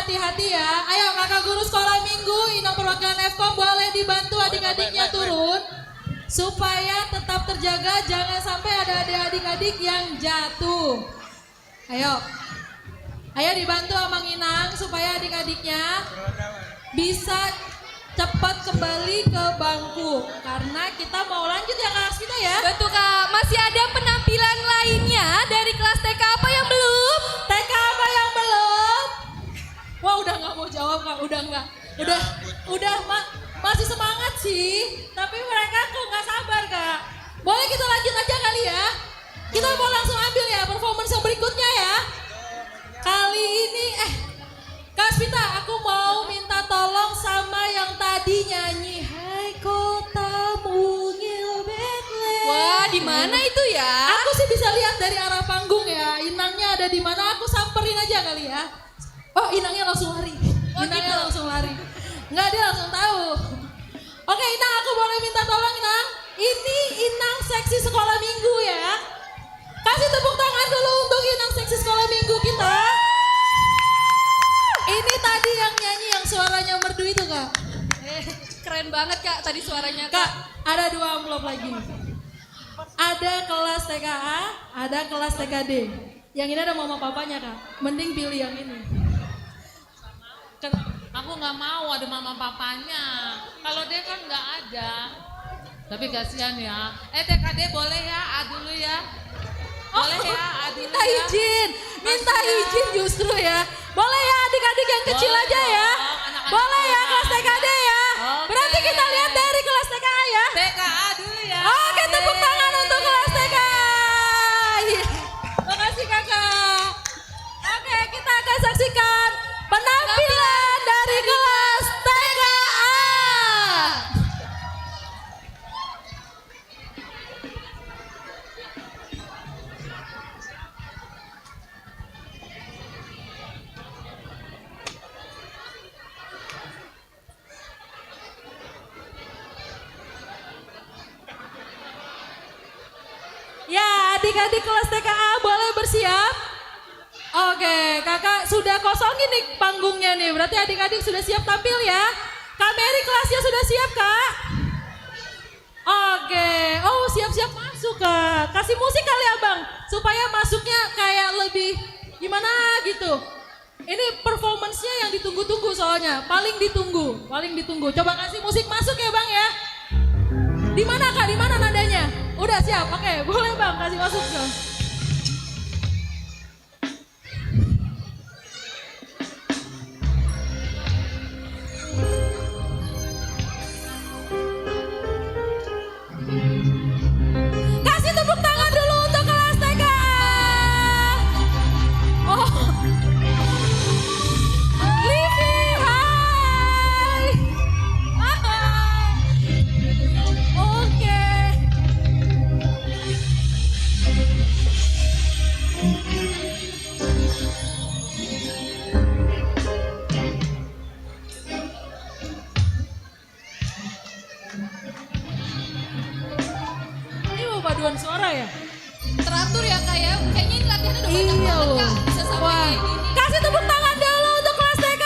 hati-hati ya. Ayo kakak guru sekolah minggu, Inang perwakilan FKOM boleh dibantu adik-adiknya turun. Supaya tetap terjaga, jangan sampai ada adik-adik yang jatuh. Ayo. Ayo dibantu Amang Inang supaya adik-adiknya bisa cepat kembali ke bangku. Karena kita mau lanjut ya Kak Asvita ya. Betul Kak, masih ada penampilan lainnya dari kelas TK apa yang belum? TK apa yang belum? Wah udah nggak mau jawab Kak, udah nggak. Masih semangat sih, tapi mereka kok nggak sabar Kak. Boleh kita lanjut aja kali ya? Kita mau langsung ambil ya performance yang berikutnya ya. Kali ini Kak Asvita, aku mau minta tolong sama yang tadi nyanyi Hai Kota Mungil Bethlehem. Wah, di mana itu ya? Aku sih bisa lihat dari arah panggung ya. Inangnya ada di mana? Aku samperin aja kali ya. Oh, Inangnya langsung lari. Inangnya gitu. langsung lari. Enggak, dia langsung tahu. Oke, Inang, aku boleh minta tolong Inang. Ini Inang seksi sekolah minggu ya. Kasih tepuk tangan dulu untuk Inang seksi sekolah minggu kita. Ini tadi yang nyanyi yang suaranya merdu itu Kak. Keren banget Kak tadi suaranya Kak, Kak. ada 2 amplop lagi. Ada kelas TKA, ada kelas TKD. Yang ini ada mama papanya Kak. Mending pilih yang ini. Aku nggak mau ada mama papanya. Kalau dia kan nggak ada. Tapi kasihan ya. TKD boleh ya, A dulu ya. Boleh ya, A dulu Minta ya. izin, minta izin justru ya. Boleh ya adik-adik yang kecil Boleh aja ya. dong, anak-anak Boleh ya juga. kelas TKD ya. Oke. Berarti kita lihat dari kelas TKA ya. TKA dulu ya. Oke, tepuk Boleh. tangan untuk kelas TKA. Iya. Makasih Kakak. Oke, kita akan saksikan penampilan dari kelas TKA. Ya, adik-adik kelas TKA boleh bersiap. Oke, kakak sudah kosongin nih panggungnya nih. Berarti adik-adik sudah siap tampil ya. Kak Mary kelasnya sudah siap Kak? Oke, oh siap-siap masuk Kak. Kasih musik kali Abang, supaya masuknya kayak lebih gimana gitu. Ini performance-nya yang ditunggu-tunggu soalnya, paling ditunggu. Coba kasih musik masuk ya Bang ya. Di mana Kak? Di mana nadanya? Udah siap. Oke, boleh Bang kasih masuk dong. Kasih tepuk tangan dulu untuk kelas TK. Oh. Livi, hai. Hai. Oke. Ini mau paduan suara ya? Teratur ya Kak ya. Kayaknya ini latihannya udah banyak Iya banget loh. Kak. Bisa sampai Wah. kayak gini. Kasih tepuk tangan dulu untuk kelas TK.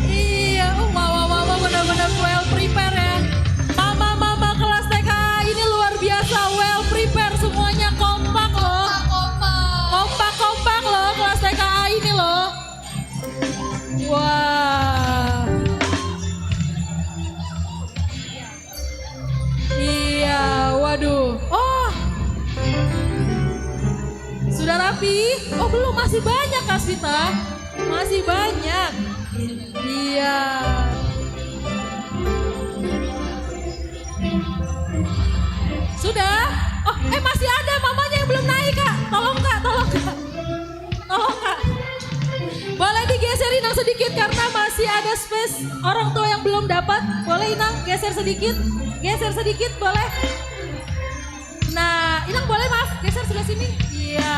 Iya, mama benar-benar well prepare ya. Mama kelas TK ini luar biasa well prepare, semuanya kompak loh. Kompak loh kelas TK ini loh. Wah. Iya, waduh. Oh. Sudah rapi? Oh belum, masih banyak Kak Asvita. Masih banyak. Iya. Sudah? Oh masih ada mamanya yang belum naik Kak. Tolong Kak. Boleh digeser Inang sedikit karena masih ada space orang tua yang belum dapat. Boleh Inang geser sedikit boleh. Nah, Inang boleh maaf geser sebelah sini. Iya.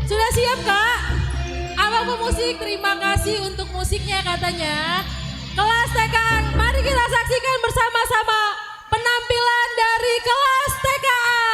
Sudah siap Kak? Abang pemusik terima kasih untuk musiknya katanya. Kelas TK, mari kita saksikan bersama-sama penampilan dari kelas TKA.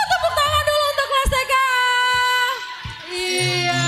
Tepuk tangan dulu untuk kelas TK. Iya.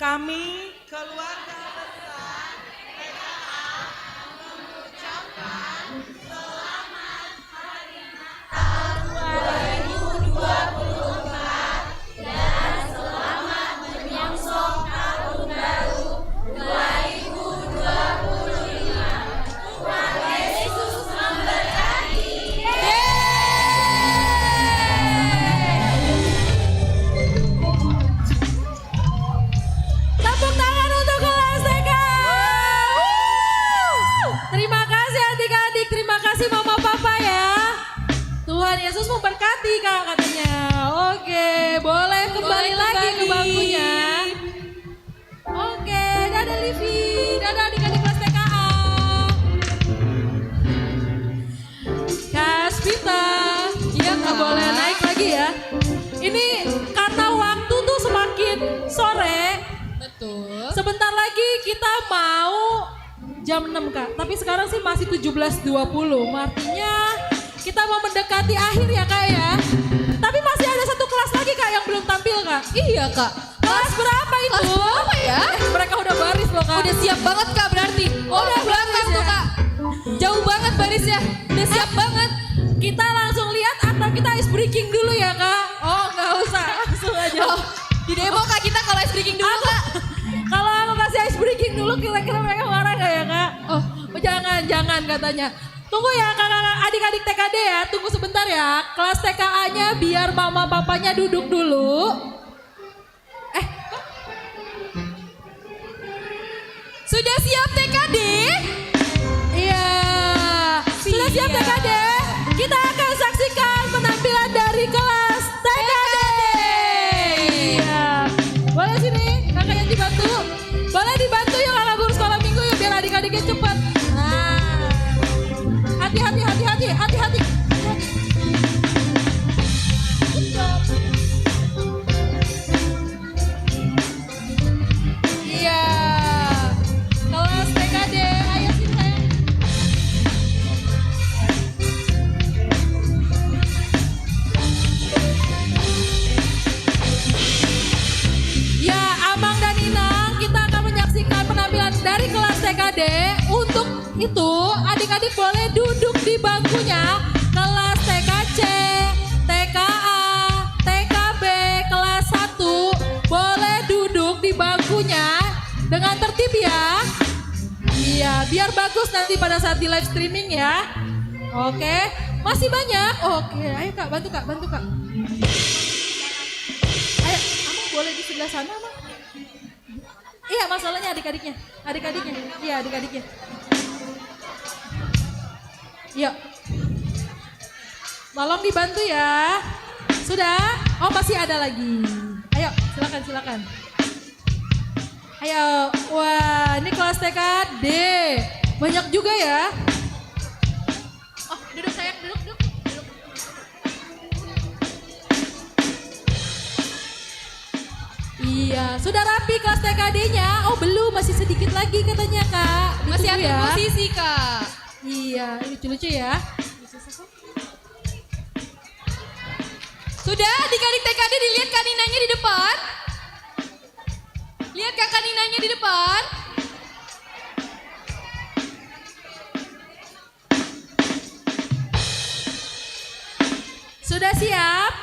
Kami keluarga besar PKA mengucapkan selamat Hari Natal 2024 dan selamat menyongsong Tahun Baru 2025. Tuhan Yesus memberkati. Tepuk tangan untuk kelas TK. Terima kasih adik-adik, terima kasih mama papa ya. Tuhan Yesus memberkati kak katanya. Oke, boleh kembali lagi ke bangkunya. Oke, dadah Livi, dadah adik Sebentar lagi kita mau jam 6 Kak. Tapi sekarang sih masih 17.20. Artinya kita mau mendekati akhir ya Kak ya. Tapi masih ada satu kelas lagi Kak yang belum tampil Kak. Iya Kak. Kelas berapa itu? Kelas berapa ya? Mereka udah baris loh Kak. Udah siap banget Kak berarti. Udah belakang tuh Kak. Jauh banget barisnya. Udah siap banget. Kita langsung lihat atau kita ice breaking dulu ya Kak? Oh nggak usah, langsung aja. Oh, di demo Kak kita kalau ice breaking dulu Kak. Kalau aku kasih ice breaking dulu kira-kira mereka marah gak ya Kak? Oh jangan katanya. Tunggu ya kakak adik-adik TKD ya, tunggu sebentar ya. Kelas TKA-nya biar mama papanya duduk dulu. Sudah siap TKD? Iya. Sudah siap TKD? Kita akan saksikan penampilan dari kelas TKD. Iya. Boleh sini kakak yang dibantu. Boleh dibantu ya kakak guru sekolah minggu ya biar adik-adiknya cepat. Nah. Hati-hati. Iya. Kelas TKD, ayo sini sayang. Ya, Amang dan Inang, kita akan menyaksikan penampilan dari kelas TKD. Untuk itu, adik-adik boleh duduk di bangkunya. Kelas TKC, TKA, TKB, kelas 1, boleh duduk di bangkunya dengan tertib ya. Iya, biar bagus nanti pada saat di live streaming ya. Oke, masih banyak. Oke, ayo Kak, bantu Kak. Ayo, Amang boleh di sebelah sana, Amang. Iya, masalahnya adik-adiknya. Iya, adik-adiknya. Yuk. Tolong dibantu ya. Sudah? Oh, masih ada lagi. Ayo, silakan. Ayo, wah ini kelas TKD. Banyak juga ya. Oh, duduk sayang, duduk. Iya, sudah rapi kelas TKD-nya. Oh belum, masih sedikit lagi katanya Kak. Masih Ditunggu ada ya. posisi Kak. Iya, lucu-lucu ya. Sudah adik-adik TKD dilihat Kak Ninanya di depan? Lihat Kakak Ninanya di depan? Sudah siap?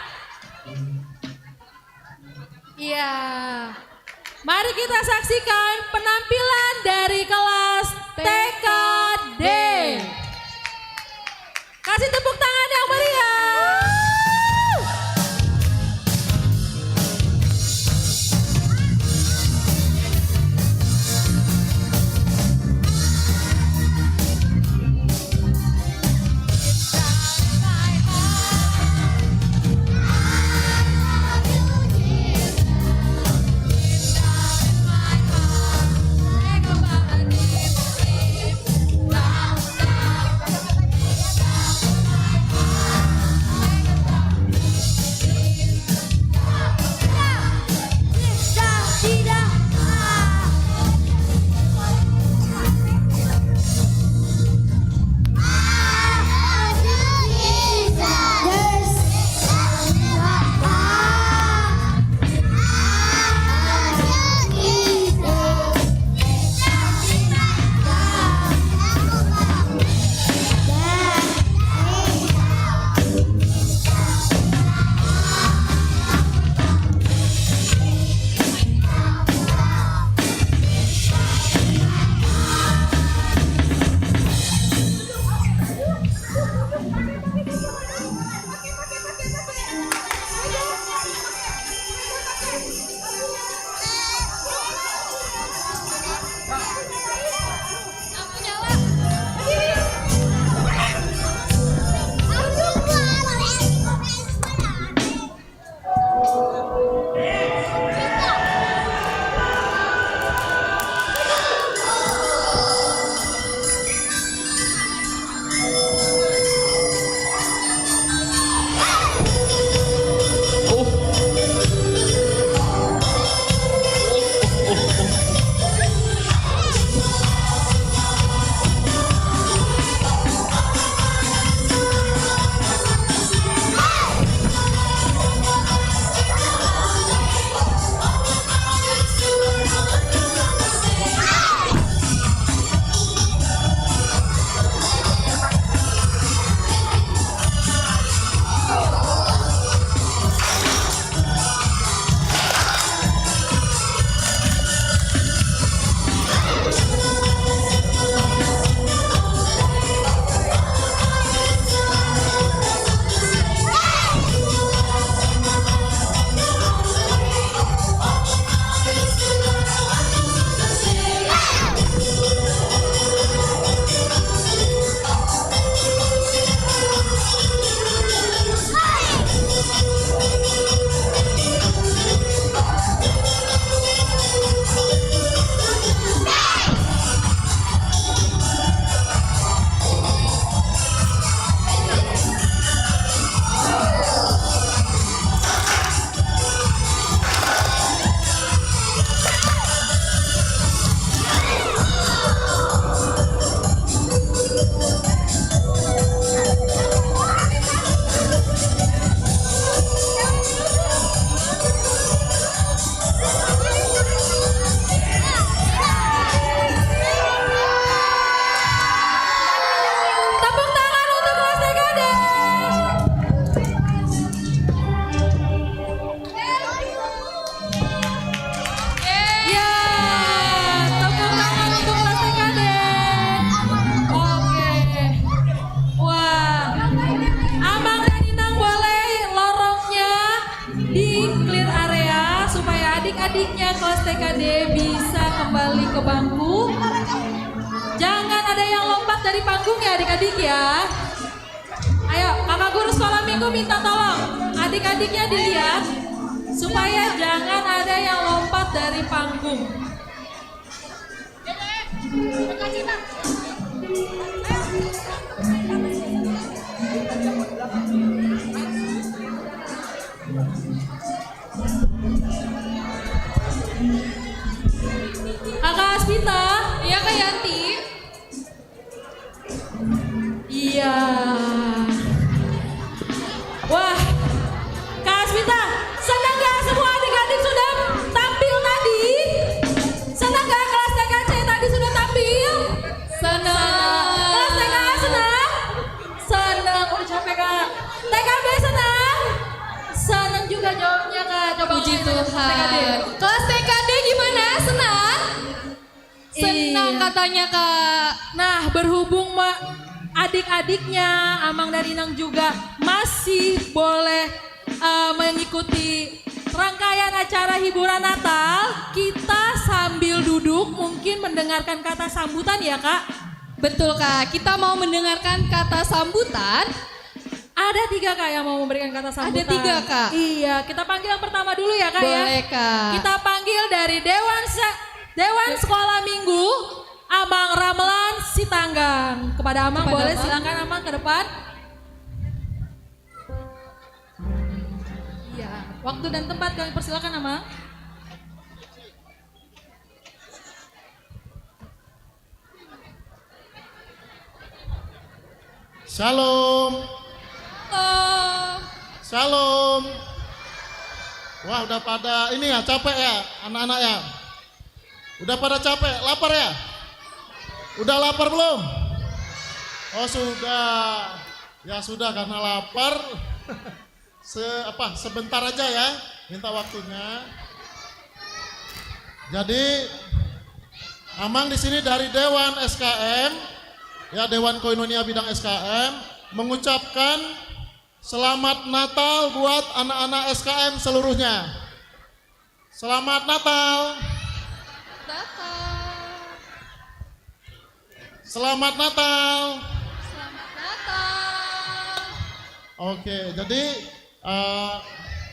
Iya. Mari kita saksikan penampilan dari kelas TKD. Kasih tepuk tangan yang meriah. dari panggung ya adik-adik ya. Ayo, kakak guru sekolah minggu minta tolong adik-adiknya dilihat supaya jangan ada yang lompat dari panggung. Kakak Aspita, Iya Kak Yanti. iya. Wah, Kak Aspita, senang gak semua adik-adik sudah tampil tadi? Senang gak kelas TKC tadi sudah tampil? Senang. Kelas TKA senang? Senang, udah capek Kak. TKB senang? Senang juga jawabnya Kak. Coba Puji ngomongin TKD. Tuhan. Kelas TKD gimana? Senang? Senang Iya. katanya Kak. Nah, berhubung adik-adiknya, Amang dan Inang juga masih boleh mengikuti rangkaian acara hiburan Natal, kita sambil duduk mungkin mendengarkan kata sambutan ya Kak. Betul Kak, kita mau mendengarkan kata sambutan. Ada 3 Kak yang mau memberikan kata sambutan. Ada 3 Kak. Iya, kita panggil yang pertama dulu ya Kak ya. Boleh Kak. Kita panggil dari Dewan Sekolah Minggu, Amang Ramelan Sitanggang. Kepada Amang Kepada boleh Amang. silakan Amang ke depan. Iya, waktu dan tempat kami persilakan Amang. Shalom, Oh, shalom. Wah, udah pada ini ya, capek ya anak-anak ya. Udah pada capek, lapar ya? Udah lapar belum? Oh sudah. Ya sudah, karena lapar. Sebentar aja ya, minta waktunya. Jadi Amang di sini dari Dewan SKM, ya Dewan Koinonia Bidang SKM, mengucapkan selamat Natal buat anak-anak SKM seluruhnya. Selamat Natal. Selamat Natal. selamat Natal. Oke, jadi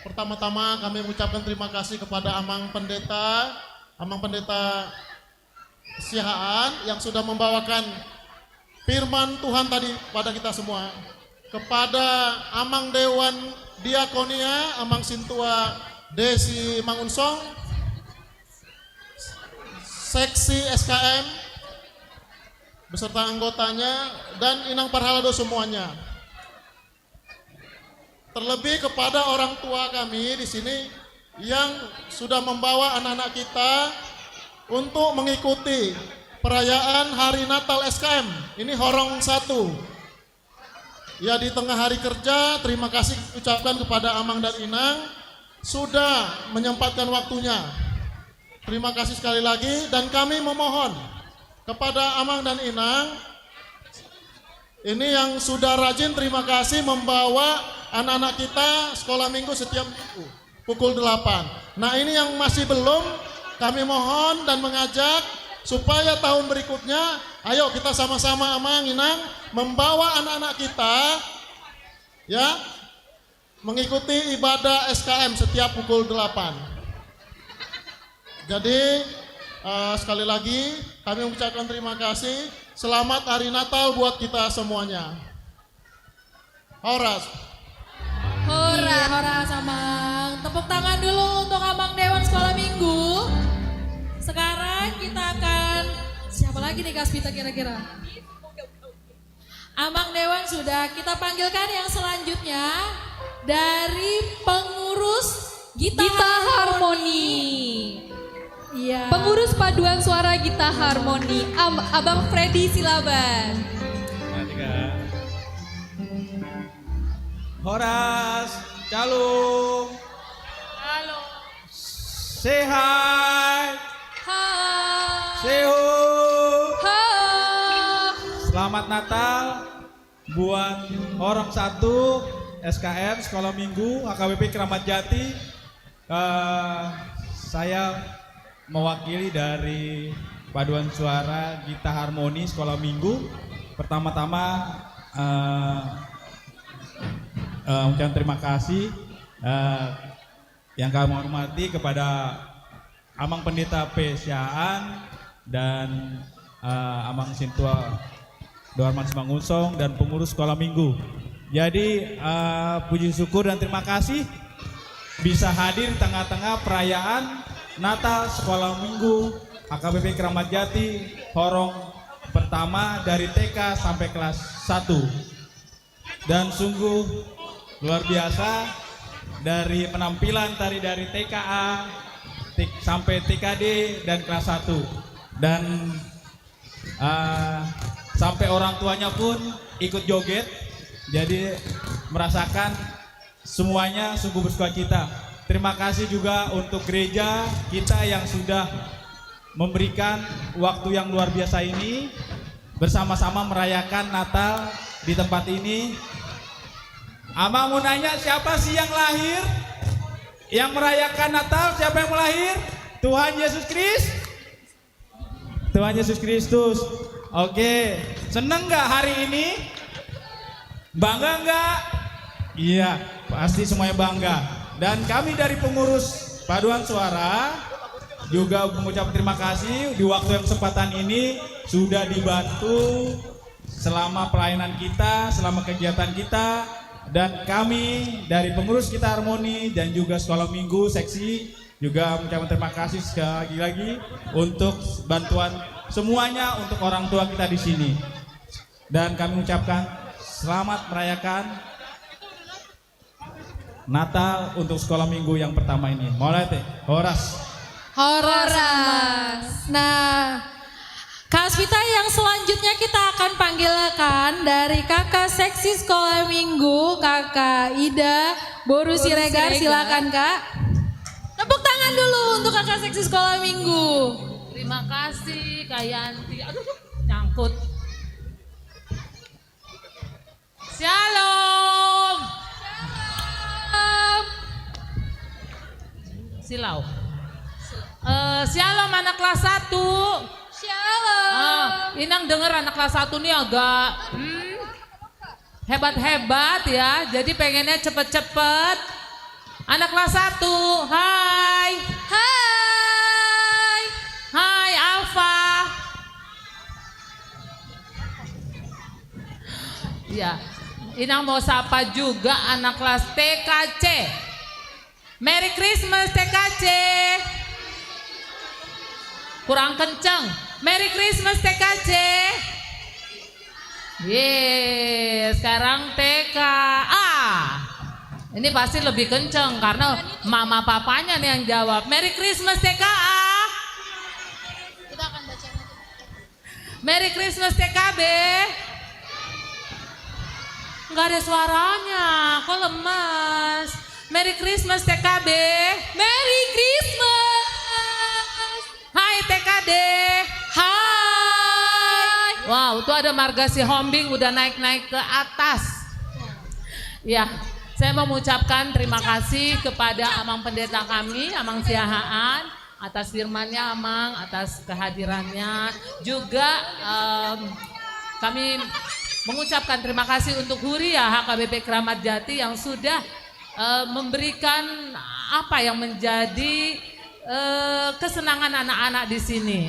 pertama-tama kami mengucapkan terima kasih kepada Amang Pendeta Sihaan yang sudah membawakan firman Tuhan tadi pada kita semua. Kepada Amang Dewan Diakonia, Amang Sintua Desi Mangunsong, Seksi SKM, beserta anggotanya, dan Inang Parhalado semuanya. Terlebih kepada orang tua kami di sini yang sudah membawa anak-anak kita untuk mengikuti perayaan Hari Natal SKM. Ini Horong 1. Ya, di tengah hari kerja, terima kasih ucapkan kepada Amang dan Inang sudah menyempatkan waktunya. Terima kasih sekali lagi, dan kami memohon kepada Amang dan Inang ini yang sudah rajin, terima kasih membawa anak-anak kita sekolah minggu setiap minggu pukul 8. Nah, ini yang masih belum, kami mohon dan mengajak supaya tahun berikutnya ayo kita sama-sama Amang Inang membawa anak-anak kita ya mengikuti ibadah SKM setiap pukul 8. Jadi sekali lagi kami mengucapkan terima kasih. Selamat Hari Natal buat kita semuanya. Horas. Iya, horas Amang. Tepuk tangan dulu untuk Amang Dewan Sekolah Minggu. Sekarang kita akan, siapa lagi nih Kak Aspita kira-kira? Amang Dewan sudah, kita panggilkan yang selanjutnya dari pengurus Gita Harmoni. Iya. Pengurus paduan suara Gita Harmoni, Abang Freddy Silaban. Horas, Calung. Halo. Say hi. Hai. Seho. Hai. Selamat Natal buat Horong 1 SKM Sekolah Minggu AKBP Keramat Jati. Saya mewakili dari Paduan Suara Gita Harmoni Sekolah Minggu. pertama-tama ucapkan terima kasih yang kami hormati kepada Amang Pendeta P. Syaan dan Amang Sintua Doarman Simangunsong dan pengurus sekolah minggu. Jadi puji syukur dan terima kasih bisa hadir di tengah-tengah perayaan Natal Sekolah Minggu HKBP Keramat Jati Horong pertama dari TK sampai kelas 1. Dan sungguh luar biasa dari penampilan tadi dari TKA sampai TKD dan kelas 1. Dan sampai orang tuanya pun ikut joget. Jadi merasakan semuanya sungguh bersukacita. Terima kasih juga untuk gereja kita yang sudah memberikan waktu yang luar biasa ini bersama-sama merayakan Natal di tempat ini. Amang mau nanya, siapa sih yang lahir? Yang merayakan Natal, siapa yang lahir? Tuhan Yesus Kristus. Tuhan Yesus Kristus. Oke, seneng nggak hari ini? Bangga nggak? Iya, pasti semuanya bangga. Dan kami dari pengurus Paduan Suara juga mengucapkan terima kasih di waktu yang kesempatan ini sudah dibantu selama pelayanan kita, selama kegiatan kita. Dan kami dari pengurus kita Harmoni dan juga sekolah minggu seksi juga mengucapkan terima kasih sekali lagi untuk bantuan semuanya untuk orang tua kita di sini. Dan kami mengucapkan selamat merayakan Natal untuk sekolah minggu yang pertama ini. Mulai teh, Horas. Nah, Kak Aspita yang selanjutnya kita akan panggilkan dari kakak seksi sekolah minggu, Kakak Ida Boru Siregar. Silakan Kak. Tepuk tangan dulu untuk kakak seksi sekolah minggu. Terima kasih Kak Yanti. Aduh, nyangkut. Shalom. Silau. Shalom anak kelas 1. Shalom. Inang denger anak kelas 1 nih agak hebat-hebat ya. Jadi pengennya cepet-cepet. Anak kelas 1, hai. Hai. Hai Alfa. Ya, Inang mau sapa juga anak kelas TKC. Merry Christmas TKC. Kurang kenceng. Merry Christmas TKC. Yeay, sekarang TKA. Ini pasti lebih kenceng karena mama papanya nih yang jawab. Merry Christmas TKA. Kita akan baca. Merry Christmas TKB. Nggak ada suaranya, kok lemas. Merry Christmas TKB. Merry Christmas. Hai TKD. Hai. Wow, tuh ada marga si Hombing udah naik-naik ke atas. Ya, saya mau mengucapkan terima kasih kepada Amang Pendeta kami, Amang Siahaan, atas firmannya Amang, atas kehadirannya. Juga kami mengucapkan terima kasih untuk Huria HKBP Keramat Jati yang sudah memberikan apa yang menjadi kesenangan anak-anak di sini.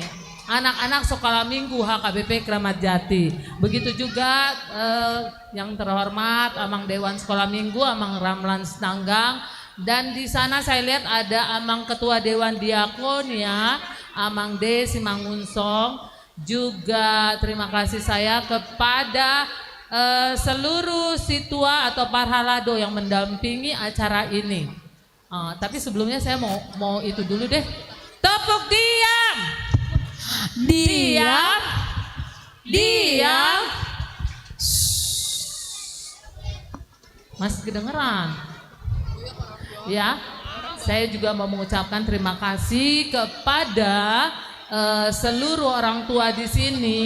Anak-anak sekolah minggu HKBP Keramat Jati. Begitu juga yang terhormat Amang Dewan Sekolah Minggu, Amang Ramlan Senanggang. Dan di sana saya lihat ada Amang Ketua Dewan Diakon ya, Amang D. Simangunsong. Juga terima kasih saya kepada seluruh situa atau parhalado yang mendampingi acara ini. Tapi sebelumnya saya mau itu dulu deh. Tepuk diam. Diam. Diam. Masih kedengeran? Ya, saya juga mau mengucapkan terima kasih kepada seluruh orang tua di sini.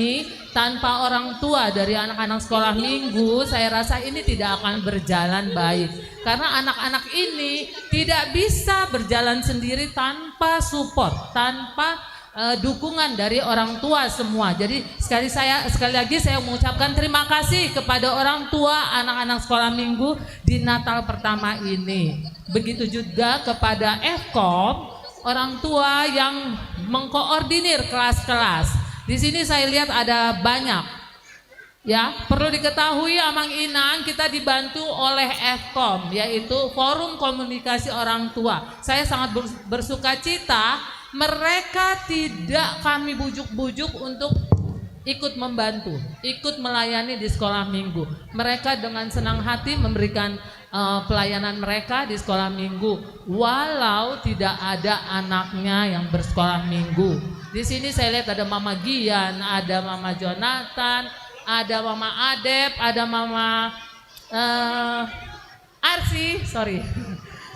Tanpa orang tua dari anak-anak sekolah minggu, saya rasa ini tidak akan berjalan baik. Karena anak-anak ini tidak bisa berjalan sendiri tanpa support, tanpa dukungan dari orang tua semua. Jadi sekali lagi saya mengucapkan terima kasih kepada orang tua anak-anak sekolah minggu di Natal pertama ini. Begitu juga kepada FKOM, orang tua yang mengkoordinir kelas-kelas. Di sini saya lihat ada banyak. Ya, perlu diketahui Amang Inang kita dibantu oleh FKOM, yaitu Forum Komunikasi Orang Tua. Saya sangat bersuka cita mereka tidak kami bujuk-bujuk untuk ikut membantu, ikut melayani di sekolah minggu. Mereka dengan senang hati memberikan pelayanan mereka di sekolah minggu, walau tidak ada anaknya yang bersekolah minggu. Di sini saya lihat ada Mama Gian, ada Mama Jonathan, ada Mama Adep, ada Mama Arsi, sorry.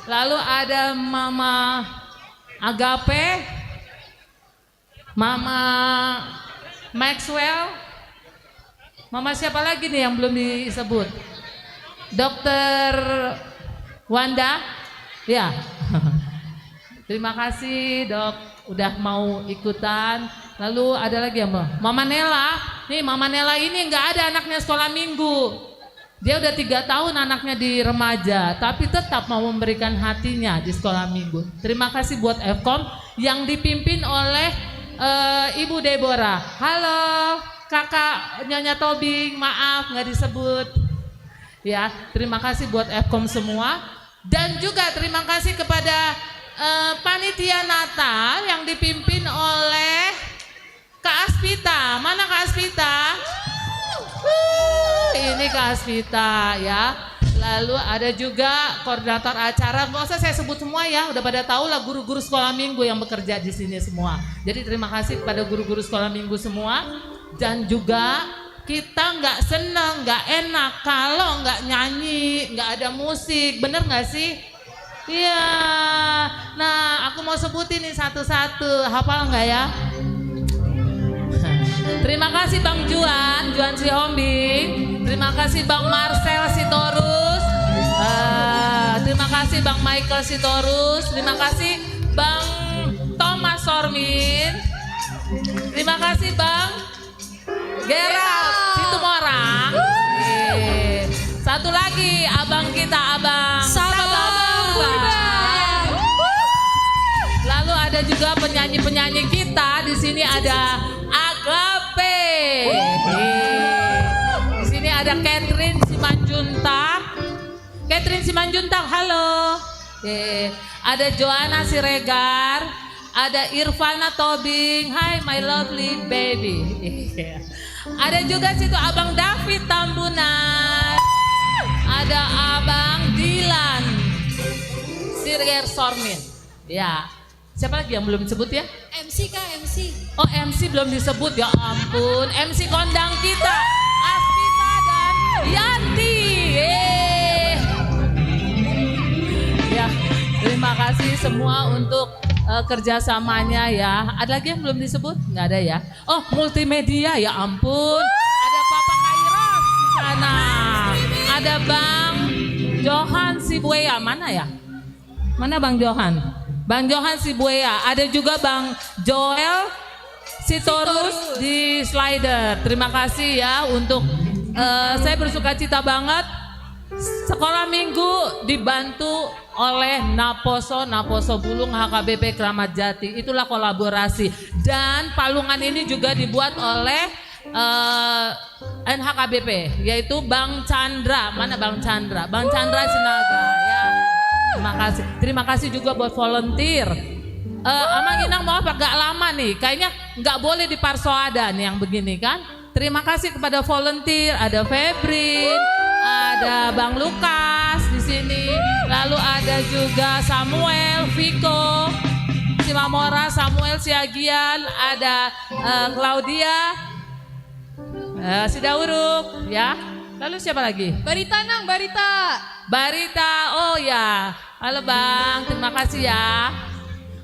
Lalu ada Mama Agape, Mama Maxwell, Mama siapa lagi nih yang belum disebut? Dokter Wanda, ya. Terima kasih dok, udah mau ikutan. Lalu ada lagi ya Mama Nela, nih Mama Nela ini nggak ada anaknya sekolah minggu. Dia udah 3 tahun anaknya di remaja, tapi tetap mau memberikan hatinya di sekolah minggu. Terima kasih buat FKOM yang dipimpin oleh Ibu Deborah. Halo kakak Nyonya Tobing, maaf nggak disebut. Ya, terima kasih buat FKOM semua. Dan juga terima kasih kepada panitia Natal yang dipimpin oleh Kak Aspita. Mana Kak Aspita? Ini Kak Aspita ya. Lalu ada juga koordinator acara. Nggak usah saya sebut semua ya. Udah pada tahu lah guru-guru sekolah minggu yang bekerja di sini semua. Jadi terima kasih kepada guru-guru sekolah minggu semua. Dan juga kita nggak seneng, nggak enak kalau nggak nyanyi, nggak ada musik. Bener nggak sih? Iya. Nah aku mau sebutin nih satu-satu. Hafal nggak ya? Terima kasih Bang Juan Sihombing. Terima kasih Bang Marcel Sitorus. Terima kasih Bang Michael Sitorus. Terima kasih Bang Thomas Sormin. Terima kasih Bang Gerald Situmorang. Satu lagi abang kita, Abang Sabang. Lalu ada juga penyanyi-penyanyi kita. Di sini ada Agape. Di sini ada Catherine Simanjuntak. Halo. Ada Joanna Siregar, ada Irfana Tobing. Hai my lovely baby. Ada juga situ Abang David Tambunan. Ada Abang Dilan Siregar Sormin. Ya. Siapa lagi yang belum disebut ya? MC Kak, MC. Oh MC belum disebut, ya ampun. MC kondang kita Aspita dan Yanti. Ya, terima kasih semua untuk kerjasamanya ya. Ada lagi yang belum disebut? Nggak ada ya? Oh multimedia, ya ampun. Ada Papa Kairos di sana. Ada Bang Johan Sibuaya, mana ya? Mana Bang Johan? Bang Johan Sibuaya, ada juga Bang Joel Sitorus di slider. Terima kasih ya untuk saya bersuka cita banget. Sekolah minggu dibantu oleh Naposo Bulung HKBP Kramat Jati. Itulah kolaborasi. Dan palungan ini juga dibuat oleh NHKBP, yaitu Bang Chandra. Mana Bang Chandra? Bang Chandra Sinaga ya. Terima kasih juga buat volunteer. Amang Inang maaf agak lama nih, kayaknya nggak boleh di Parsoada nih yang begini kan. Terima kasih kepada volunteer, ada Febrin, ada Bang Lukas di sini, lalu ada juga Samuel, Viko, Simamora, Samuel Siagian, ada Claudia, Sidauruk, ya. Lalu siapa lagi? Barita Nang, Barita, oh ya. Halo Bang, terima kasih ya.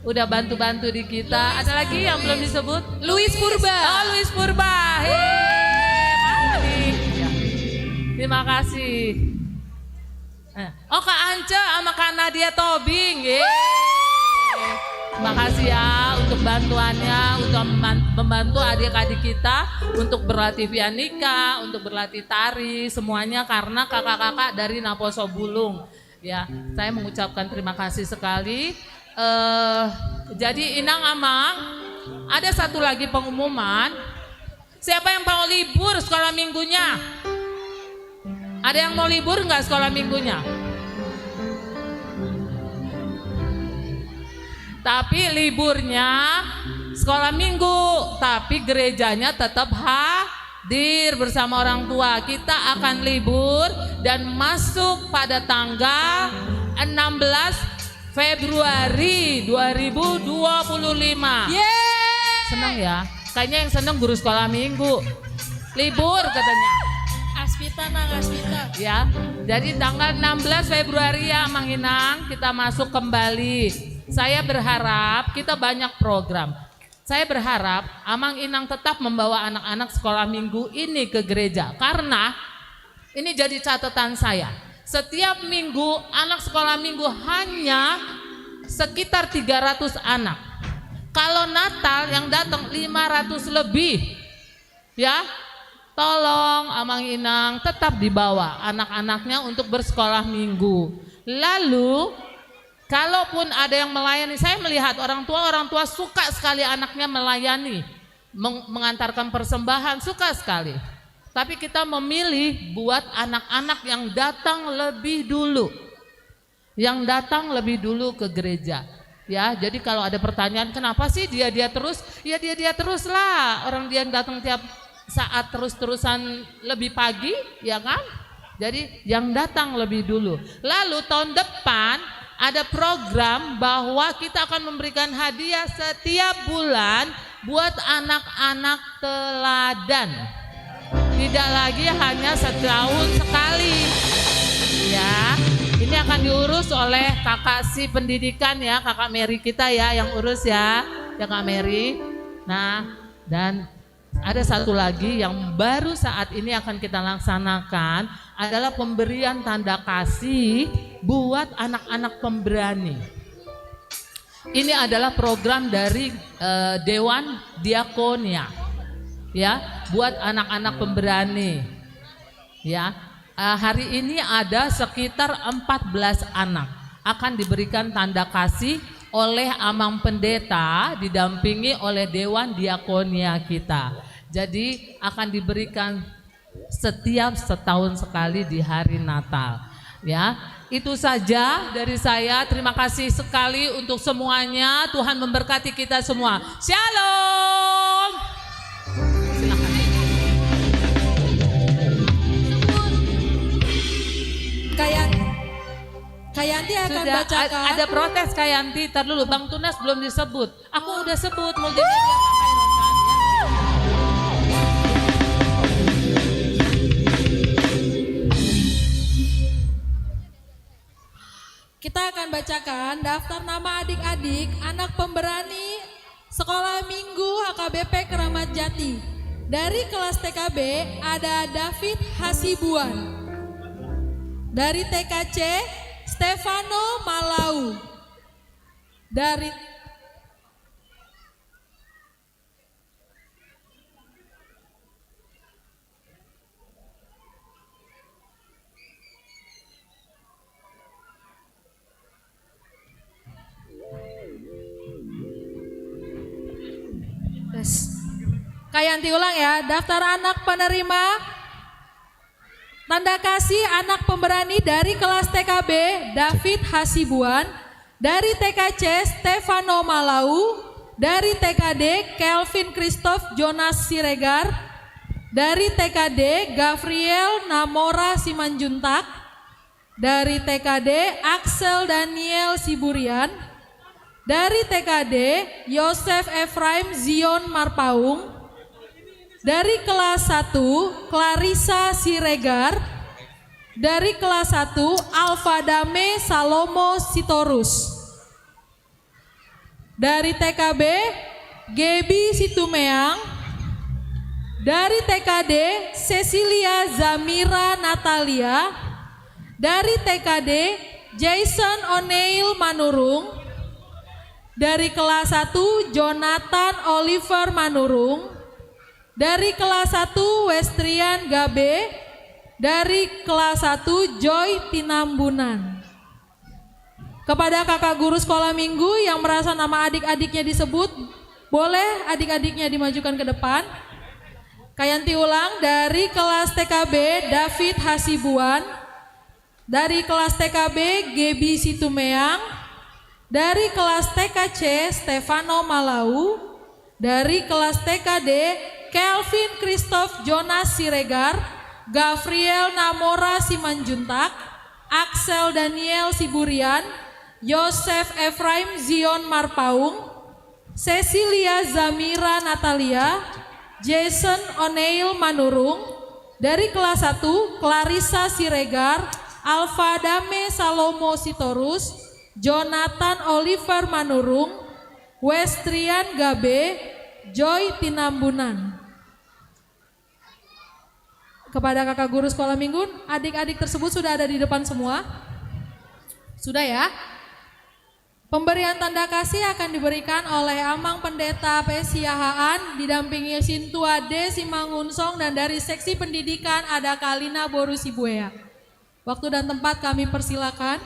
Udah bantu-bantu di kita. Ada lagi yang belum disebut? Luis Purba. Oh, Luis Purba. Terima kasih. Oh, Kak Anca sama Kak Nadia Tobing. Terima kasih ya untuk bantuannya untuk membantu adik-adik kita untuk berlatih pianika, untuk berlatih tari, semuanya karena kakak-kakak dari Naposo Bulung. Ya, saya mengucapkan terima kasih sekali. Jadi Inang Amang, ada satu lagi pengumuman. Siapa yang mau libur sekolah minggunya? Ada yang mau libur nggak sekolah minggunya? Tapi liburnya sekolah minggu, tapi gerejanya tetap hadir bersama orang tua. Kita akan libur dan masuk pada tanggal 16 Februari 2025. Yeay! Senang ya? Kayaknya yang senang guru sekolah minggu. Libur katanya. Aspita nang Aspita. Ya, jadi tanggal 16 Februari ya Mang Inang kita masuk kembali. Saya berharap kita banyak program. Saya berharap Amang Inang tetap membawa anak-anak sekolah minggu ini ke gereja. Karena ini jadi catatan saya. Setiap minggu anak sekolah minggu hanya sekitar 300 anak. Kalau Natal yang datang 500 lebih. Ya, tolong Amang Inang tetap dibawa anak-anaknya untuk bersekolah minggu. Lalu kalaupun ada yang melayani, saya melihat orang tua suka sekali anaknya melayani, mengantarkan persembahan, suka sekali. Tapi kita memilih buat anak-anak yang datang lebih dulu. Yang datang lebih dulu ke gereja. Ya, jadi kalau ada pertanyaan kenapa sih dia terus? Ya dia terus lah. Orang dia yang datang tiap saat terus-terusan lebih pagi, ya kan? Jadi yang datang lebih dulu. Lalu tahun depan ada program bahwa kita akan memberikan hadiah setiap bulan buat anak-anak teladan. Tidak lagi hanya setahun sekali. Ya, ini akan diurus oleh kakak si pendidikan ya, kakak Mary kita ya yang urus ya Kak Mary. Nah, dan ada satu lagi yang baru saat ini akan kita laksanakan adalah pemberian tanda kasih buat anak-anak pemberani. Ini adalah program dari Dewan Diakonia, ya, buat anak-anak pemberani. Ya, hari ini ada sekitar 14 anak akan diberikan tanda kasih oleh Amang Pendeta didampingi oleh Dewan Diakonia kita. Jadi akan diberikan setiap setahun sekali di hari Natal. Ya, itu saja dari saya. Terima kasih sekali untuk semuanya. Tuhan memberkati kita semua. Shalom. Silakan. Kayanti akan Sudah bacakan. ada protes Kayanti. Tar dulu, Bang Tunas belum disebut. Aku udah sebut multimedia Pakai Rosan ya. Kita akan bacakan daftar nama adik-adik anak pemberani Sekolah Minggu HKBP Keramat Jati. Dari kelas TKB ada David Hasibuan. Dari TKC Stefano Malau. Dari Kayanti ulang ya, daftar anak penerima tanda kasih anak pemberani dari kelas TKB David Hasibuan, dari TKC Stefano Malau, dari TKD Kelvin Christoph Jonas Siregar, dari TKD Gavriel Namora Simanjuntak, dari TKD Axel Daniel Siburian, dari TKD Yosef Efraim Zion Marpaung, dari kelas 1 Clarissa Siregar, dari kelas 1 Alfa Dame Salomo Sitorus, dari TKB Gebi Situmeang, dari TKD Cecilia Zamira Natalia, dari TKD Jason O'Neil Manurung, Dari kelas 1 Jonathan Oliver Manurung. Dari kelas 1 Westrian Gabe. Dari kelas 1 Joy Tinambunan. Kepada kakak guru sekolah minggu yang merasa nama adik-adiknya disebut, boleh adik-adiknya dimajukan ke depan. Kayanti ulang, dari kelas TKB David Hasibuan, dari kelas TKB Gebi Situmeang, dari kelas TKC Stefano Malau, dari kelas TKD Kelvin Christoph Jonas Siregar, Gavriel Namora Simanjuntak, Axel Daniel Siburian, Yosef Efraim Zion Marpaung, Cecilia Zamira Natalia, Jason O'Neil Manurung. Dari kelas 1 Clarissa Siregar, Alfa Dame Salomo Sitorus, Jonathan Oliver Manurung, Westrian Gabe, Joy Tinambunan. Kepada kakak guru sekolah minggu, adik-adik tersebut sudah ada di depan semua? Sudah ya? Pemberian tanda kasih akan diberikan oleh Amang Pendeta PSI Yahaan didampingi Sintua D. Simangunsong, dan dari seksi pendidikan ada Kalina Boru Sibuea. Waktu dan tempat kami persilakan.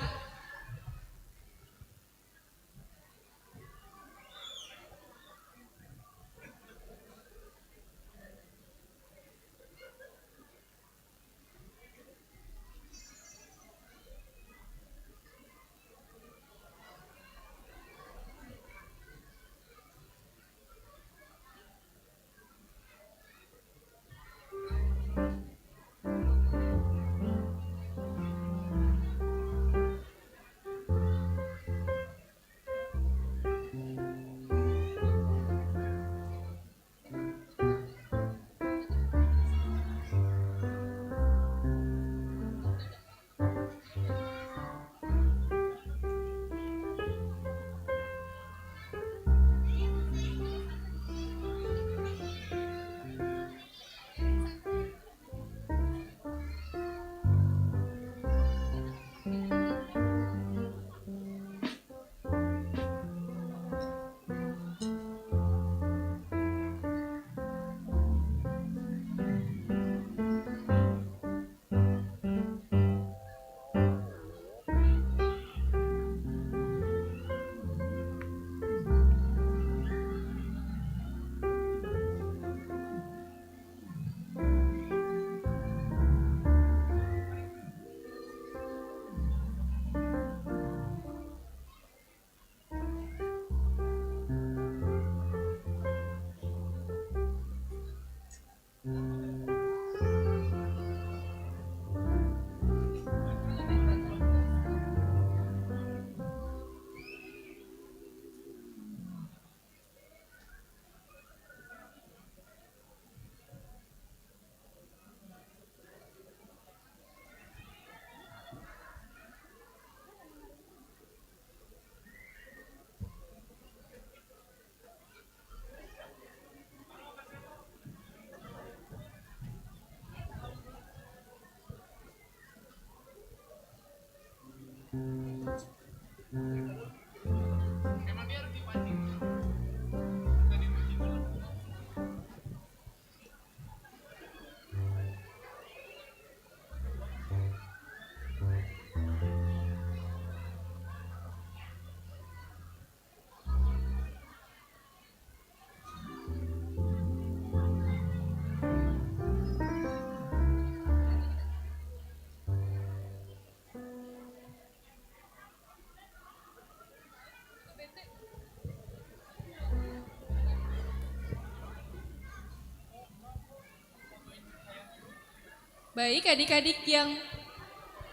Baik, adik-adik yang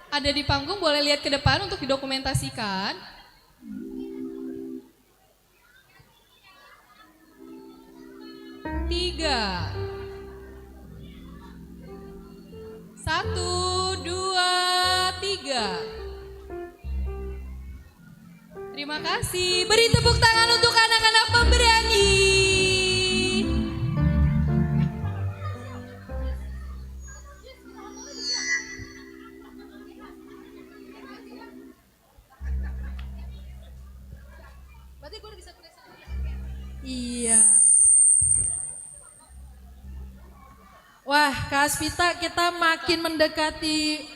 ada di panggung boleh lihat ke depan untuk didokumentasikan. Tiga. 1, 2, 3. Terima kasih. Beri tepuk tangan untuk anak-anak pemberani. Berarti gue udah bisa Wah, Kak Aspita, kita makin mendekati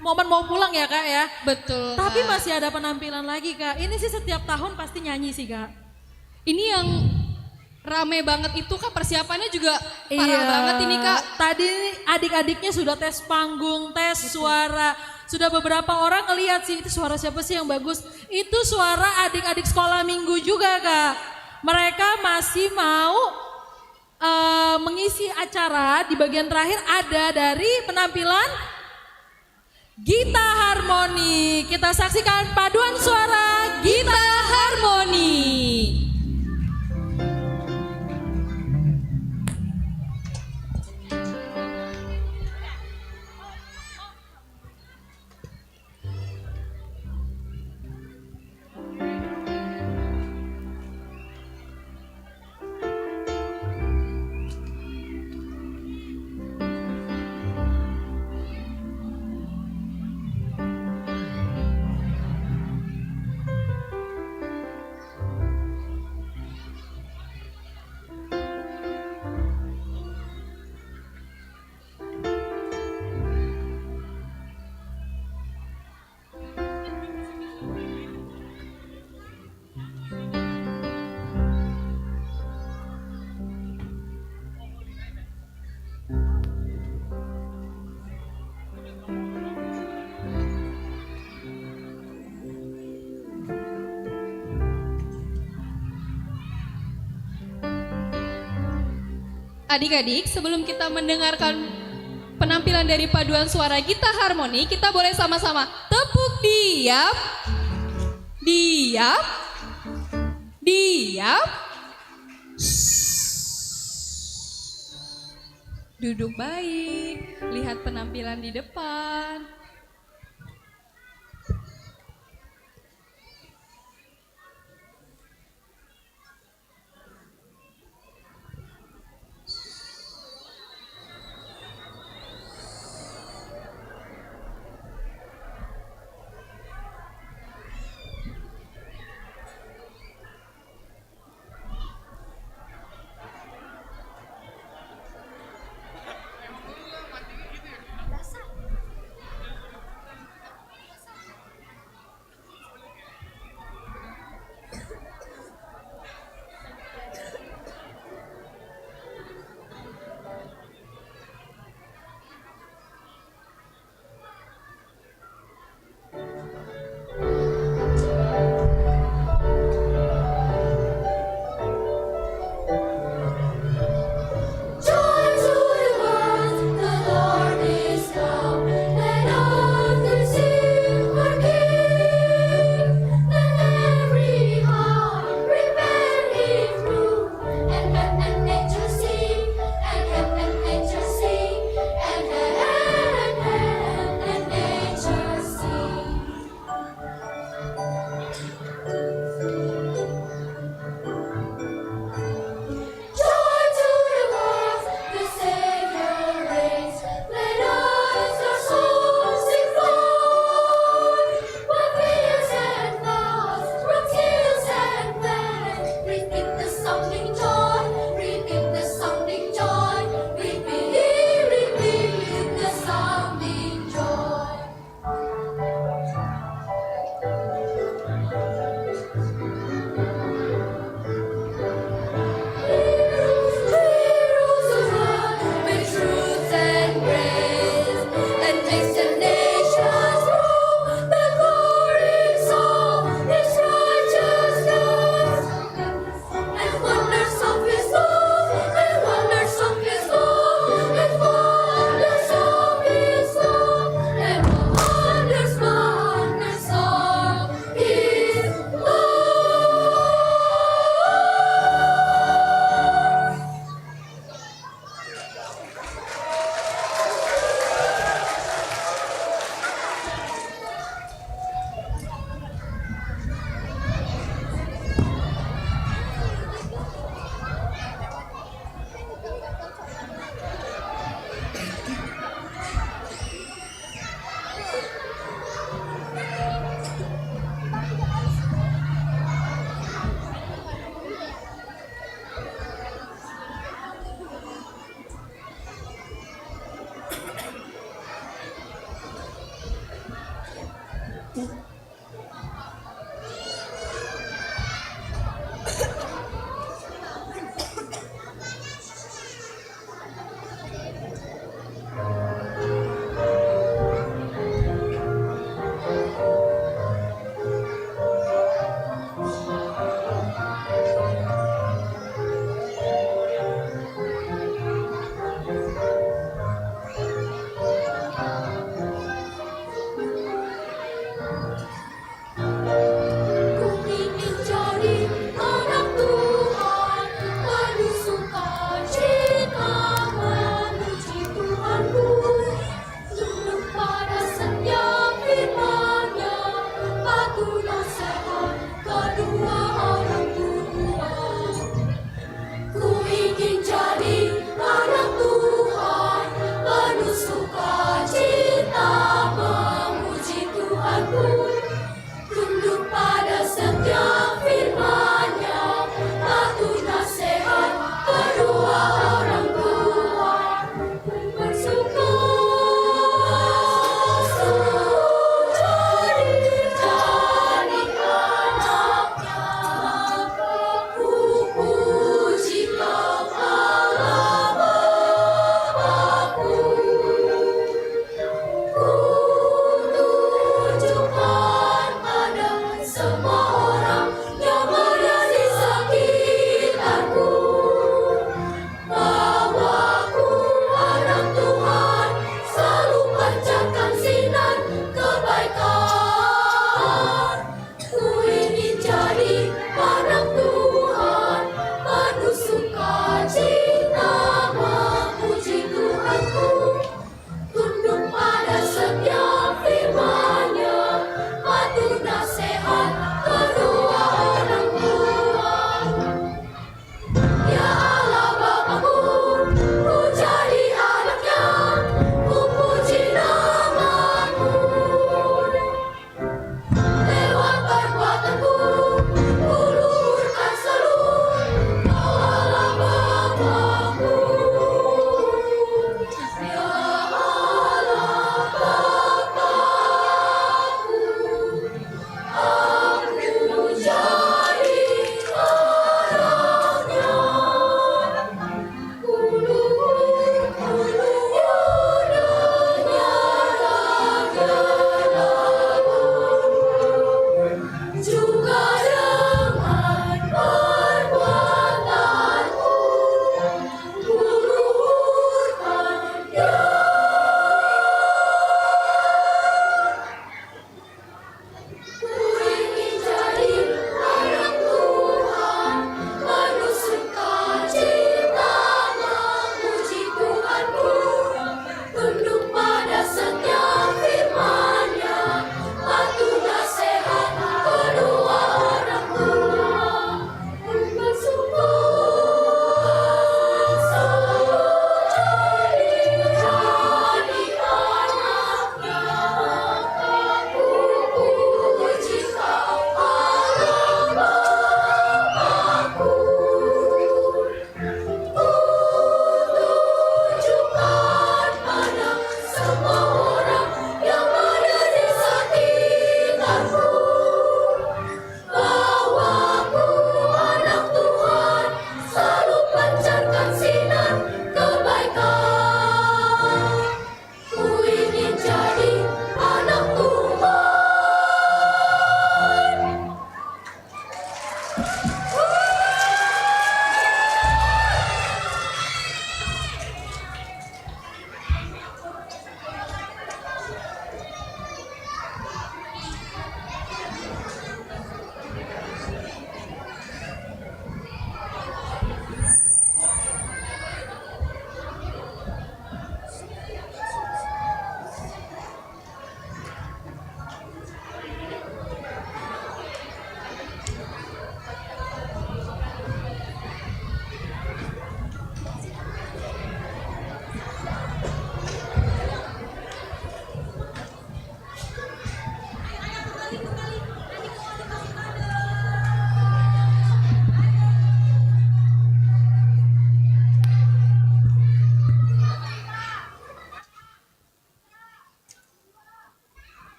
momen mau pulang ya Kak ya. Betul. Tapi Kak. masih ada penampilan lagi Kak. Ini sih setiap tahun pasti nyanyi sih Kak. Ini yang rame banget itu Kak, persiapannya juga parah banget ini Kak. Tadi adik-adiknya sudah tes panggung, tes suara. Sudah beberapa orang ngelihat sih, itu suara siapa sih yang bagus. Itu suara adik-adik sekolah minggu juga Kak. Mereka masih mau mengisi acara. Di bagian terakhir ada dari penampilan Gita Harmoni. Kita saksikan paduan suara Gita Harmoni. Adik-adik, sebelum kita mendengarkan penampilan dari paduan suara Gita Harmoni, kita boleh sama-sama tepuk diam, diam, diam. Duduk baik, lihat penampilan di depan.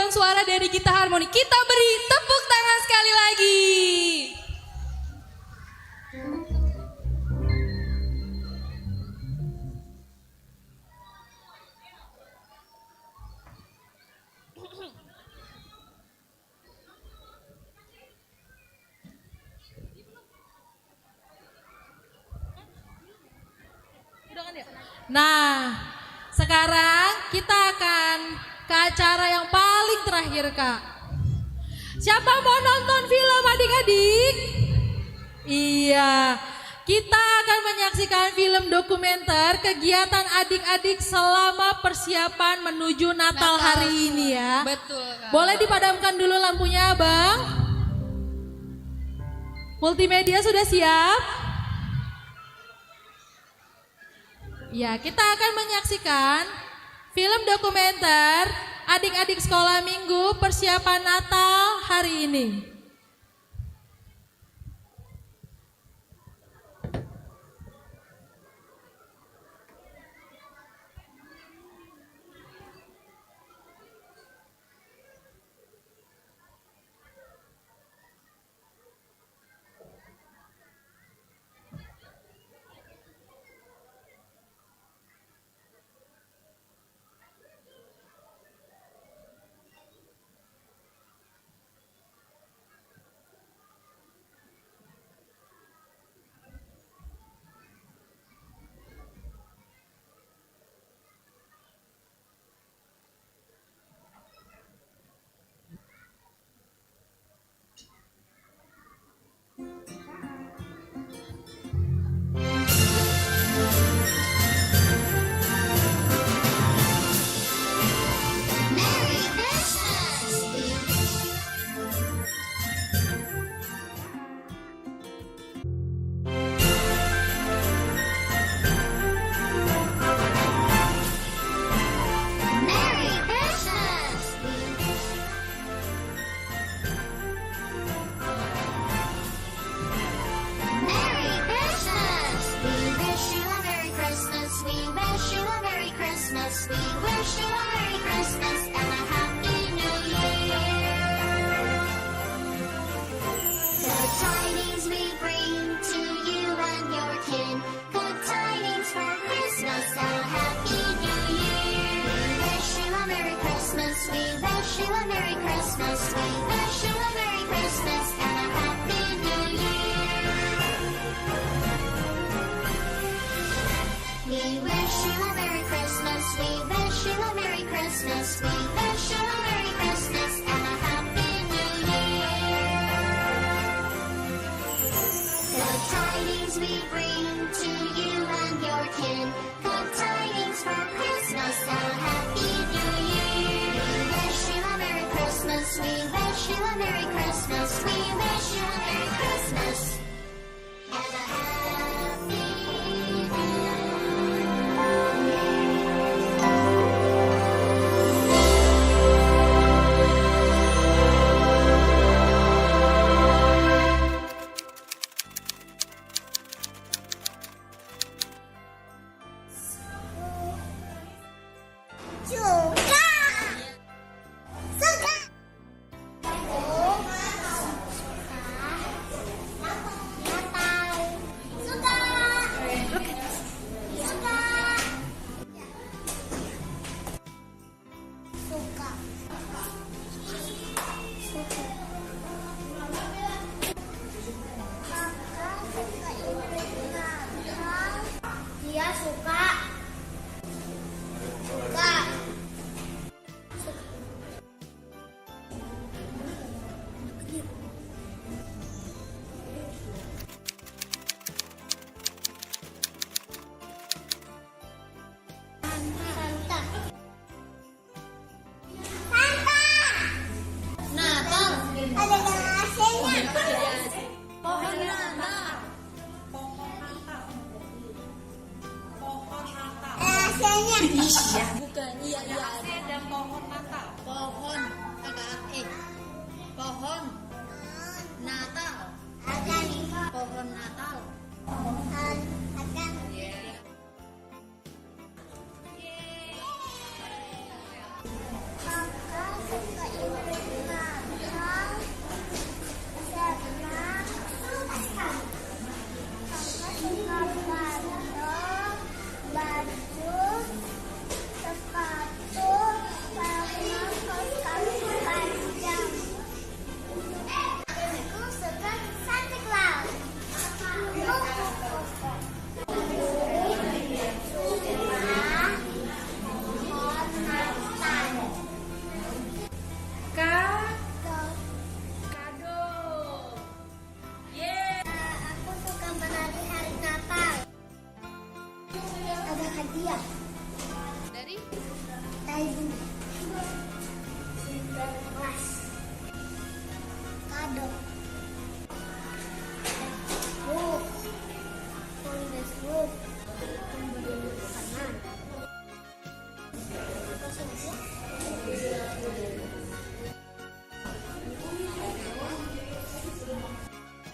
paduan suara dari Gita Harmoni. Kita beri tepuk tangan sekali lagi. Nah, sekarang kita akan ke acara yang paling terakhir, Kak. Siapa mau nonton film adik-adik? Iya, kita akan menyaksikan film dokumenter kegiatan adik-adik selama persiapan menuju Natal hari ini ya. Betul, Kak. Boleh dipadamkan dulu lampunya, Bang? Multimedia sudah siap? Ya, kita akan menyaksikan film dokumenter adik-adik sekolah minggu persiapan Natal hari ini.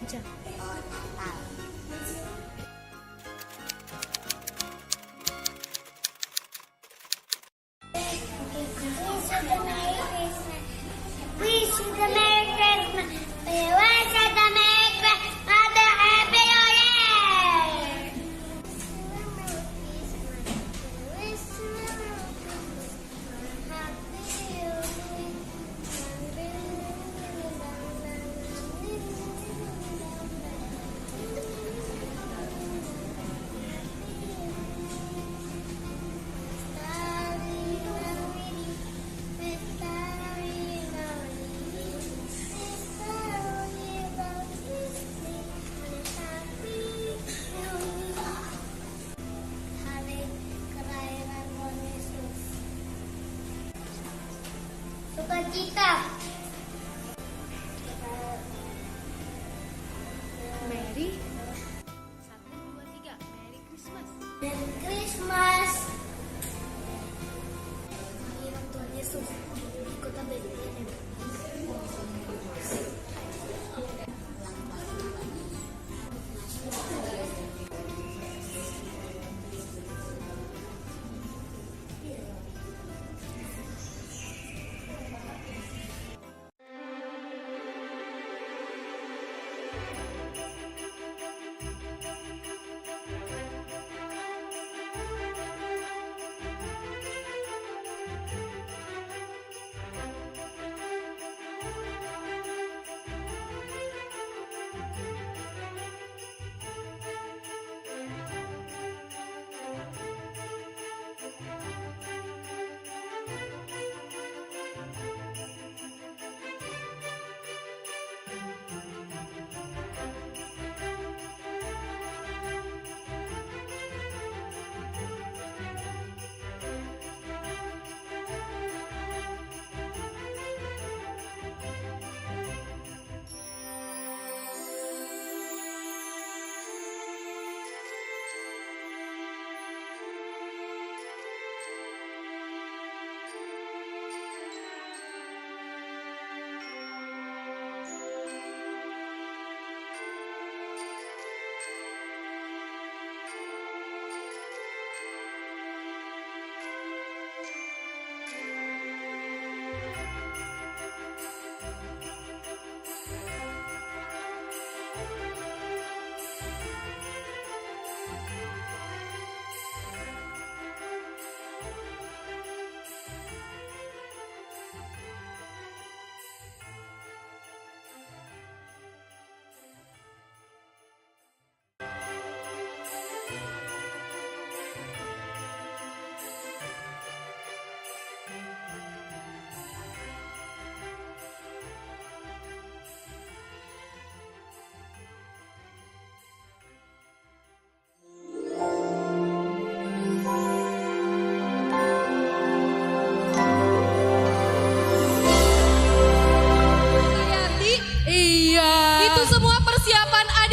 Wish you the Merry Christmas. We wish you the Merry Christmas. Have a Happy New Year. Hari kelahiran Tuhan Yesus. Sukacita. Merry 1, 2, 3 Merry Christmas. Merry Christmas. Kelahiran Tuhan Yesus di kota Bethlehem.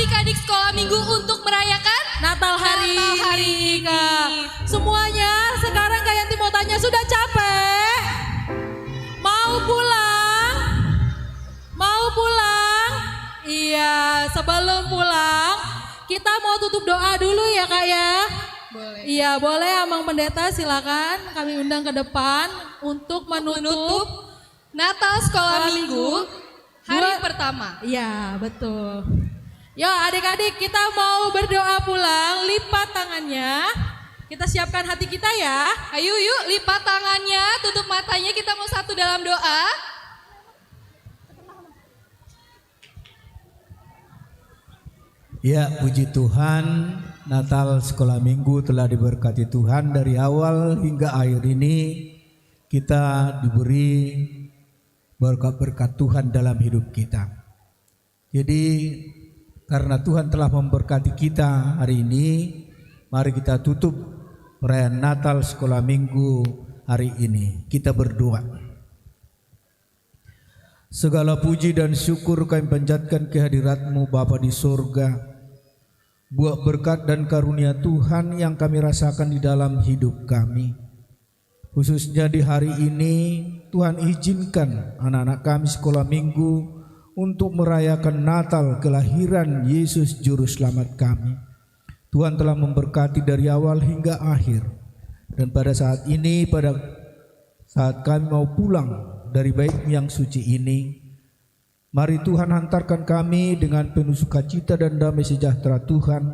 adik-adik sekolah minggu untuk merayakan Natal hari ini, Kak. Semuanya sekarang Kak Yanti mau tanya, sudah capek? Mau pulang? Mau pulang? Iya, sebelum pulang kita mau tutup doa dulu ya Kak ya. Boleh. Iya boleh, Amang Pendeta silakan kami undang ke depan untuk menutup Natal sekolah minggu hari pertama. Iya betul. Yo adik-adik kita mau berdoa pulang, lipat tangannya. Kita siapkan hati kita ya. Ayo yuk lipat tangannya, tutup matanya, kita mau satu dalam doa. Ya, puji Tuhan, Natal sekolah minggu telah diberkati Tuhan dari awal hingga akhir ini. Kita diberi berkat-berkat Tuhan dalam hidup kita. Jadi karena Tuhan telah memberkati kita hari ini, mari kita tutup perayaan Natal sekolah minggu hari ini. Kita berdoa. Segala puji dan syukur kami panjatkan kehadirat-Mu Bapa di surga. Buah berkat dan karunia Tuhan yang kami rasakan di dalam hidup kami. Khususnya di hari ini, Tuhan izinkan anak-anak kami sekolah minggu untuk merayakan Natal kelahiran Yesus Juru Selamat kami. Tuhan telah memberkati dari awal hingga akhir. Dan pada saat ini, pada saat kami mau pulang dari bait yang suci ini, mari Tuhan hantarkan kami dengan penuh sukacita dan damai sejahtera Tuhan,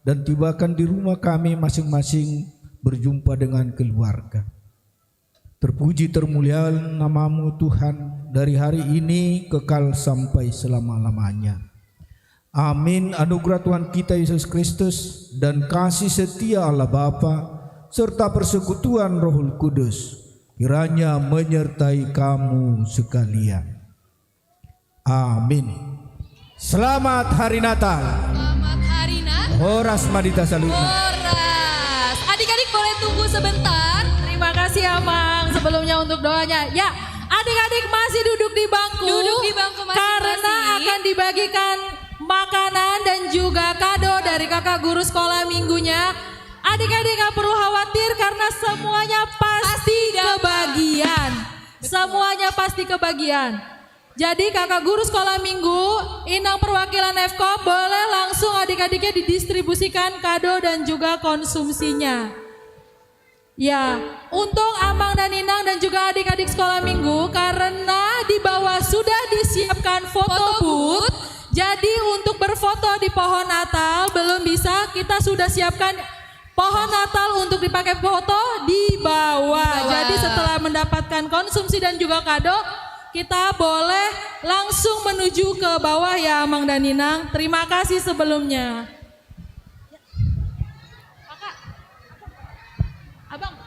dan tibakan di rumah kami masing-masing berjumpa dengan keluarga. Terpuji termulia nama-Mu Tuhan, dari hari ini kekal sampai selama-lamanya. Amin. Anugerah Tuhan kita Yesus Kristus dan kasih setia Allah Bapa serta persekutuan Roh Kudus kiranya menyertai kamu sekalian. Amin. Selamat Hari Natal. Selamat Hari Natal. Horas Madita Salutna. Horas. Adik-adik boleh tunggu sebentar. Terima kasih Amang sebelumnya untuk doanya. Ya, adik-adik masih duduk di bangku. Duduk di bangku masing-masing. Karena akan dibagikan makanan dan juga kado dari kakak guru sekolah minggunya. Adik-adik gak perlu khawatir karena semuanya pasti kebagian. Semuanya pasti kebagian. Jadi kakak guru sekolah minggu, Inang perwakilan FKOP boleh langsung adik-adiknya didistribusikan kado dan juga konsumsinya. Ya, untuk Amang dan Inang dan juga adik-adik sekolah minggu, karena di bawah sudah disiapkan foto booth, jadi untuk berfoto di pohon Natal belum bisa, kita sudah siapkan pohon Natal untuk dipakai foto di bawah. Jadi setelah mendapatkan konsumsi dan juga kado, kita boleh langsung menuju ke bawah ya Amang dan Inang. Terima kasih sebelumnya. Abang.